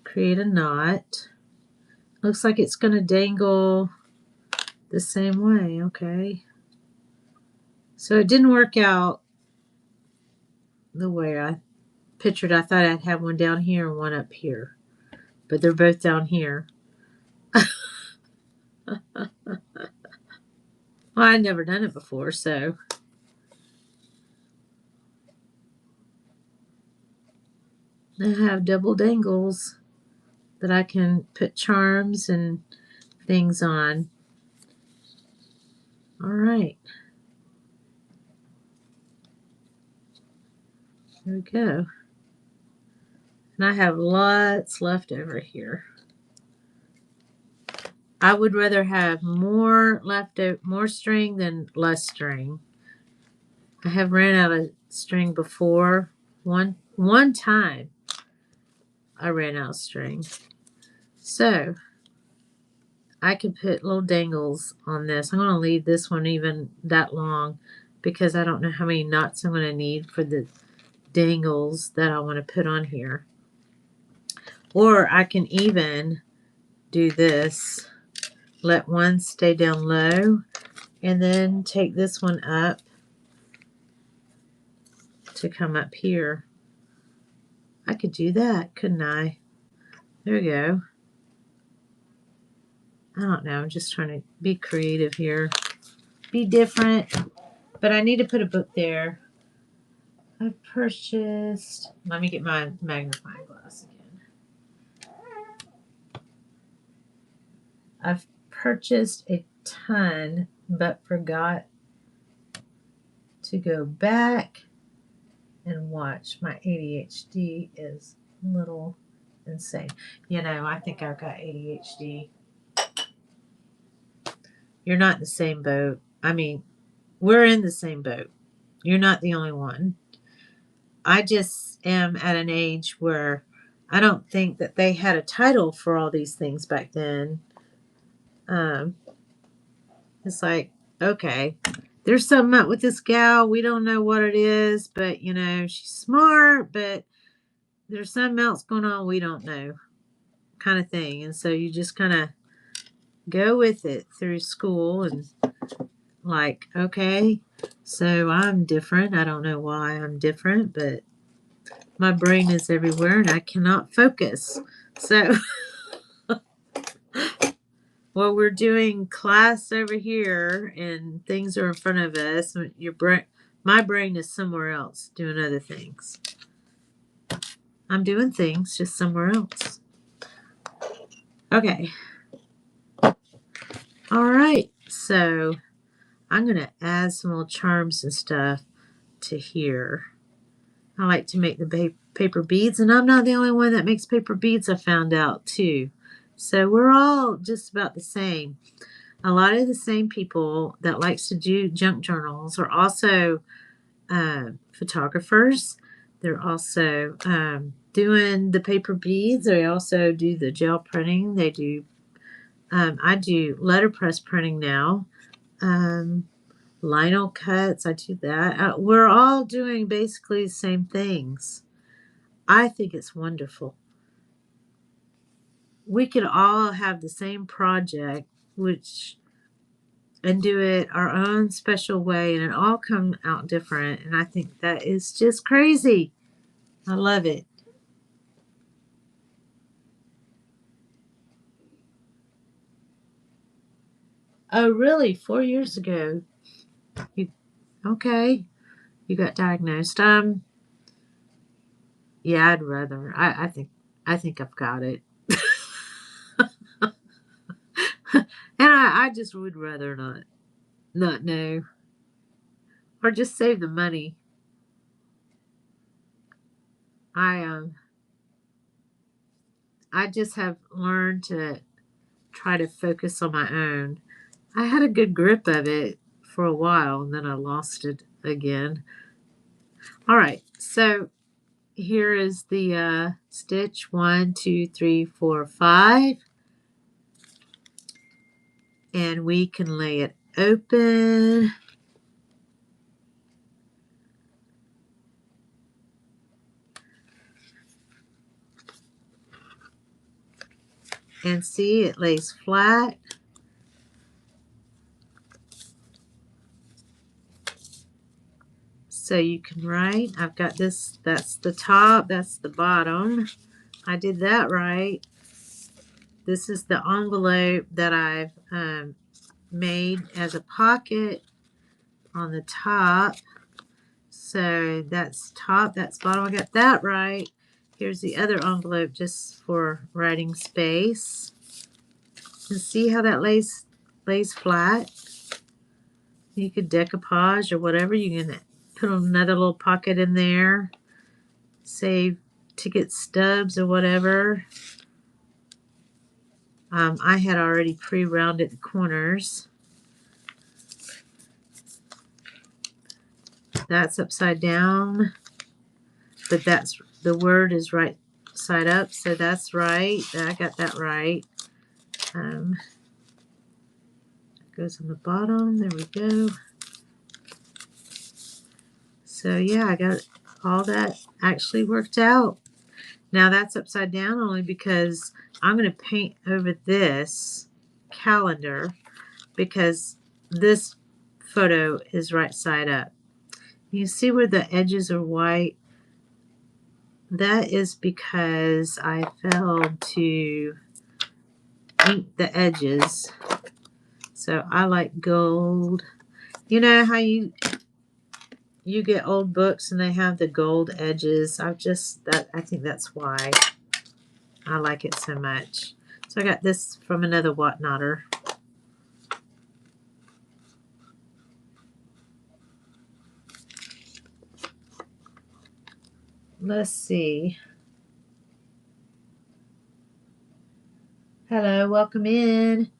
create a knot. Looks like it's going to dangle the same way. Okay. So it didn't work out the way I pictured. I thought I'd have one down here and one up here, but they're both down here. Well, I'd never done it before, so I have double dangles that I can put charms and things on. All right. Here we go. And I have lots left over here. I would rather have more more string than less string. I have ran out of string before. One time I ran out of string. So I could put little dangles on this. I'm going to leave this one even that long because I don't know how many knots I'm going to need for the dangles that I want to put on here. Or I can even do this. Let one stay down low and then take this one up to come up here. I could do that, couldn't I? There we go. I don't know. I'm just trying to be creative here. Be different. But I need to put a book there. I purchased... Let me get my magnifying glass again. I've purchased a ton, but forgot to go back and watch. My ADHD is a little insane. You know, I think I've got ADHD. You're not in the same boat. I mean, we're in the same boat. You're not the only one. I just am at an age where I don't think that they had a title for all these things back then. It's like, okay, there's something up with this gal. We don't know what it is, but, you know, she's smart, but there's something else going on we don't know, kind of thing. And so you just kind of go with it through school and like, okay, so I'm different. I don't know why I'm different, but my brain is everywhere and I cannot focus. So, well, we're doing class over here and things are in front of us. My brain is somewhere else doing other things. I'm doing things just somewhere else. Okay. All right. So I'm going to add some little charms and stuff to here. I like to make the paper beads, and I'm not the only one that makes paper beads, I found out too. So we're all just about the same. A lot of the same people that likes to do junk journals are also photographers. They're also doing the paper beads. They also do the gel printing. They do. I do letterpress printing now. Lino cuts. I do that. We're all doing basically the same things. I think it's wonderful. We could all have the same project, and do it our own special way, and it all come out different. And I think that is just crazy. I love it. Oh, really? 4 years ago? Okay. You got diagnosed. Yeah, I'd rather. I think I've got it. And I just would rather not know. Or just save the money. I just have learned to try to focus on my own. I had a good grip of it for a while and then I lost it again. All right, so here is the stitch 1, 2, 3, 4, 5, and we can lay it open. And see, it lays flat. So you can write, I've got this, that's the top, that's the bottom. I did that right. This is the envelope that I've made as a pocket on the top. So that's top, that's bottom. I got that right. Here's the other envelope just for writing space. And see how that lays flat? You could decoupage or whatever. You can put another little pocket in there. Save ticket stubs or whatever. I had already pre-rounded the corners. That's upside down, but that's the word is right side up, so that's right. I got that right. Goes on the bottom. There we go. So yeah, I got all that actually worked out. Now that's upside down only because I'm going to paint over this calendar because this photo is right side up. You see where the edges are white? That is because I failed to ink the edges. So I like gold. You know how you get old books and they have the gold edges. I think that's why I like it so much. So I got this from another Whatnotter. Let's see. Hello, welcome in.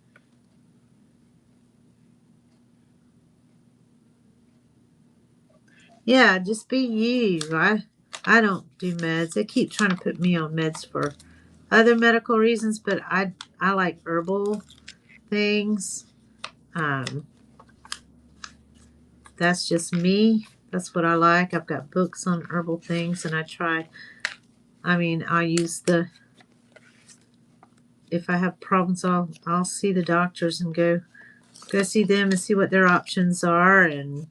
Yeah, just be you. I don't do meds. They keep trying to put me on meds for other medical reasons, but I like herbal things. That's just me. That's what I like. I've got books on herbal things, and I use if I have problems, I'll see the doctors and go see them and see what their options are. And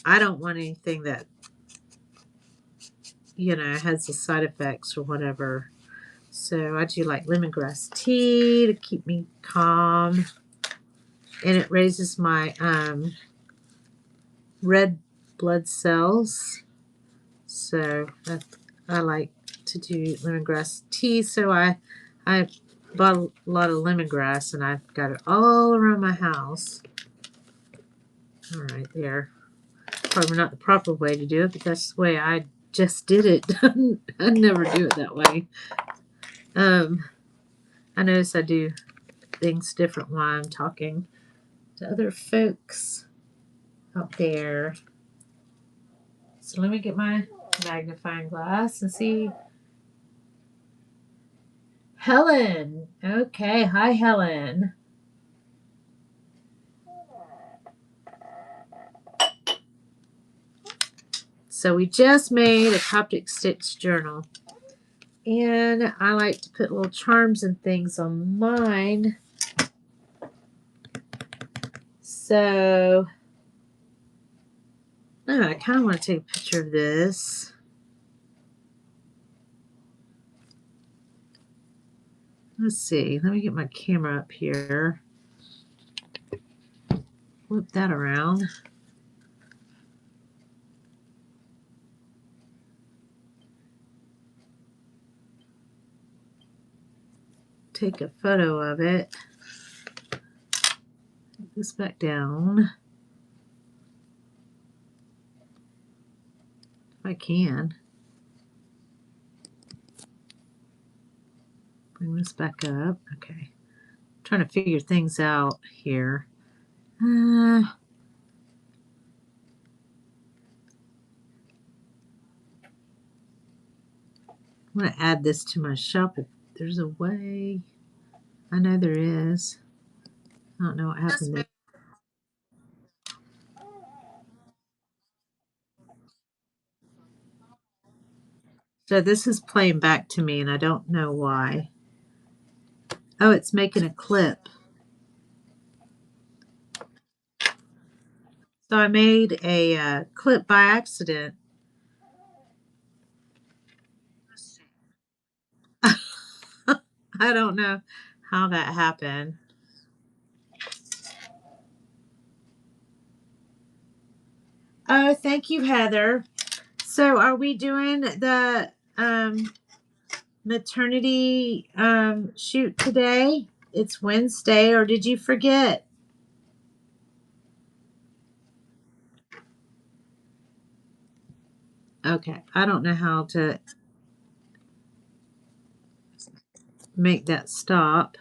I don't want anything that has the side effects or whatever. So I do like lemongrass tea to keep me calm, and it raises my red blood cells. So I like to do lemongrass tea. So I bought a lot of lemongrass and I've got it all around my house. All right, there. Probably not the proper way to do it, but that's the way I just did it. I never do it that way. I notice I do things different while I'm talking to other folks out there. So let me get my magnifying glass and see. Helen. Okay. Hi, Helen. So we just made a Coptic stitch journal. And I like to put little charms and things on mine. So I kind of want to take a picture of this. Let's see. Let me get my camera up here. Flip that around. Take a photo of it. Put this back down. If I can. bring this back up. Okay. Trying to figure things out here. I want to add this to my shop if there's a way. I know there is. I don't know what happened there. So this is playing back to me and I don't know why. Oh, it's making a clip. So I made a clip by accident. I don't know how that happened. Oh, thank you, Heather. So are we doing the maternity shoot today? It's Wednesday, or did you forget? Okay, I don't know how to make that stop.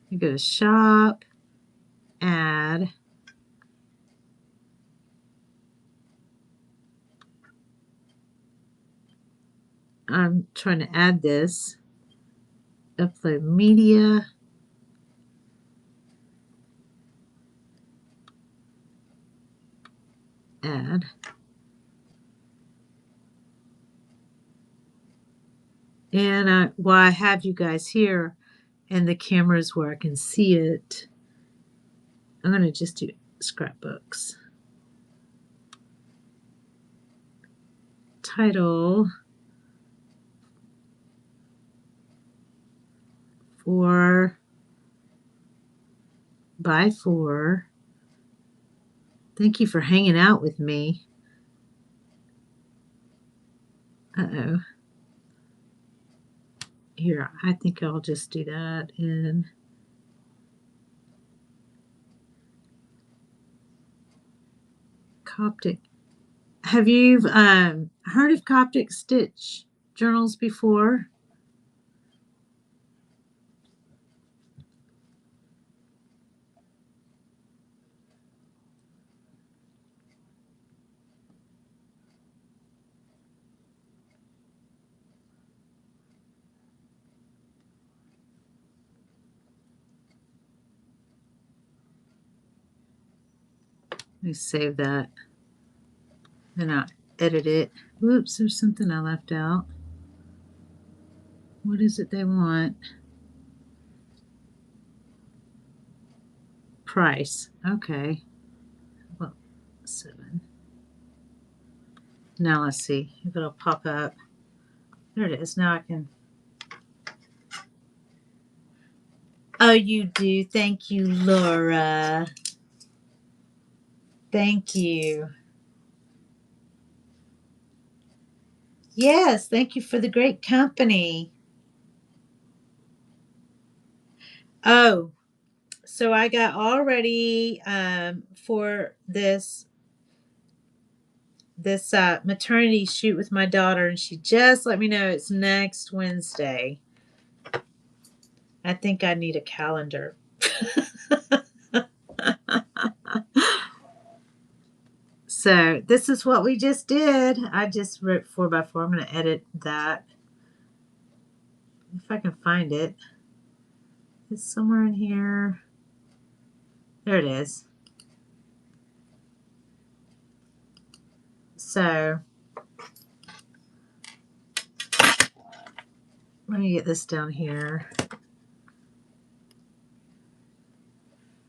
You go to shop, add. I'm trying to add this. Upload media. Add. And while I have you guys here and the cameras where I can see it, I'm going to just do scrapbooks. Title 4x4. Thank you for hanging out with me. Uh-oh. Here, I think I'll just do that in Coptic. Have you heard of Coptic stitch journals before? Let me save that. Then I'll edit it. Whoops, there's something I left out. What is it they want? Price. Okay. Well, 7. Now let's see if it'll pop up. There it is. Now I can. Oh, you do. Thank you, Laura. Thank you. Yes, thank you for the great company. Oh, so I got all ready for this maternity shoot with my daughter, and she just let me know it's next Wednesday. I think I need a calendar. So this is what we just did. I just wrote 4x4. I'm going to edit that if I can find it. It's somewhere in here. There it is. So let me get this down here.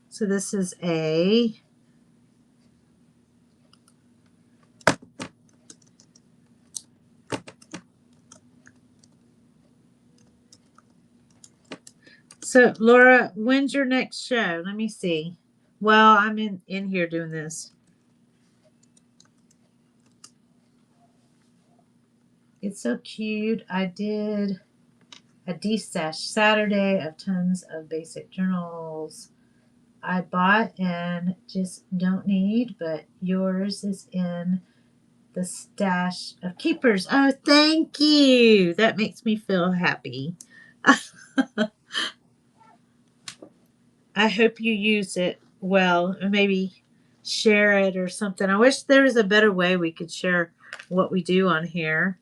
So this is a So Laura, when's your next show? Let me see. Well, I'm in here doing this. It's so cute. I did a de-stash Saturday of tons of basic journals I bought and just don't need, but yours is in the stash of keepers. Oh, thank you. That makes me feel happy. I hope you use it well and maybe share it or something. I wish there was a better way we could share what we do on here.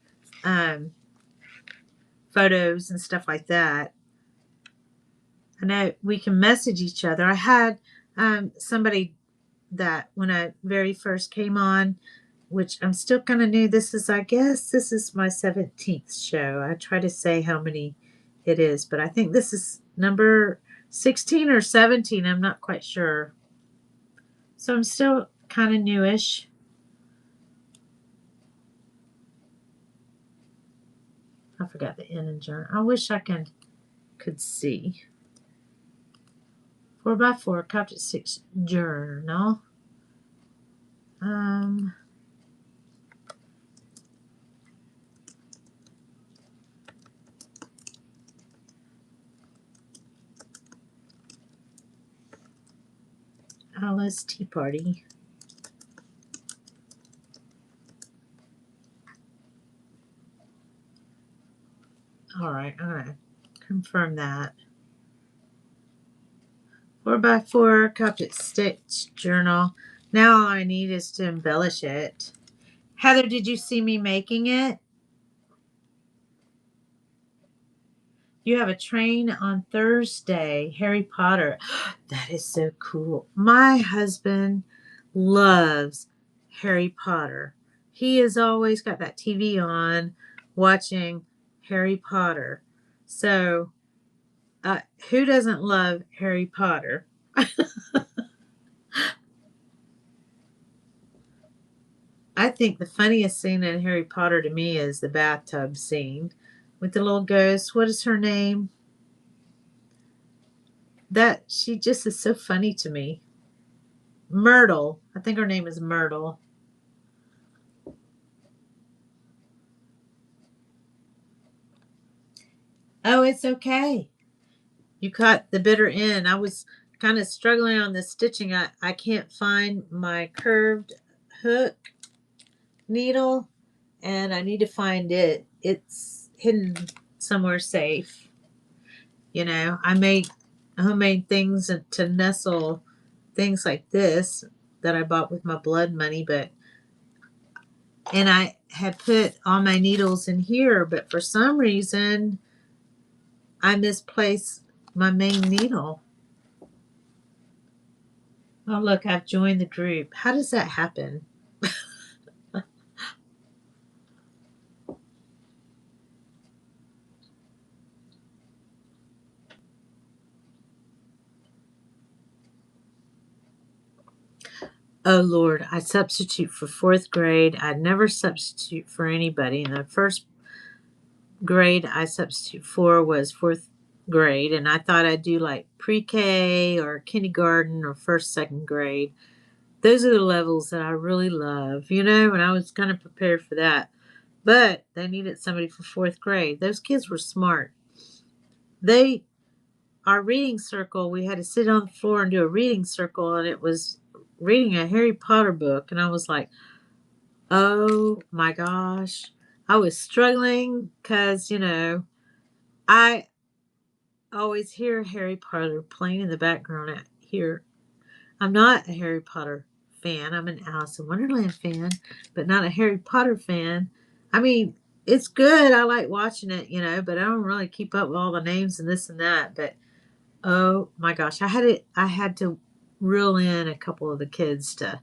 Photos and stuff like that. I know we can message each other. I had somebody that when I very first came on, which I'm still kind of new. I guess this is my 17th show. I try to say how many it is, but I think this is number 16 or 17. I'm not quite sure. So I'm still kind of newish. I forgot the N in journal. I wish I could see. 4x4 Coptic 6 journal. Alice Tea Party. All right, I'm going to confirm that. 4x4 Coptic Stitch Journal. Now all I need is to embellish it. Heather, did you see me making it? You have a train on Thursday. Harry Potter. That is so cool. My husband loves Harry Potter. He has always got that TV on watching Harry Potter. So, who doesn't love Harry Potter? I think the funniest scene in Harry Potter to me is the bathtub scene with the little ghost. What is her name? That she just is so funny to me. Myrtle. I think her name is Myrtle. Oh, it's okay. You caught the bitter end. I was kind of struggling on the stitching. I can't find my curved hook needle and I need to find it. It's hidden somewhere safe. You know, I made homemade things to nestle things like this that I bought with my blood money, and I had put all my needles in here, but for some reason I misplaced my main needle. Oh, look, I've joined the group. How does that happen? Oh, Lord, I substitute for fourth grade. I never substitute for anybody. In the first grade I substitute for was fourth grade, and I thought I'd do like pre-K or kindergarten or first, second grade. Those are the levels that I really love, you know, and I was kind of prepared for that. But they needed somebody for fourth grade. Those kids were smart. Our reading circle, we had to sit on the floor and do a reading circle, and it was reading a Harry Potter book. And I was like, oh my gosh. I was struggling because, you know, I always hear Harry Potter playing in the background here. I'm not a Harry Potter fan. I'm an Alice in Wonderland fan, but not a Harry Potter fan. I mean, it's good. I like watching it, you know, but I don't really keep up with all the names and this and that. But oh my gosh, I had to reel in a couple of the kids to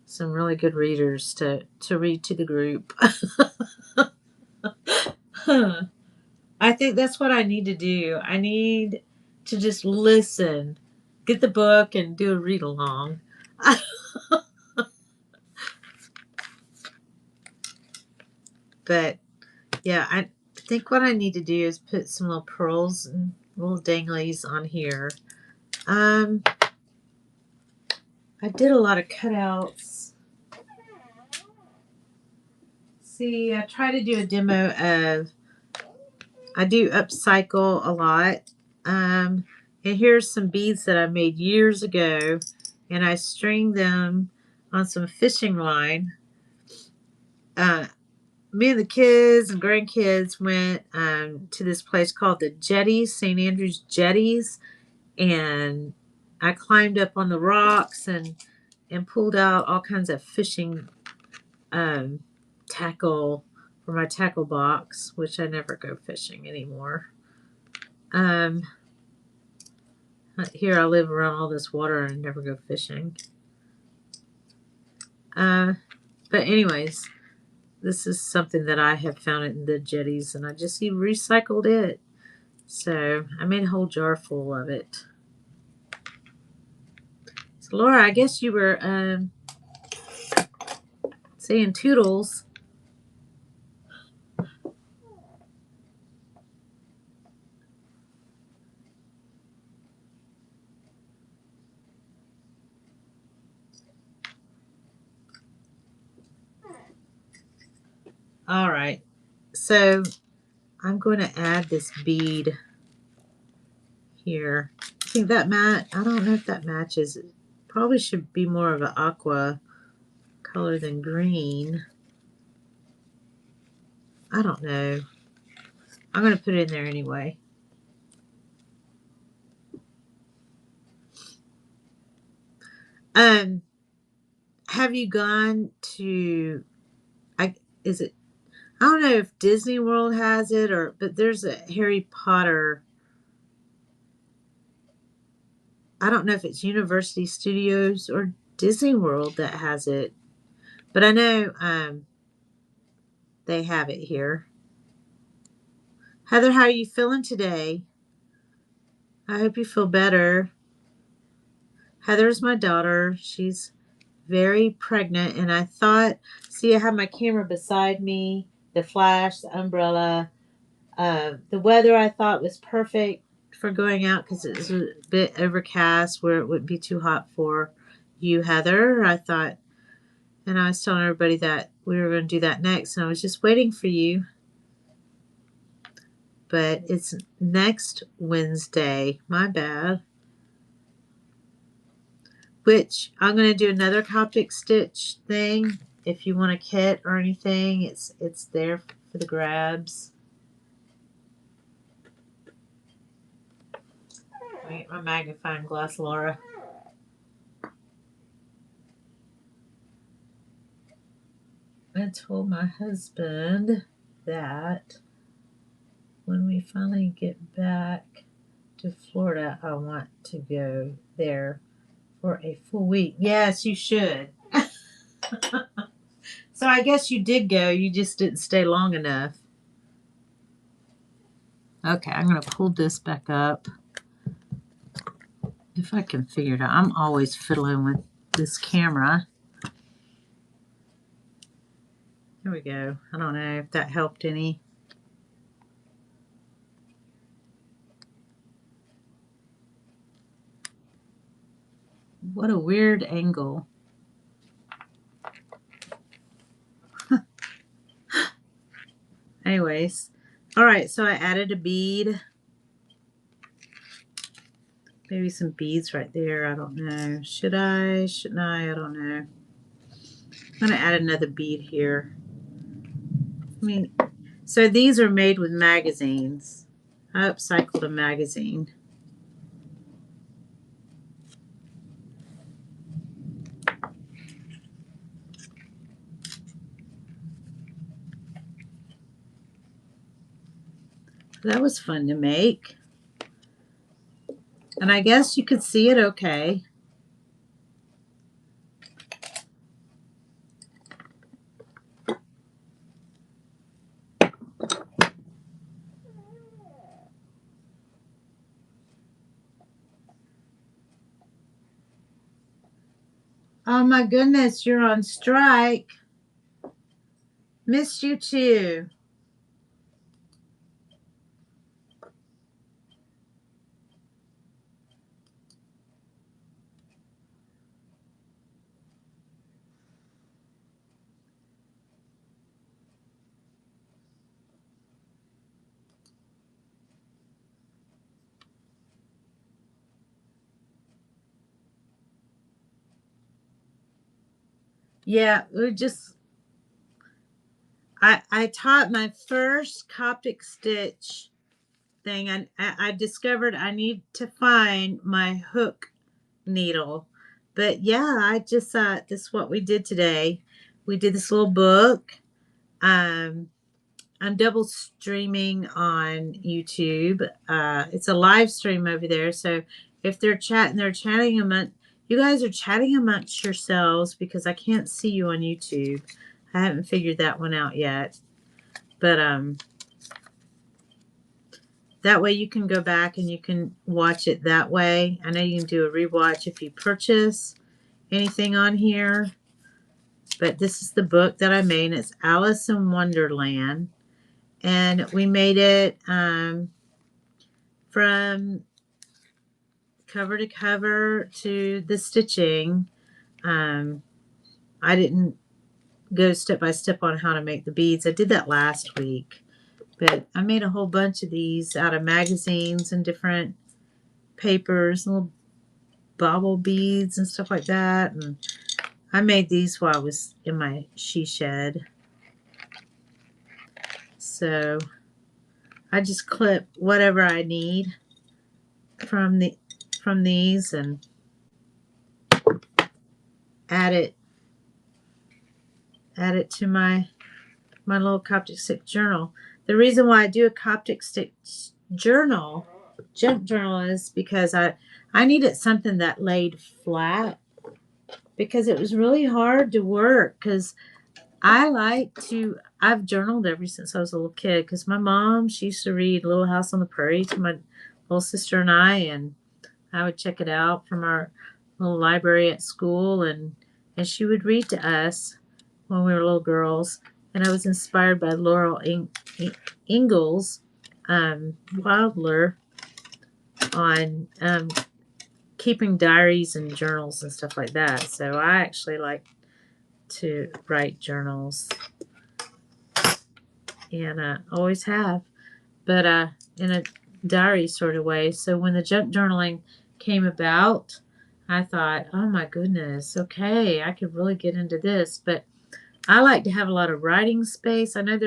some really good readers to read to the group. I think that's what I need to do. I need to just listen, get the book, and do a read along. But yeah, I think what I need to do is put some little pearls and little danglies on here. I did a lot of cutouts. see, I try to do a demo of, I do upcycle a lot. And here's some beads that I made years ago, and I string them on some fishing line. Me and the kids and grandkids went to this place called the Jetties, St. Andrew's Jetties, and I climbed up on the rocks and pulled out all kinds of fishing tackle for my tackle box, which I never go fishing anymore. Here I live around all this water and never go fishing. But anyways, this is something that I have found in the Jetties, and I just recycled it. So I made a whole jar full of it. So Laura, I guess you were saying toodles. All right, so I'm going to add this bead here. I think that I don't know if that matches. It probably should be more of an aqua color than green. I don't know. I'm going to put it in there anyway. Have you gone to, I don't know if Disney World has it, but there's a Harry Potter. I don't know if it's University Studios or Disney World that has it, but I know they have it here. Heather, how are you feeling today? I hope you feel better. Heather's my daughter. She's very pregnant, and I thought, see, I have my camera beside me, the flash, the umbrella. The weather I thought was perfect for going out because it was a bit overcast where it wouldn't be too hot for you, Heather. I thought, and I was telling everybody that we were going to do that next, and I was just waiting for you. But it's next Wednesday. My bad. Which I'm going to do another Coptic stitch thing. If you want a kit or anything, it's there for the grabs. Let me get my magnifying glass, Laura. I told my husband that when we finally get back to Florida, I want to go there for a full week. Yes, you should. So I guess you did go. You just didn't stay long enough. Okay, I'm going to pull this back up. If I can figure it out. I'm always fiddling with this camera. There we go. I don't know if that helped any. What a weird angle. Anyways. All right, so I added a bead. Maybe some beads right there. I don't know. Should I? Shouldn't I? I don't know. I'm going to add another bead here. I mean, so these are made with magazines. I upcycled a magazine. That was fun to make. And I guess you could see it okay. Oh my goodness, you're on strike. Missed you too. Yeah, I taught my first Coptic stitch thing. I discovered I need to find my hook needle. But yeah, I just this is what we did today. We did this little book. Um, I'm double streaming on YouTube. It's a live stream over there. So if they're chatting among you guys are chatting amongst yourselves because I can't see you on YouTube. I haven't figured that one out yet. But that way you can go back and you can watch it that way. I know you can do a rewatch if you purchase anything on here. But this is the book that I made. It's Alice in Wonderland. And we made it from cover to cover to the stitching. I didn't go step by step on how to make the beads. I did that last week. But I made a whole bunch of these out of magazines and different papers, little bobble beads and stuff like that. And I made these while I was in my she shed. So I just clip whatever I need from these and add it to my little Coptic stick journal. The reason why I do a Coptic stick journal, junk journal, is because I needed something that laid flat, because it was really hard to work. Because I've journaled ever since I was a little kid, because my mom, she used to read Little House on the Prairie to my little sister and and I would check it out from our little library at school, and she would read to us when we were little girls. And I was inspired by Laurel Ingalls Wilder on keeping diaries and journals and stuff like that. So I actually like to write journals, and always have, but in a diary sort of way. So when the junk journaling came about, I thought, oh my goodness, okay, I could really get into this. But I like to have a lot of writing space. I know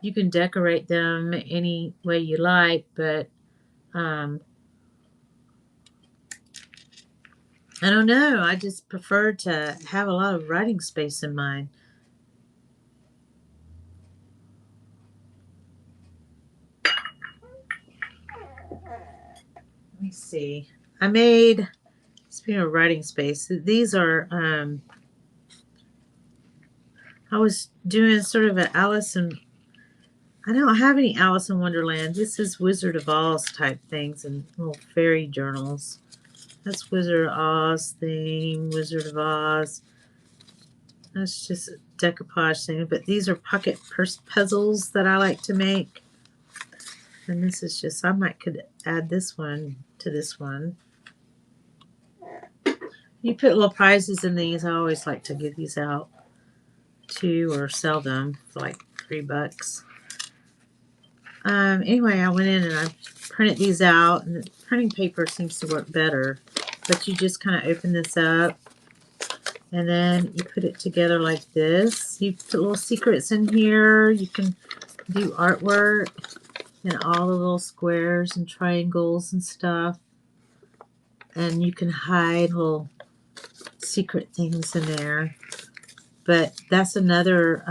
you can decorate them any way you like, but I don't know. I just prefer to have a lot of writing space in mine. Let me see. I made, speaking of writing space, these are, I was doing sort of an I don't have any Alice in Wonderland. This is Wizard of Oz type things and little fairy journals. That's Wizard of Oz thing, Wizard of Oz. That's just a decoupage thing. But these are pocket purse puzzles that I like to make. And this is just, could add this one to this one. You put little prizes in these. I always like to give these out too, or sell them for like $3. Anyway, I went in and I printed these out, and the printing paper seems to work better. But you just kind of open this up, and then you put it together like this. You put little secrets in here. You can do artwork in all the little squares and triangles and stuff. And you can hide little secret things in there. But that's another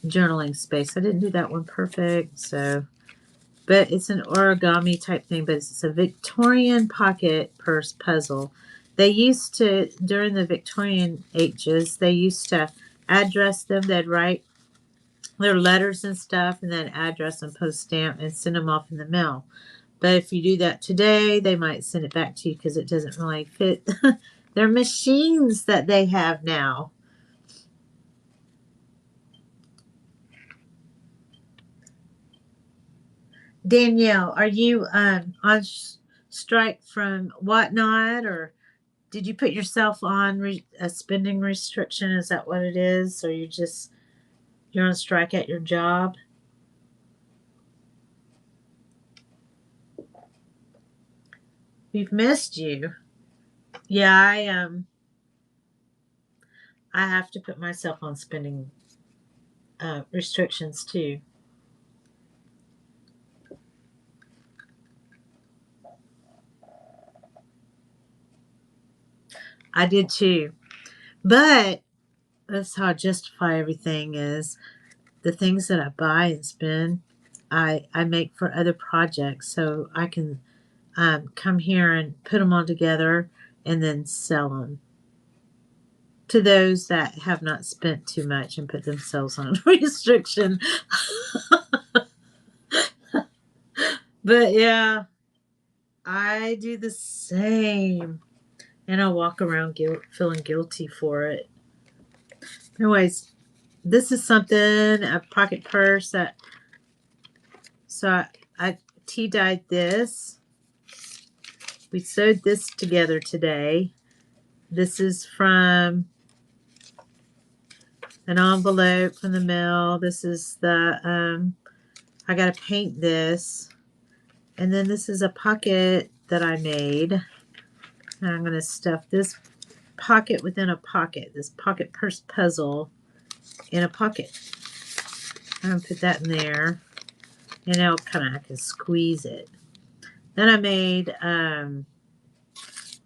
journaling space. I didn't do that one perfect, so. But it's an origami type thing, but it's a Victorian pocket purse puzzle. They used to, during the Victorian ages, they used to address them. They'd write their letters and stuff, and then address and post stamp and send them off in the mail. But if you do that today, they might send it back to you because it doesn't really fit their machines that they have now. Danielle, are you on strike from Whatnot, or did you put yourself on a spending restriction? Is that what it is? Or you're on strike at your job? We've missed you. Yeah, I have to put myself on spending restrictions too. I did too. But that's how I justify everything is the things that I buy and spend, I make for other projects so I can come here and put them all together and then sell them to those that have not spent too much and put themselves on restriction. But yeah, I do the same. And I walk around feeling guilty for it. Anyways, this is something, a pocket purse that, so I tea dyed this. We sewed this together today. This is from an envelope from the mail. This is the, I got to paint this. And then this is a pocket that I made. And I'm going to stuff this pocket within a pocket, this pocket purse puzzle in a pocket. I'm going to put that in there. And now kind of I can squeeze it. Then I made, I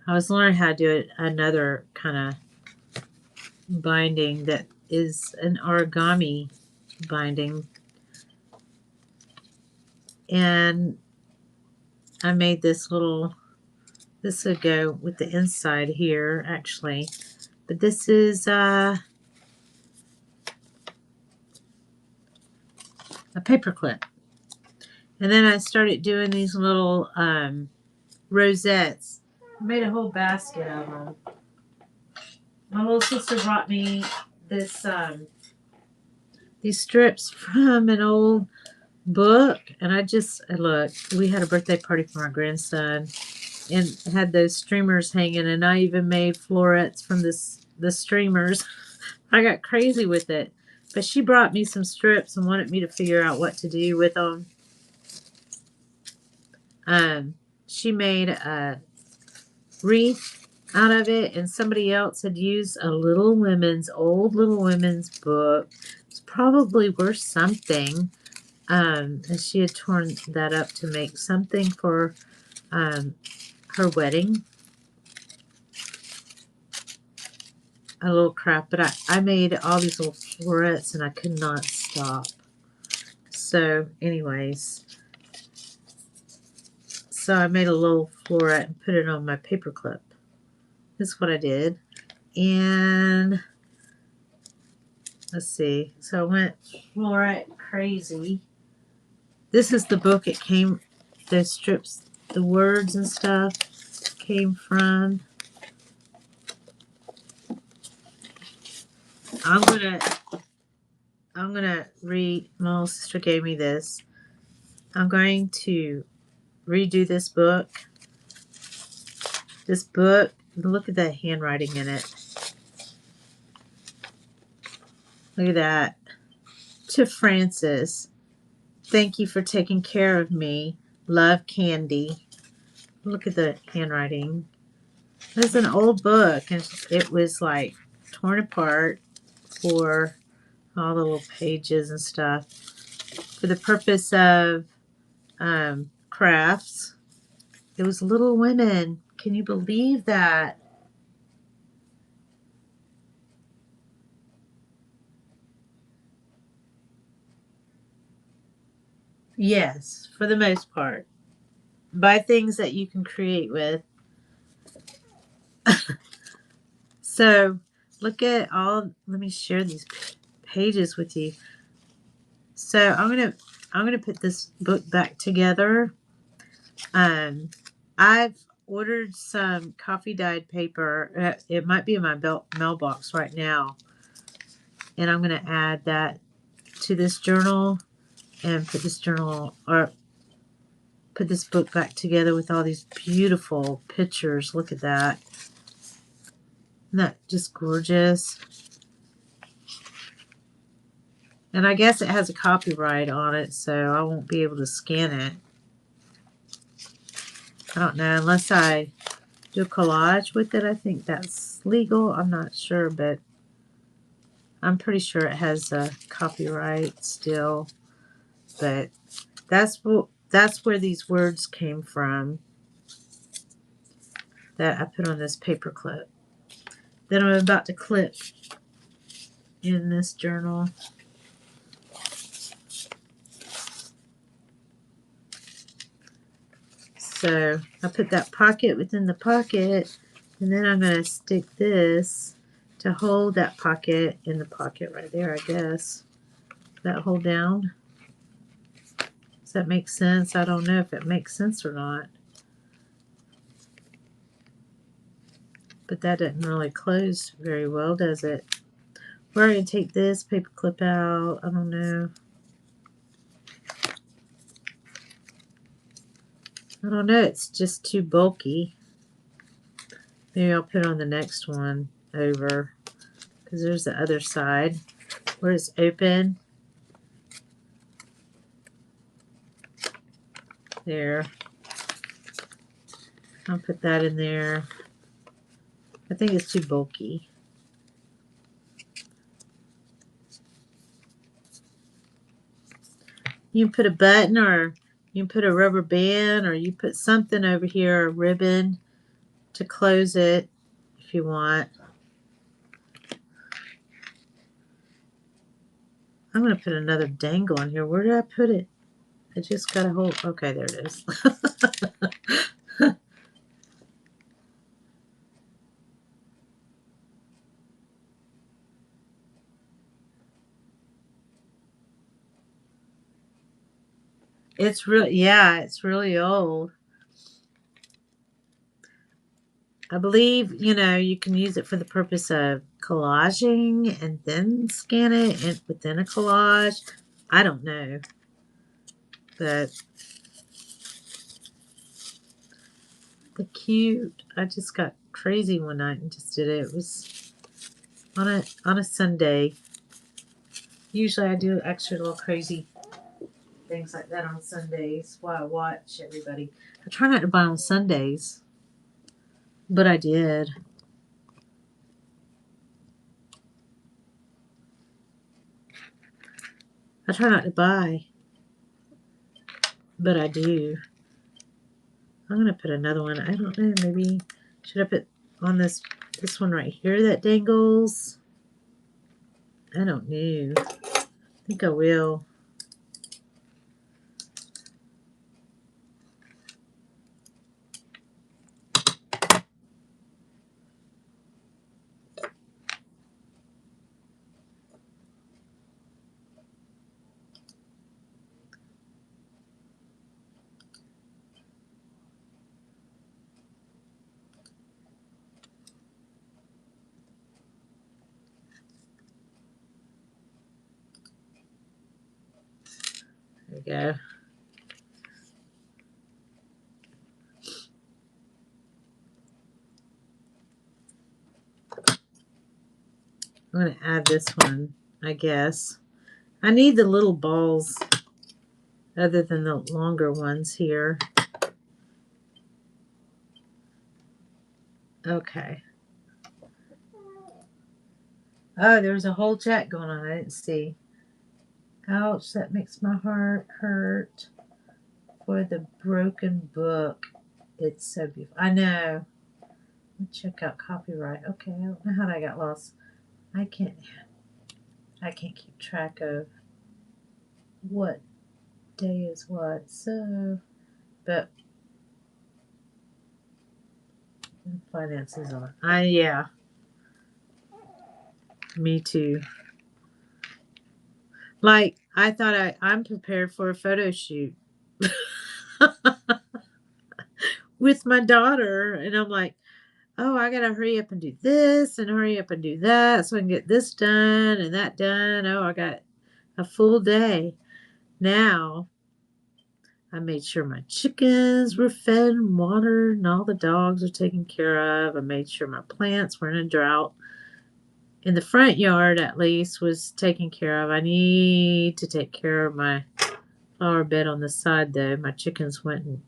was learning how to do it, another kind of binding that is an origami binding. And I made this little, this would go with the inside here actually. But this is a paper clip. And then I started doing these little rosettes. I made a whole basket of them. My little sister brought me this these strips from an old book, and I just look. We had a birthday party for my grandson, and had those streamers hanging, and I even made florets from the streamers. I got crazy with it, but she brought me some strips and wanted me to figure out what to do with them. She made a wreath out of it, and somebody else had used a old Little Women's book. It's probably worth something. And she had torn that up to make something for her wedding. A little crap, but I made all these little florets and I could not stop. So anyways, so I made a little floret and put it on my paper clip. That's what I did. And let's see. So I went floret crazy. This is the book it came, those strips, the words and stuff came from. I'm gonna read. My little sister gave me this. I'm going to redo this book. This book, look at that handwriting in it. Look at that. To Francis, thank you for taking care of me. Love, Candy. Look at the handwriting. It's an old book, and it was like torn apart for all the little pages and stuff for the purpose of crafts. It was Little Women. Can you believe that? Yes, for the most part. Buy things that you can create with. So look at all. Let me share these pages with you. So I'm gonna put this book back together. I've ordered some coffee dyed paper. It might be in my mailbox right now, and I'm gonna add that to this journal and put this journal or put this book back together with all these beautiful pictures. Look at that. Isn't that just gorgeous? And I guess it has a copyright on it, so I won't be able to scan it. I don't know, unless I do a collage with it. I think that's legal. I'm not sure, but I'm pretty sure it has a copyright still, but that's where these words came from that I put on this paper clip that I'm about to clip in this journal. So I put that pocket within the pocket, and then I'm going to stick this to hold that pocket in the pocket right there, I guess. That hold down. Does that make sense? I don't know if it makes sense or not. But that doesn't really close very well, does it? We're going to take this paper clip out. I don't know. I don't know. It's just too bulky. Maybe I'll put on the next one over, because there's the other side where it's open. There. I'll put that in there. I think it's too bulky. You can put a button, or you can put a rubber band, or you put something over here, a ribbon, to close it if you want. I'm going to put another dangle in here. Where did I put it? I just got a hold. Okay, there it is. It's really old. I believe, you can use it for the purpose of collaging and then scan it within a collage. I don't know. But the cute. I just got crazy one night and just did it. It was on a Sunday. Usually I do extra little crazy things like that on Sundays while I watch everybody. I try not to buy on Sundays, but I did. I try not to buy, but I do. I'm going to put another one. I don't know. Maybe should I put on this one right here that dangles? I don't know. I think I will. There we go. I'm going to add this one, I guess. I need the little balls other than the longer ones here. Okay. Oh, there's a whole chat going on. I didn't see. Ouch, that makes my heart hurt. For the broken book. It's so beautiful. I know. Check out copyright. Okay, I don't know how I got lost. I can't keep track of what day is what. So, but finances on. Yeah. Me too. Like, I thought I'm prepared for a photo shoot with my daughter, and I'm like, oh, I gotta hurry up and do this and hurry up and do that so I can get this done and that done. Oh, I got a full day. Now, I made sure my chickens were fed and watered and all the dogs are taken care of. I made sure my plants were in a drought. In the front yard, at least, was taken care of. I need to take care of my flower bed on the side, though. My chickens went and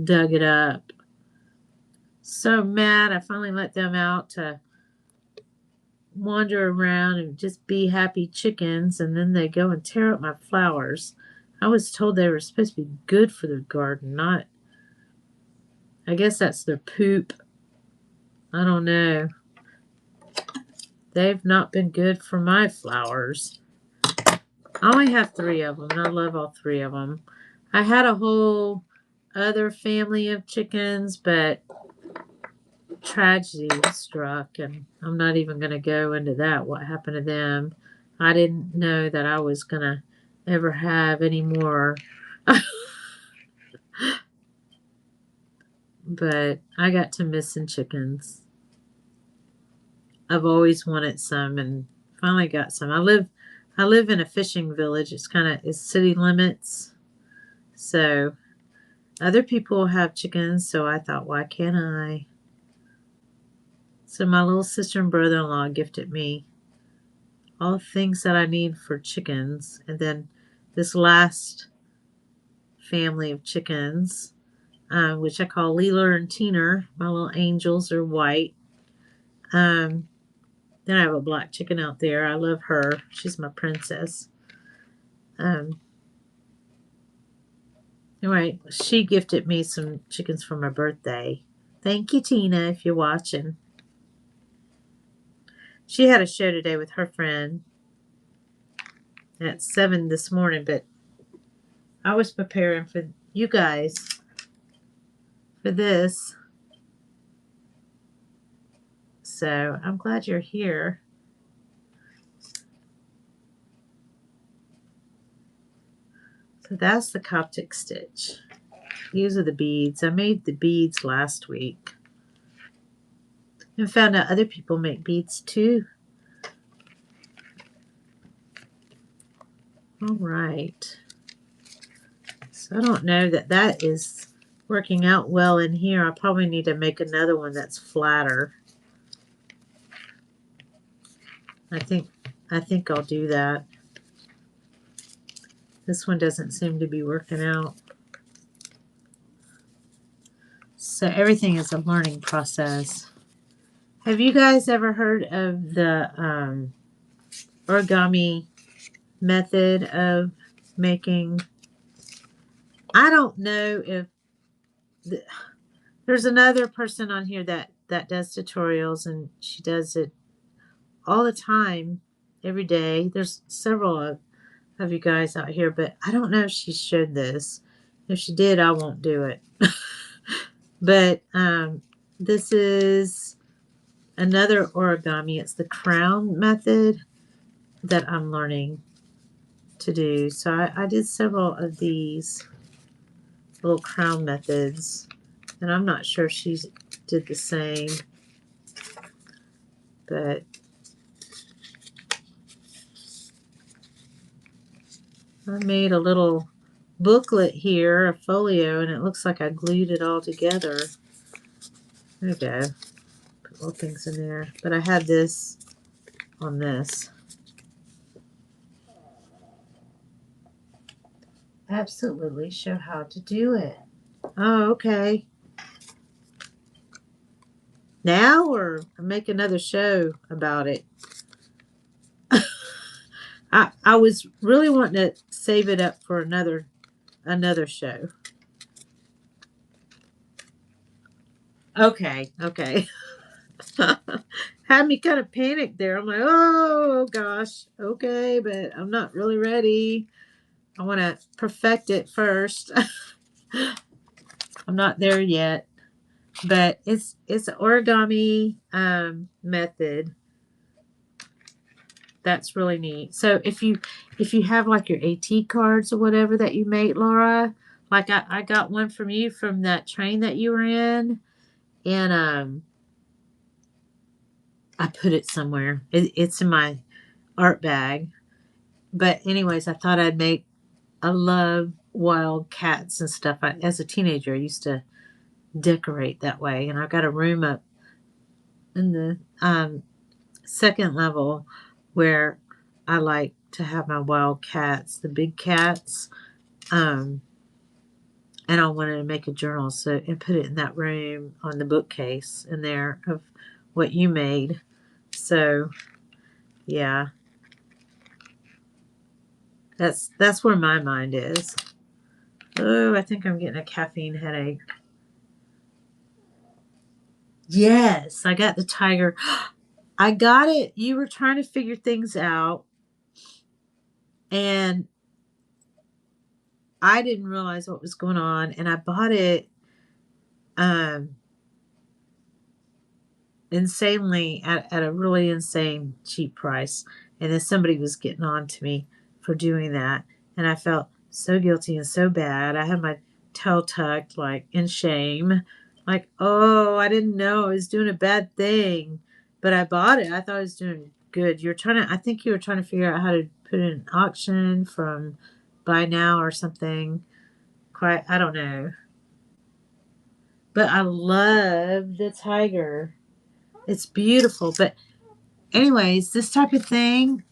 dug it up. So mad. I finally let them out to wander around and just be happy chickens, and then they go and tear up my flowers. I was told they were supposed to be good for the garden, not. I guess that's their poop. I don't know. They've not been good for my flowers. I only have 3 of them, and I love all 3 of them. I had a whole other family of chickens, but tragedy struck, and I'm not even going to go into that, what happened to them. I didn't know that I was going to ever have any more. But I got to missing chickens. I've always wanted some and finally got some. I live in a fishing village. It's city limits. So other people have chickens, so I thought, why can't I? So my little sister and brother-in-law gifted me all the things that I need for chickens. And then this last family of chickens, which I call Leela and Teener. My little angels are white. Then I have a black chicken out there. I love her. She's my princess. Anyway, she gifted me some chickens for my birthday. Thank you, Tina, if you're watching. She had a show today with her friend at 7 this morning, but I was preparing for you guys for this. So I'm glad you're here. So that's the Coptic stitch. These are the beads. I made the beads last week and found out other people make beads too. All right. So I don't know that is working out well in here. I probably need to make another one that's flatter. I think I'll do that. This one doesn't seem to be working out. So everything is a learning process. Have you guys ever heard of the origami method of making? I don't know if there's another person on here that does tutorials, and she does it all the time, every day. There's several of you guys out here, but I don't know if she showed this. If she did, I won't do it. But this is another origami. It's the crown method that I'm learning to do. So I did several of these little crown methods, and I'm not sure she did the same, but I made a little booklet here, a folio, and it looks like I glued it all together. There we go. Put little things in there. But I had this on this. Absolutely show how to do it. Oh, okay. Now or make another show about it? I was really wanting to save it up for another show. Okay. Had me kind of panicked there. I'm like, oh gosh, okay, but I'm not really ready. I want to perfect it first. I'm not there yet, but it's an origami method. That's really neat. So if you have like your AT cards or whatever that you made, Laura, like I got one from you from that train that you were in, and I put it somewhere. It's in my art bag. But anyways, I thought I'd make. I love wild cats and stuff. As a teenager, I used to decorate that way, and I've got a room up in the second level where I like to have my wild cats, the big cats, and I wanted to make a journal and put it in that room on the bookcase in there of what you made. So Yeah. That's where my mind is. Oh, I think I'm getting a caffeine headache. Yes, I got the tiger. I got it. You were trying to figure things out, and I didn't realize what was going on, and I bought it um insanely at a really insane cheap price. And then somebody was getting on to me for doing that, and I felt so guilty and so bad. I had my tail tucked, like in shame, like, oh, I didn't know I was doing a bad thing, but I bought it. I thought I was doing good. You're trying to, I think you were trying to figure out how to put it in auction from buy now or something. Quite, I don't know, but I love the tiger. It's beautiful. But anyways, this type of thing,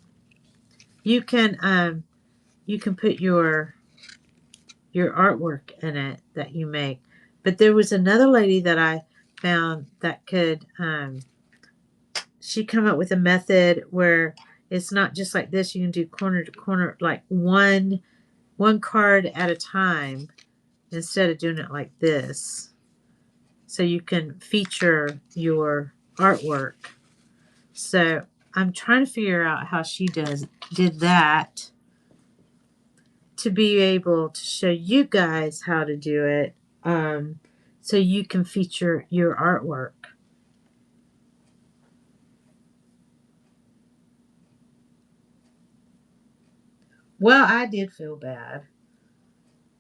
you can you can put your artwork in it that you make. But there was another lady that I found that could she come up with a method where it's not just like this. You can do corner to corner, like one card at a time, instead of doing it like this. So you can feature your artwork. So I'm trying to figure out how she did that to be able to show you guys how to do it, so you can feature your artwork. Well, I did feel bad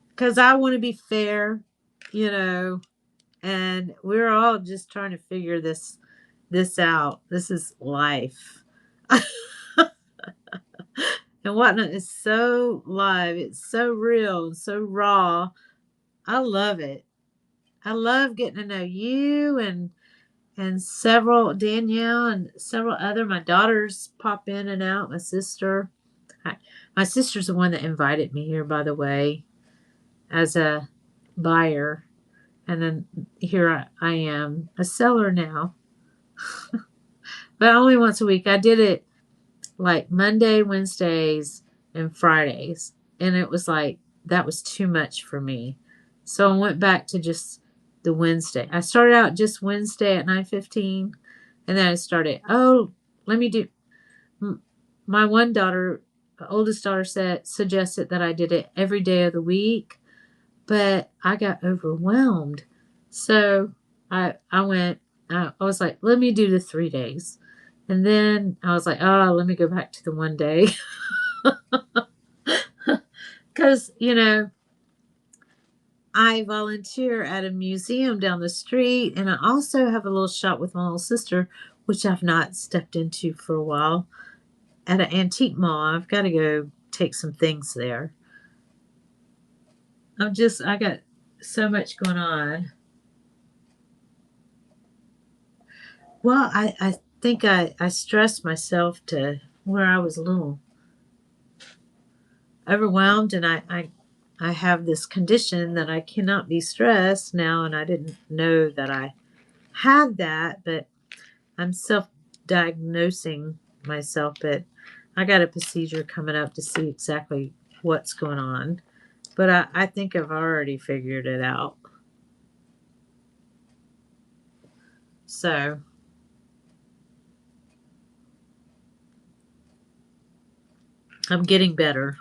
because I want to be fair, you know, and we're all just trying to figure this out. This is life. And Whatnot is so live. It's so real and so raw. I love it. I love getting to know you and several Danielle and several other my daughters pop in and out. My sister, my sister's the one that invited me here, by the way, as a buyer, and then here I am, a seller now, but only once a week. I did it like Monday, Wednesdays, and Fridays, and it was like that was too much for me, so I went back to just the Wednesday. I started out just Wednesday at 9:15, and then I started, oh, let me do. My one daughter, oldest daughter, suggested that I did it every day of the week, but I got overwhelmed. So I went. I was like, let me do the 3 days, and then I was like, oh, let me go back to the one day, because I volunteer at a museum down the street, and I also have a little shop with my little sister, which I've not stepped into for a while, at an antique mall. I've got to go take some things there. I got so much going on. Well, I think I stressed myself to where I was a little overwhelmed, and I have this condition that I cannot be stressed now, and I didn't know that I had that, but I'm self-diagnosing myself. But I got a procedure coming up to see exactly what's going on. But I think I've already figured it out. So I'm getting better.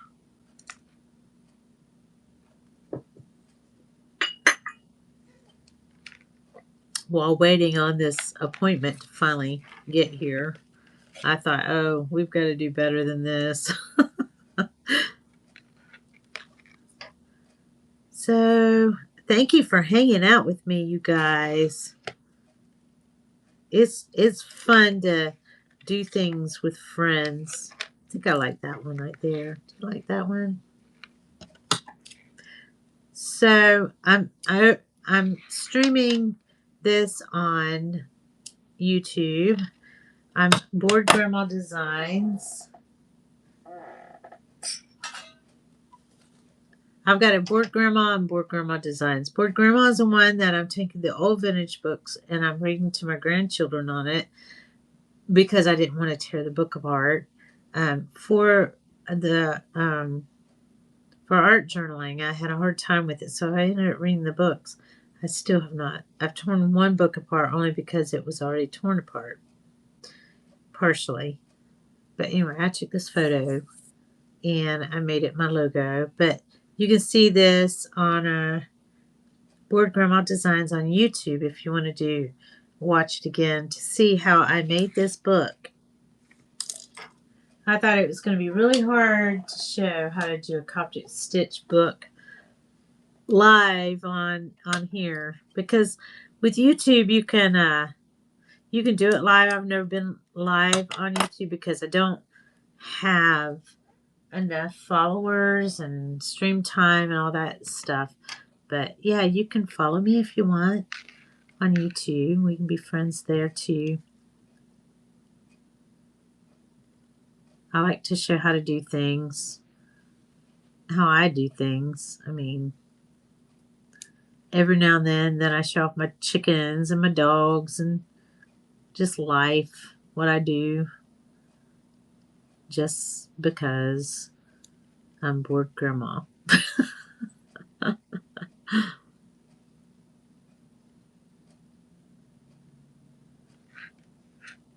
While waiting on this appointment to finally get here, I thought, oh, we've got to do better than this. So thank you for hanging out with me, you guys. It's fun to do things with friends. I think I like that one right there. Do you like that one? So I'm streaming this on YouTube. I'm Bored Grandma Designs. I've got a Bored Grandma and Bored Grandma Designs. Bored Grandma is the one that I'm taking the old vintage books and I'm reading to my grandchildren on it. because I didn't want to tear the book apart. For the for art journaling, I had a hard time with it, so I ended up reading the books. I still have not. I've torn one book apart only because it was already torn apart, partially. But anyway, I took this photo and I made it my logo. But you can see this on Board Grandma Designs on YouTube if you want to watch it again to see how I made this book. I thought it was going to be really hard to show how to do a Coptic stitch book live on here, because with YouTube you can do it live. I've never been live on YouTube because I don't have enough followers and stream time and all that stuff. But yeah, you can follow me if you want on YouTube. We can be friends there too. I like to show how to do things, how I do things. I mean, every now and then I show off my chickens and my dogs and just life, what I do, just because I'm bored grandma.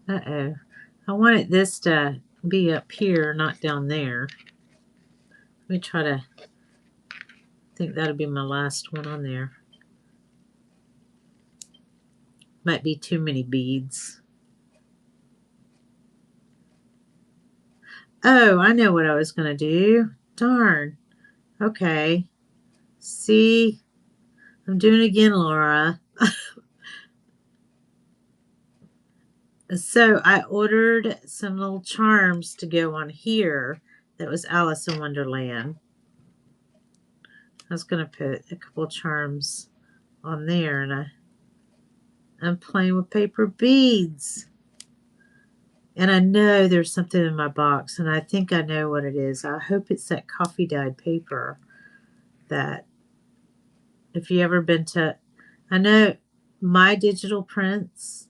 Uh-oh. I wanted this to be up here, not down there. Let me try to think that'll be my last one on there. Might be too many beads. Oh, I know what I was going to do. Darn. Okay. See, I'm doing it again, Laura. So I ordered some little charms to go on here. That was Alice in Wonderland. I was going to put a couple charms on there, and I'm playing with paper beads. And I know there's something in my box, and I think I know what it is. I hope it's that coffee dyed paper that, if you ever been to, I know My Digital Prince,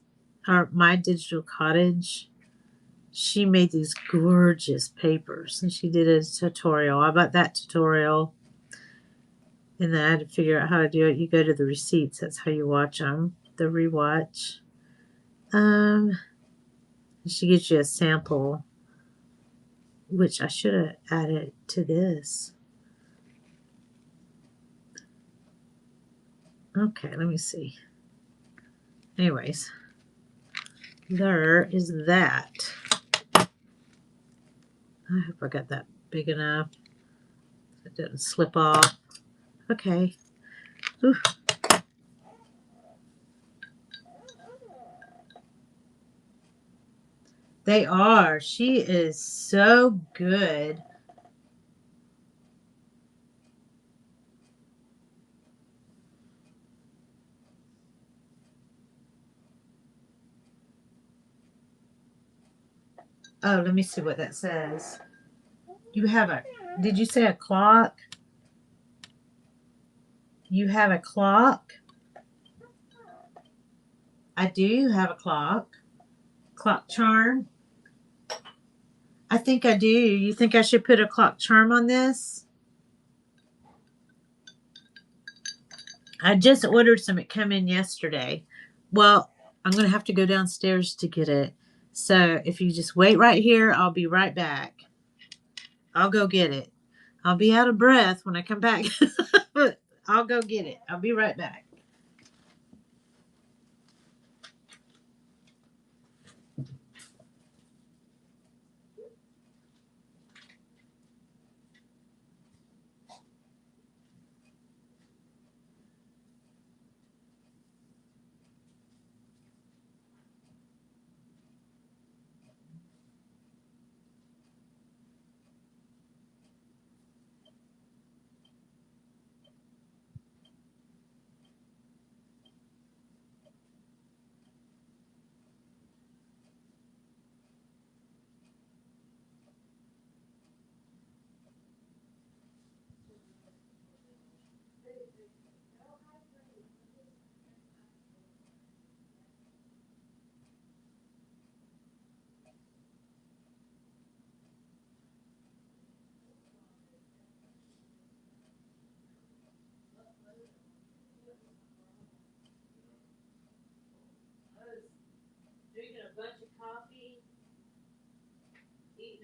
or My Digital Cottage, she made these gorgeous papers, and she did a tutorial. I bought that tutorial, and then I had to figure out how to do it. You go to the receipts. That's how you watch them, the rewatch. She gives you a sample, which I should have added to this. Okay, let me see. Anyways, there is that. I hope I got that big enough. It didn't slip off. Okay. Ooh. They are. She is so good. Oh, let me see what that says. You have a, did you say a clock? You have a clock? I do have a clock. Clock charm. I think I do. You think I should put a clock charm on this? I just ordered some. It came in yesterday. Well, I'm going to have to go downstairs to get it. So if you just wait right here, I'll be right back. I'll go get it. I'll be out of breath when I come back. But I'll go get it. I'll be right back.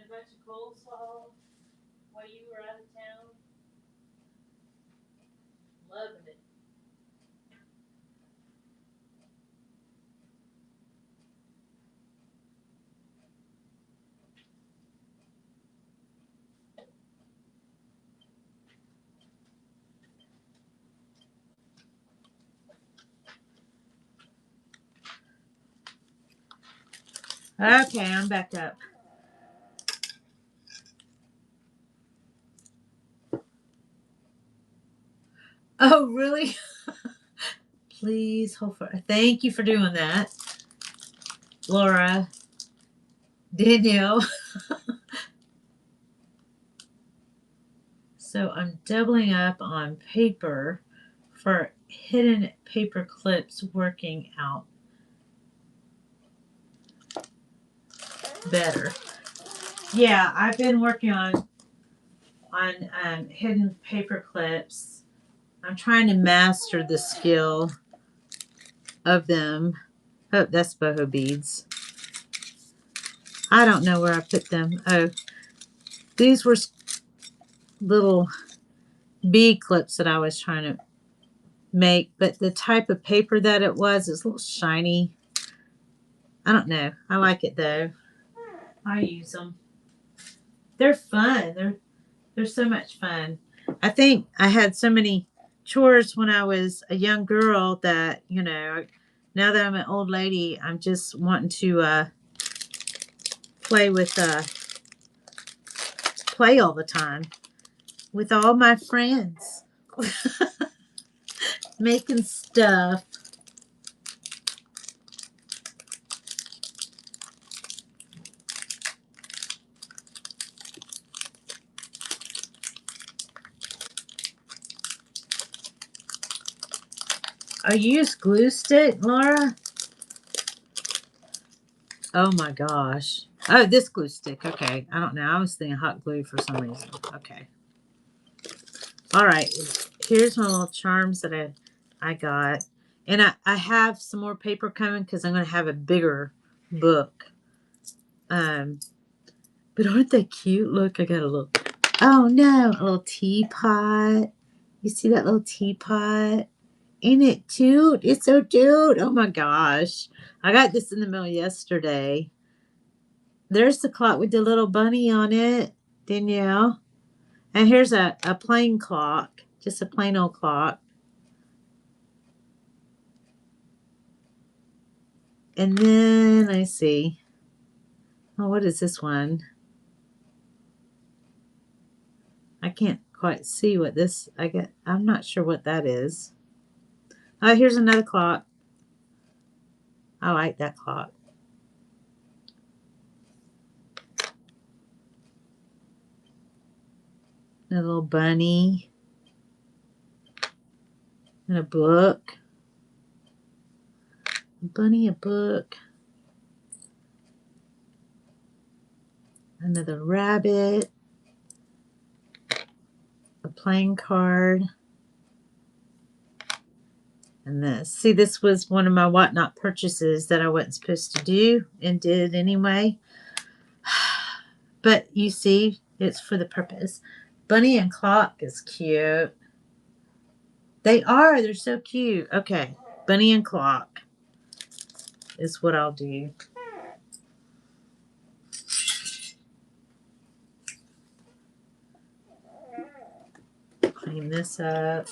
a bunch of coleslaw while you were out of town. Loving it. Okay, I'm back up. Oh, really? Please hold for. Thank you for doing that, Laura, Danielle. So I'm doubling up on paper for hidden paper clips working out better. Yeah, I've been working on hidden paper clips. I'm trying to master the skill of them. Oh, that's boho beads. I don't know where I put them. Oh, these were little bead clips that I was trying to make, but the type of paper that it was is a little shiny. I don't know. I like it though. I use them. They're fun. They're so much fun. I think I had so many chores when I was a young girl that, you know, now that I'm an old lady, I'm just wanting to play play all the time with all my friends. Making stuff. I use glue stick, Laura. Oh my gosh. Oh, this glue stick. Okay. I don't know. I was thinking hot glue for some reason. Okay. All right. Here's my little charms that I got. And I have some more paper coming because I'm going to have a bigger book. But aren't they cute? Look, I got a little, oh no, a little teapot. You see that little teapot? Ain't it cute? It's so cute. Oh my gosh. I got this in the mail yesterday. There's the clock with the little bunny on it, Danielle. And here's a plain clock, just a plain old clock. And then I see. Oh, what is this one? I can't quite see what this I get. I'm not sure what that is. Oh, here's another clock. I like that clock. A little bunny. And a book. A bunny, a book. Another rabbit. A playing card. And this. See, this was one of my whatnot purchases that I wasn't supposed to do and did anyway. But you see, it's for the purpose. Bunny and clock is cute. They are. They're so cute. Okay. Bunny and clock is what I'll do. Clean this up.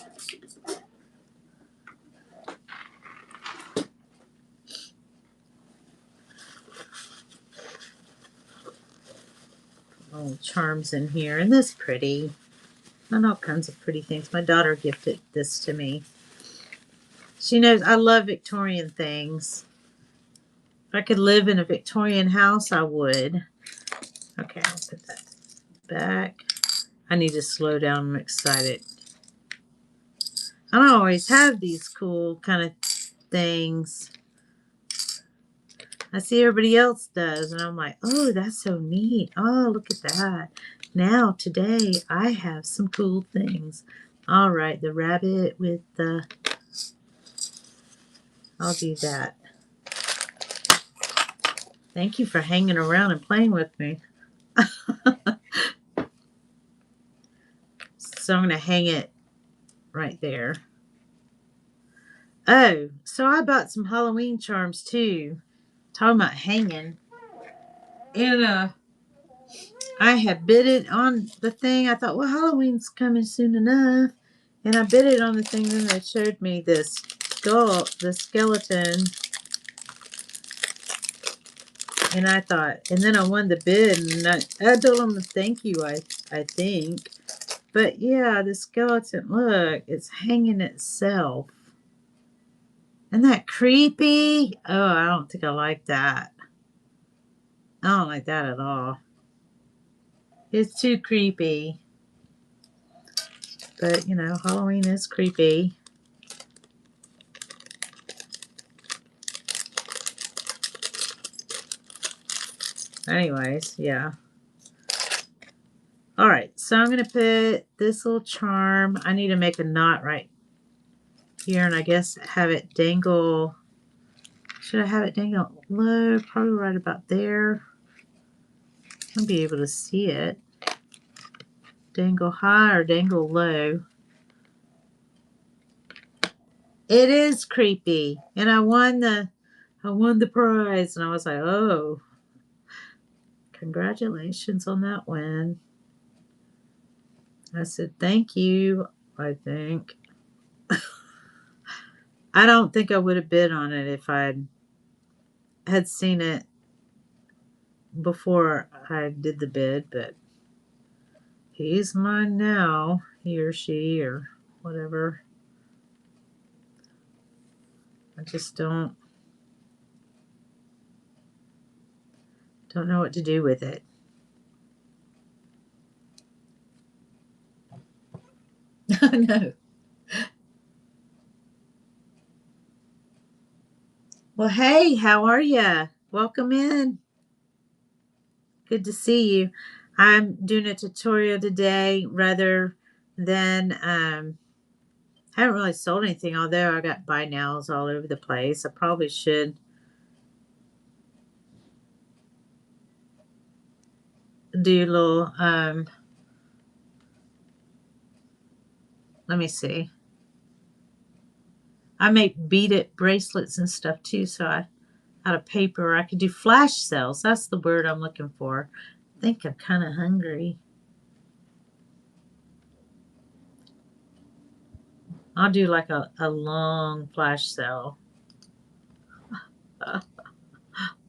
Little charms in here. And this pretty. And all kinds of pretty things. My daughter gifted this to me. She knows I love Victorian things. If I could live in a Victorian house, I would. Okay, I'll put that back. I need to slow down. I'm excited. I don't always have these cool kind of things. I see everybody else does, and I'm like, oh, that's so neat. Oh, look at that. Now, today, I have some cool things. All right, the rabbit with the... I'll do that. Thank you for hanging around and playing with me. So I'm going to hang it right there. Oh, so I bought some Halloween charms too. Talking about hanging. And I had bid it on the thing. I thought, well, Halloween's coming soon enough. And I bid it on the thing, and they showed me this skull, the skeleton. And I thought, and then I won the bid, and I told them thank you, I think. But yeah, the skeleton, look, it's hanging itself. Isn't that creepy? Oh, I don't think I like that. I don't like that at all. It's too creepy. But, you know, Halloween is creepy. Anyways, yeah. Alright, so I'm going to put this little charm. I need to make a knot right here, and I guess have it dangle. Should I have it dangle low? Probably right about there. I'll be able to see it. Dangle high or dangle low. It is creepy. And I won the prize, and I was like, oh, congratulations on that win. I said, thank you, I think. I don't think I would have bid on it if I had seen it before I did the bid, but he's mine now, he or she or whatever. I just don't know what to do with it. I know. Well, hey, how are ya? Welcome in. Good to see you. I'm doing a tutorial today rather than haven't really sold anything, although I got buy nows all over the place. I probably should do a little let me see. I make beaded bracelets and stuff too, so I out of paper. I could do flash sales. That's the word I'm looking for. I think I'm kind of hungry. I'll do like a long flash sale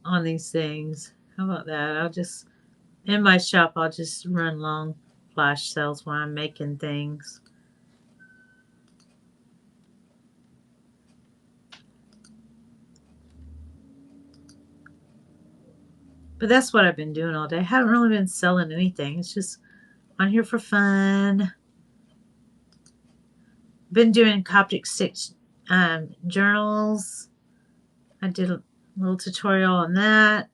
on these things. How about that? I'll just, in my shop, I'll just run long flash sales while I'm making things. But that's what I've been doing all day. I haven't really been selling anything. It's just on here for fun. Been doing Coptic stitch journals. I did a little tutorial on that.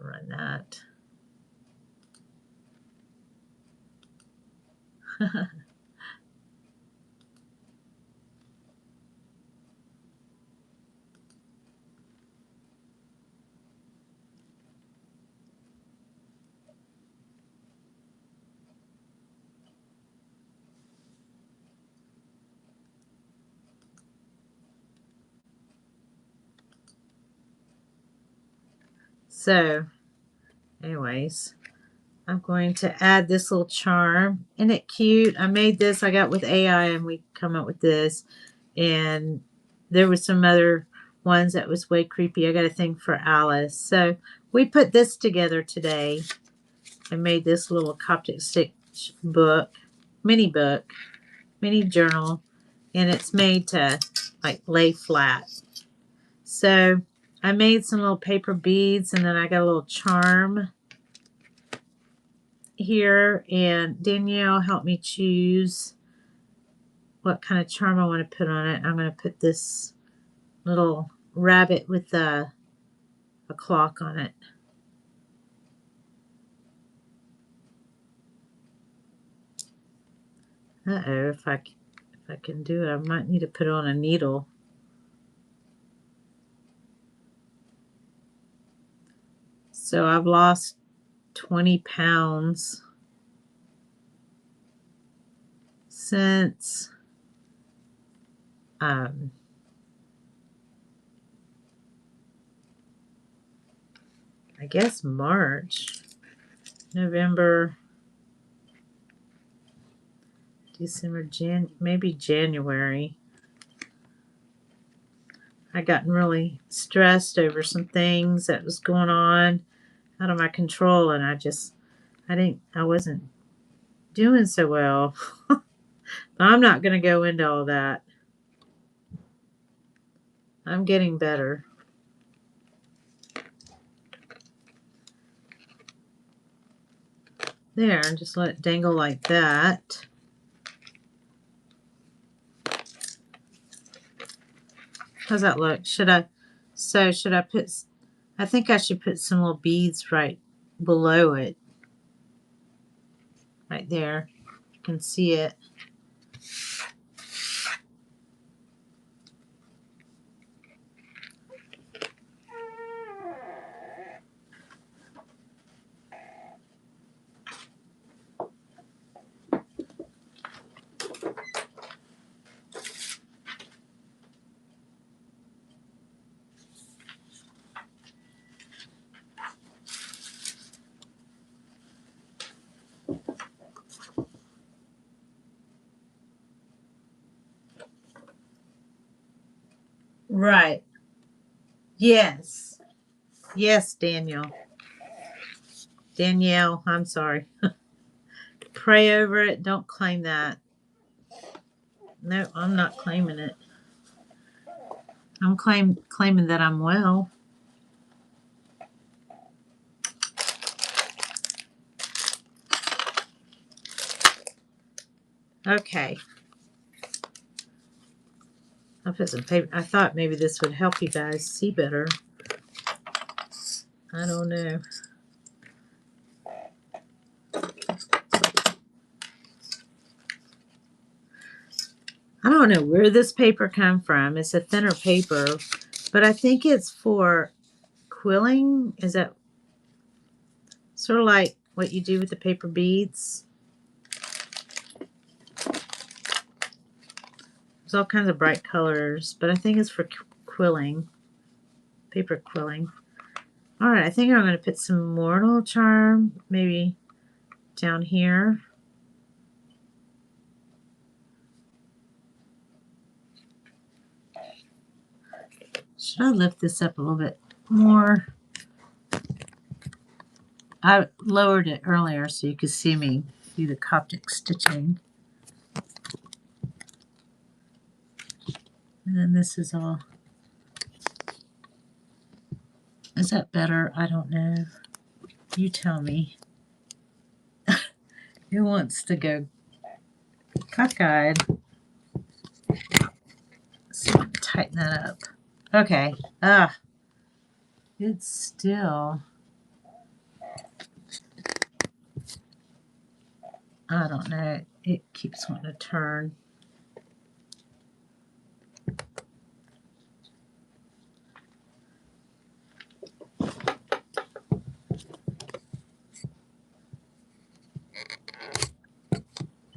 Run that. So, anyways, I'm going to add this little charm. Isn't it cute? I made this. I got with AI, and we come up with this. And there were some other ones that was way creepy. I got a thing for Alice. So we put this together today and made this little Coptic stitch book, mini journal, and it's made to like lay flat. So I made some little paper beads, and then I got a little charm here, and Danielle helped me choose what kind of charm I want to put on it. I'm going to put this little rabbit with a clock on it. Uh-oh, if I can do it, I might need to put it on a needle. So So I've lost 20 pounds since I guess March, November, December, maybe January. I gotten really stressed over some things that was going on out of my control, and I wasn't doing so well. I'm not going to go into all that. I'm getting better. There, just let it dangle like that. How's that look? Should I put, I think I should put some little beads right below it. Right there. You can see it. Right. Yes. Yes, Danielle, I'm sorry. Pray over it. Don't claim that. No, I'm not claiming it. I'm claiming that I'm well. Okay. I'll put some paper. I thought maybe this would help you guys see better. I don't know. I don't know where this paper come from. It's a thinner paper, but I think it's for quilling. Is that sort of like what you do with the paper beads? There's all kinds of bright colors, but I think it's for quilling, paper quilling. All right, I think I'm going to put some mortal charm maybe down here. Should I lift this up a little bit more? I lowered it earlier so you could see me do the Coptic stitching. And then this is all. Is that better? I don't know. You tell me. Who wants to go cockeyed? So tighten that up. Okay. It's still. I don't know. It keeps wanting to turn.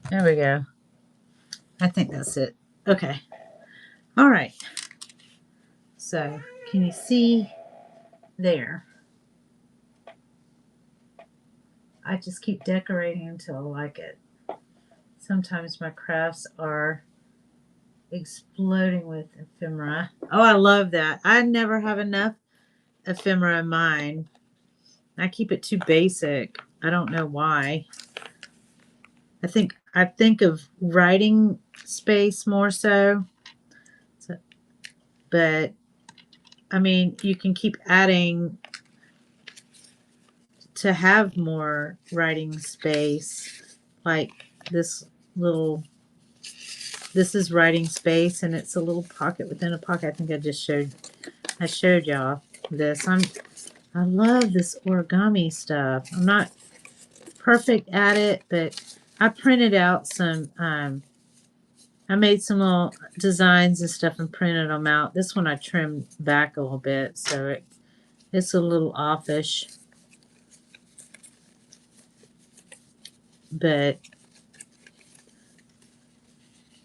There we go. I think that's it. Okay. All right. So, can you see there? I just keep decorating until I like it. Sometimes my crafts are exploding with ephemera. Oh, I love that. I never have enough ephemera in mine. I keep it too basic. I don't know why. I think of writing space more so. But I mean, you can keep adding to have more writing space. Like this is writing space, and it's a little pocket within a pocket. I think I showed y'all this. I love this origami stuff. I'm not perfect at it, but I printed out some, I made some little designs and stuff and printed them out. This one I trimmed back a little bit, so it's a little offish. but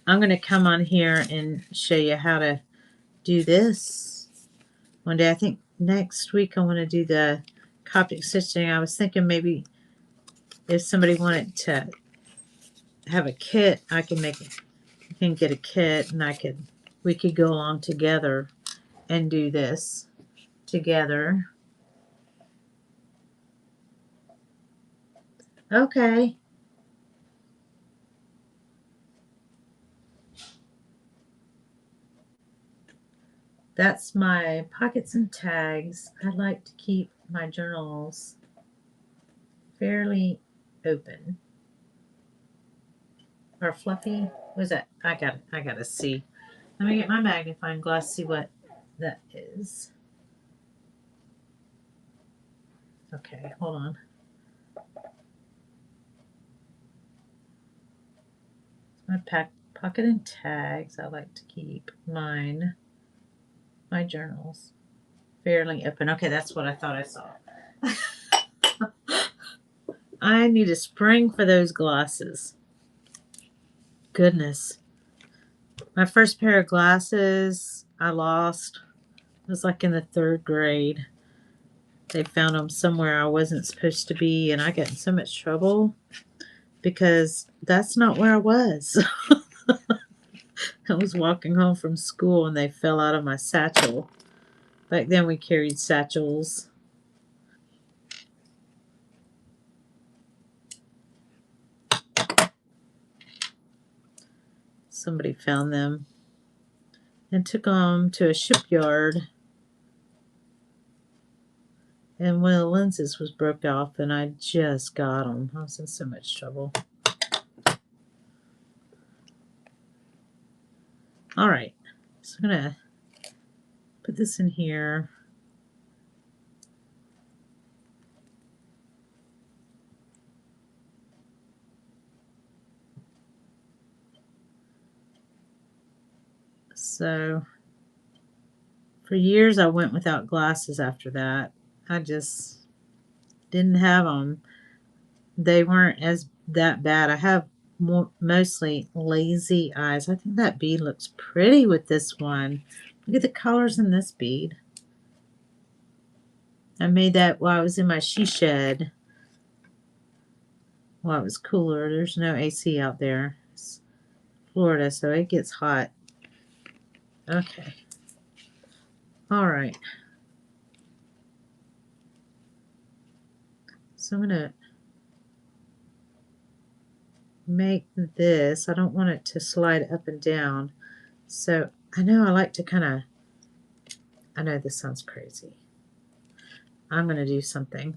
I'm going to come on here and show you how to do this one day. I think next week I want to do the Coptic stitching. I was thinking maybe if somebody wanted to have a kit, I can get a kit, and we could go along together and do this together. Okay. That's my pockets and tags. I like to keep my journals fairly open. Or fluffy. What is that? I gotta see. Let me get my magnifying glass, see what that is. Okay, hold on. My pocket and tags. I like to keep my journals fairly open. Okay, that's what I thought I saw. I need a spring for those glasses. Goodness. My first pair of glasses I lost. It was like in the 3rd grade. They found them somewhere I wasn't supposed to be, and I got in so much trouble because that's not where I was. I was walking home from school and they fell out of my satchel. Back then we carried satchels. Somebody found them and took them to a shipyard. And one of the lenses was broke off, and I just got them. I was in so much trouble. All right, so I'm going to put this in here. So for years I went without glasses after that. I just didn't have them. They weren't that bad. I have mostly lazy eyes. I think that bead looks pretty with this one. Look at the colors in this bead. I made that while I was in my she shed. While it was cooler. There's no AC out there. It's Florida, so it gets hot. Okay. All right. So I'm going to make this. I don't want it to slide up and down. So I know I like to kind of, I know this sounds crazy. I'm going to do something.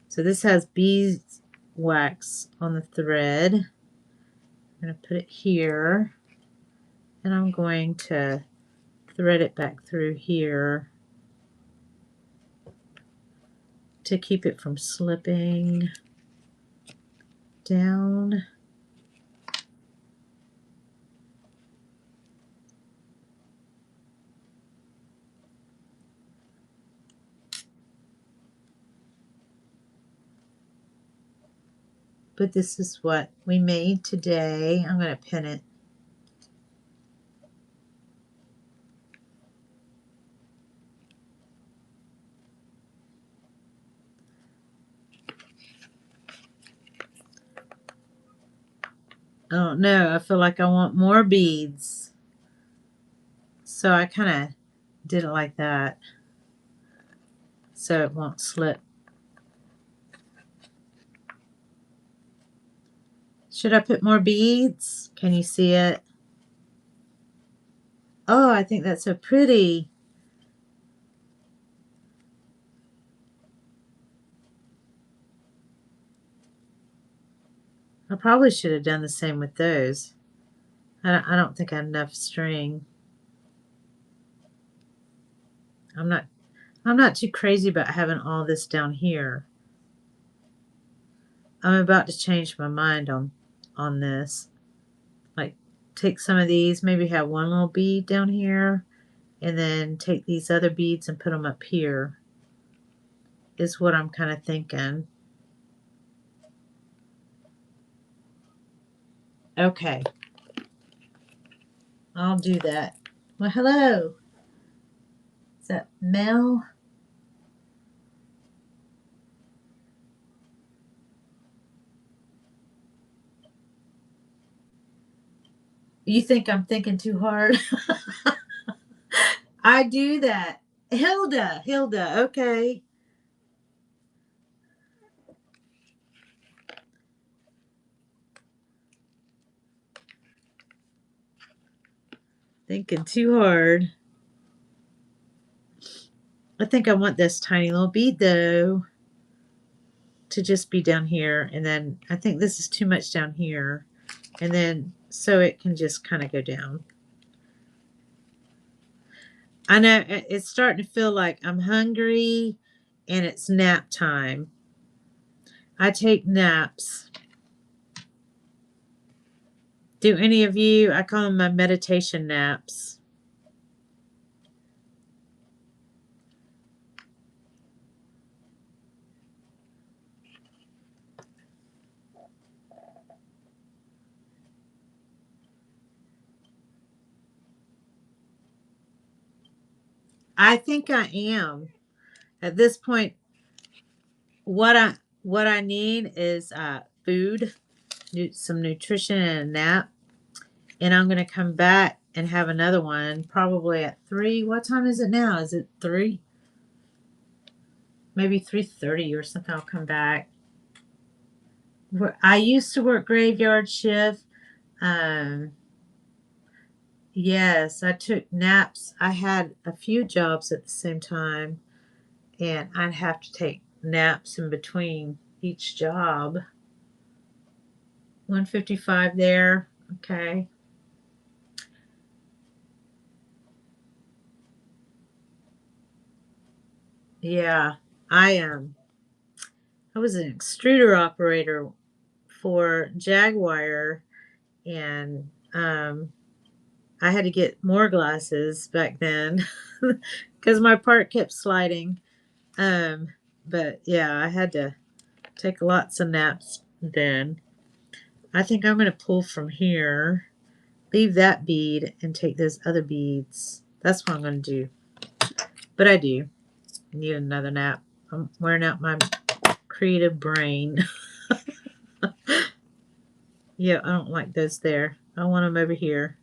So this has beeswax on the thread. I'm going to put it here. And I'm going to thread it back through here to keep it from slipping down. But this is what we made today. I'm going to pin it. I don't know. I feel like I want more beads. So I kind of did it like that so it won't slip. Should I put more beads? Can you see it? Oh, I think that's so pretty. I probably should have done the same with those. I don't think I had enough string. I'm not too crazy about having all this down here. I'm about to change my mind on this. Like take some of these, maybe have one little bead down here, and then take these other beads and put them up here. Is what I'm kind of thinking. Okay, I'll do that. Well, hello. Is that Mel? You think I'm thinking too hard? I do that. Hilda, okay. Thinking too hard. I think I want this tiny little bead though to just be down here. And then I think this is too much down here. And then so it can just kind of go down. I know it's starting to feel like I'm hungry and it's nap time. I take naps. Do any of you? I call them my meditation naps. I think I am. At this point, what I need is food, some nutrition, and a nap. And I'm gonna come back and have another one probably at 3. What time is it now? Is it 3? Maybe 3:30 or something. I'll come back. I used to work graveyard shift. Um, yes, I took naps. I had a few jobs at the same time, and I'd have to take naps in between each job. 155 there. Okay. Yeah, I am. I was an extruder operator for Jaguar, and I had to get more glasses back then because my part kept sliding. Um, but yeah, I had to take lots of naps then. I think I'm going to pull from here, leave that bead, and take those other beads. That's what I'm going to do. But I do need another nap. I'm wearing out my creative brain. Yeah, I don't like those there. I want them over here.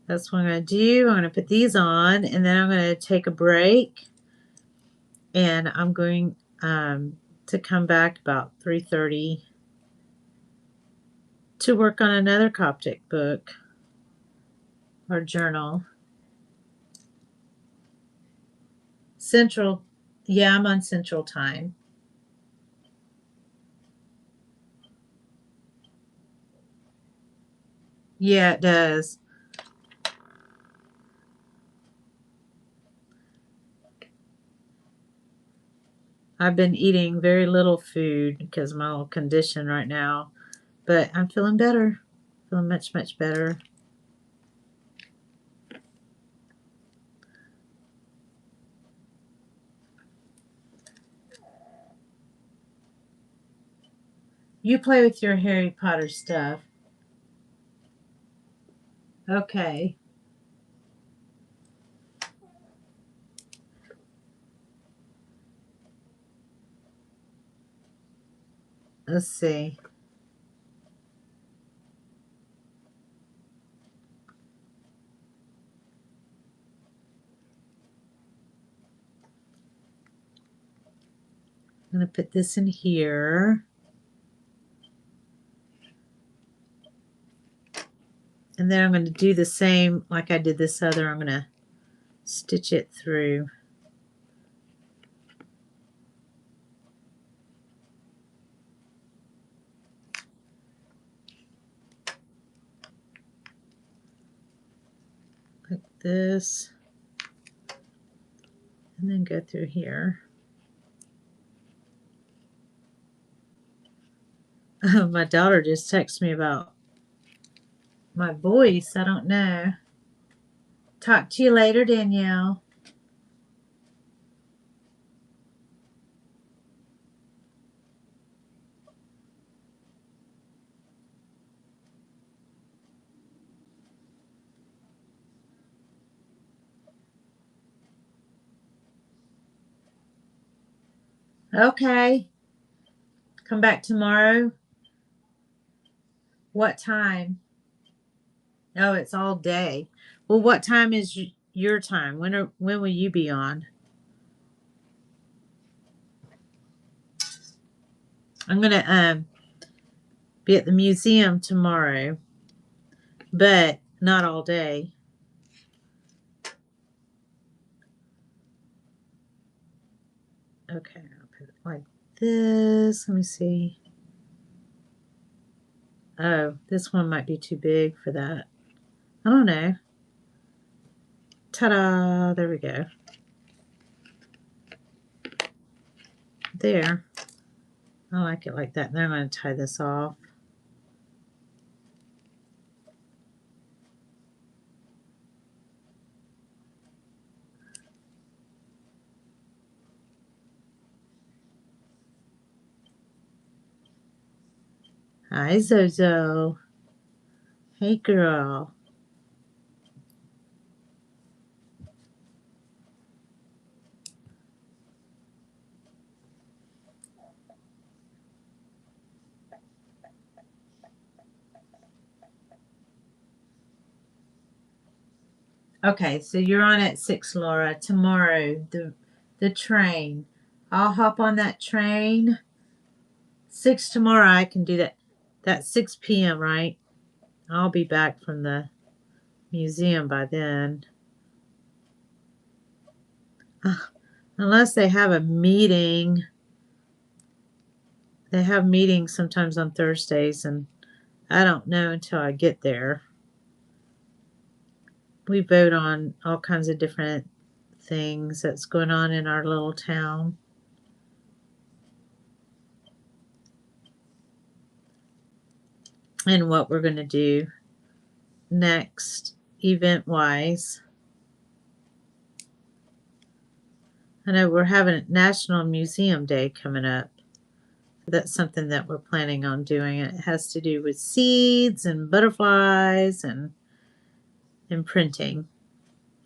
That's what I'm going to do. I'm going to put these on, and then I'm going to take a break, and I'm going to come back about 3:30 to work on another Coptic book or journal. Central, yeah, I'm on Central Time. Yeah, it does. I've been eating very little food because of my little condition right now, but I'm feeling better. Feeling much, much better. You play with your Harry Potter stuff. Okay. Let's see. I'm going to put this in here. And then I'm going to do the same like I did this other. I'm going to stitch it through. Like this. And then go through here. My daughter just texted me about my voice. I don't know. Talk to you later, Danielle. Okay. Come back tomorrow. What time? Oh, it's all day. Well, what time is your time? When will you be on? I'm gonna be at the museum tomorrow, but not all day. Okay, I'll put it like this. Let me see. Oh, this one might be too big for that. I don't know. Ta-da! There we go. There. I like it like that. Then I'm going to tie this off. Hi, Zozo. Hey, girl. Okay, so you're on at 6, Laura. Tomorrow, the train. I'll hop on that train. 6 tomorrow, I can do that. That's 6 p.m., right? I'll be back from the museum by then. Unless they have a meeting. They have meetings sometimes on Thursdays, and I don't know until I get there. We vote on all kinds of different things that's going on in our little town. And what we're going to do next, event-wise. I know we're having National Museum Day coming up. That's something that we're planning on doing. It has to do with seeds and butterflies and printing.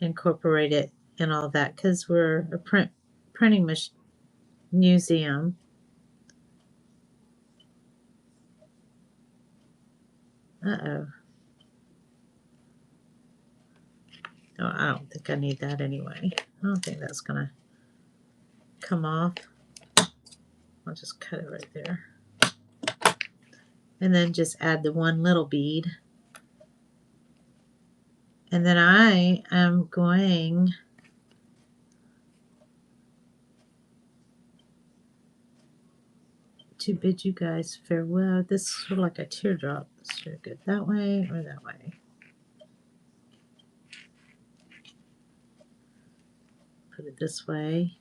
Incorporate it in all that because we're a printing museum. Uh-oh. No, I don't think I need that anyway. I don't think that's going to come off. I'll just cut it right there. And then just add the one little bead. And then I am going to bid you guys farewell. This is sort of like a teardrop. Should I go that way or that way? Put it this way.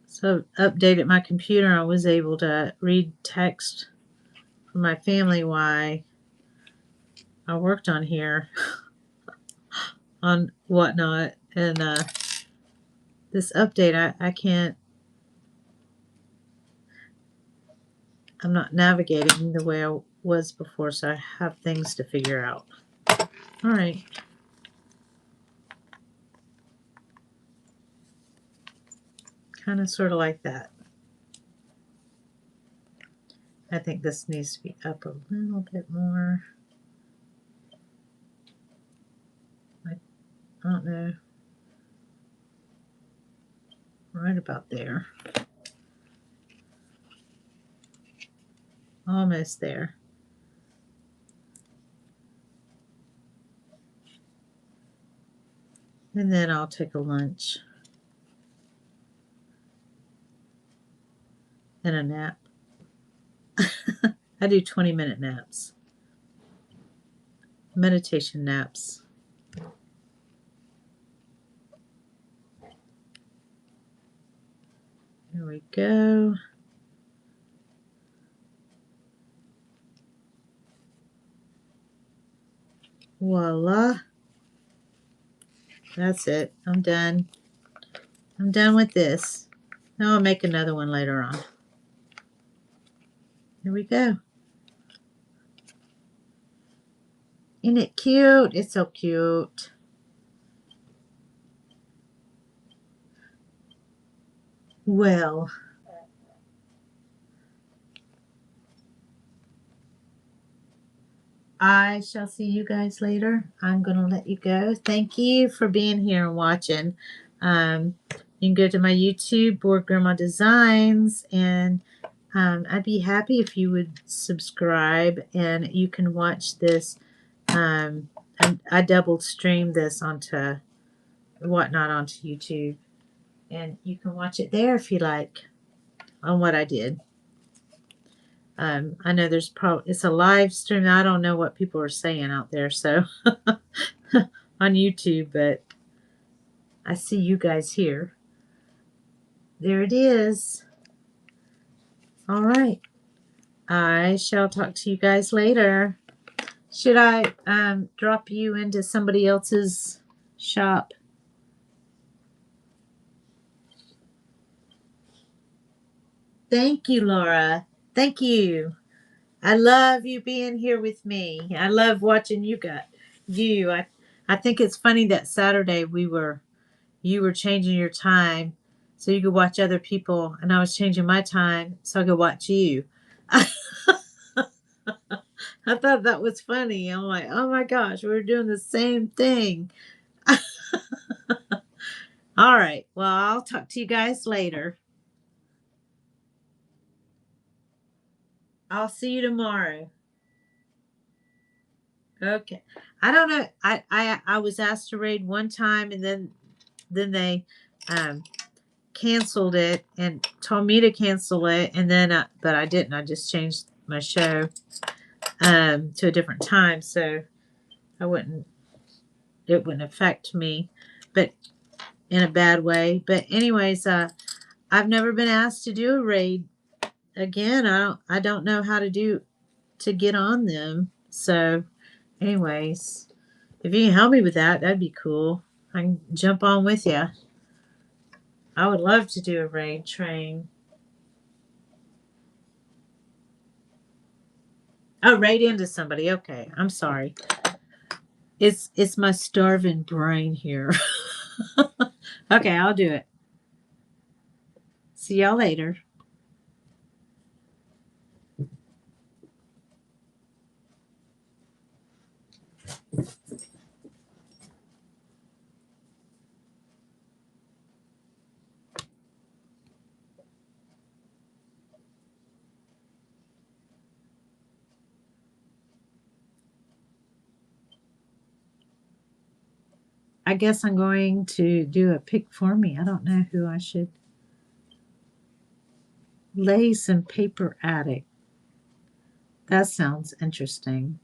So updated my computer. I was able to read text from my family while I worked on here on whatnot. And this update, I can't, I'm not navigating the way I was before, so I have things to figure out. All right. Kind of sort of like that. I think this needs to be up a little bit more. I don't know. Right about there. Almost there. And then I'll take a lunch and a nap. I do 20-minute naps. Meditation naps. There we go. Voila. That's it. I'm done. I'm done with this. Now I'll make another one later on. Here we go. Isn't it cute? It's so cute. Well, I shall see you guys later. I'm going to let you go. Thank you for being here and watching. You can go to my YouTube, Board Grandma Designs, and I'd be happy if you would subscribe, and you can watch this. I double stream this onto Whatnot onto YouTube, and you can watch it there if you like on what I did. I know it's a live stream. I don't know what people are saying out there, so on YouTube, but I see you guys here. There it is. All right. I shall talk to you guys later. Should I drop you into somebody else's shop? Thank you, Laura. Thank you. I love you being here with me. I love watching you I think it's funny that Saturday you were changing your time so you could watch other people, and I was changing my time so I could watch you. I thought that was funny. I'm like, oh my gosh, we're doing the same thing. All right. Well, I'll talk to you guys later. I'll see you tomorrow. Okay. I don't know. I was asked to raid one time, and then they um canceled it and told me to cancel it, and then but I didn't. I just changed my show to a different time, so it wouldn't affect me, but in a bad way. But anyways, I've never been asked to do a raid again. I don't know how to get on them. So anyways, if you can help me with that, that'd be cool. I can jump on with you. I would love to do a raid train. Oh, raid into somebody. Okay, I'm sorry. It's my starving brain here. Okay, I'll do it. See y'all later. I guess I'm going to do a pick for me. I don't know who I should. Lace and paper attic. That sounds interesting.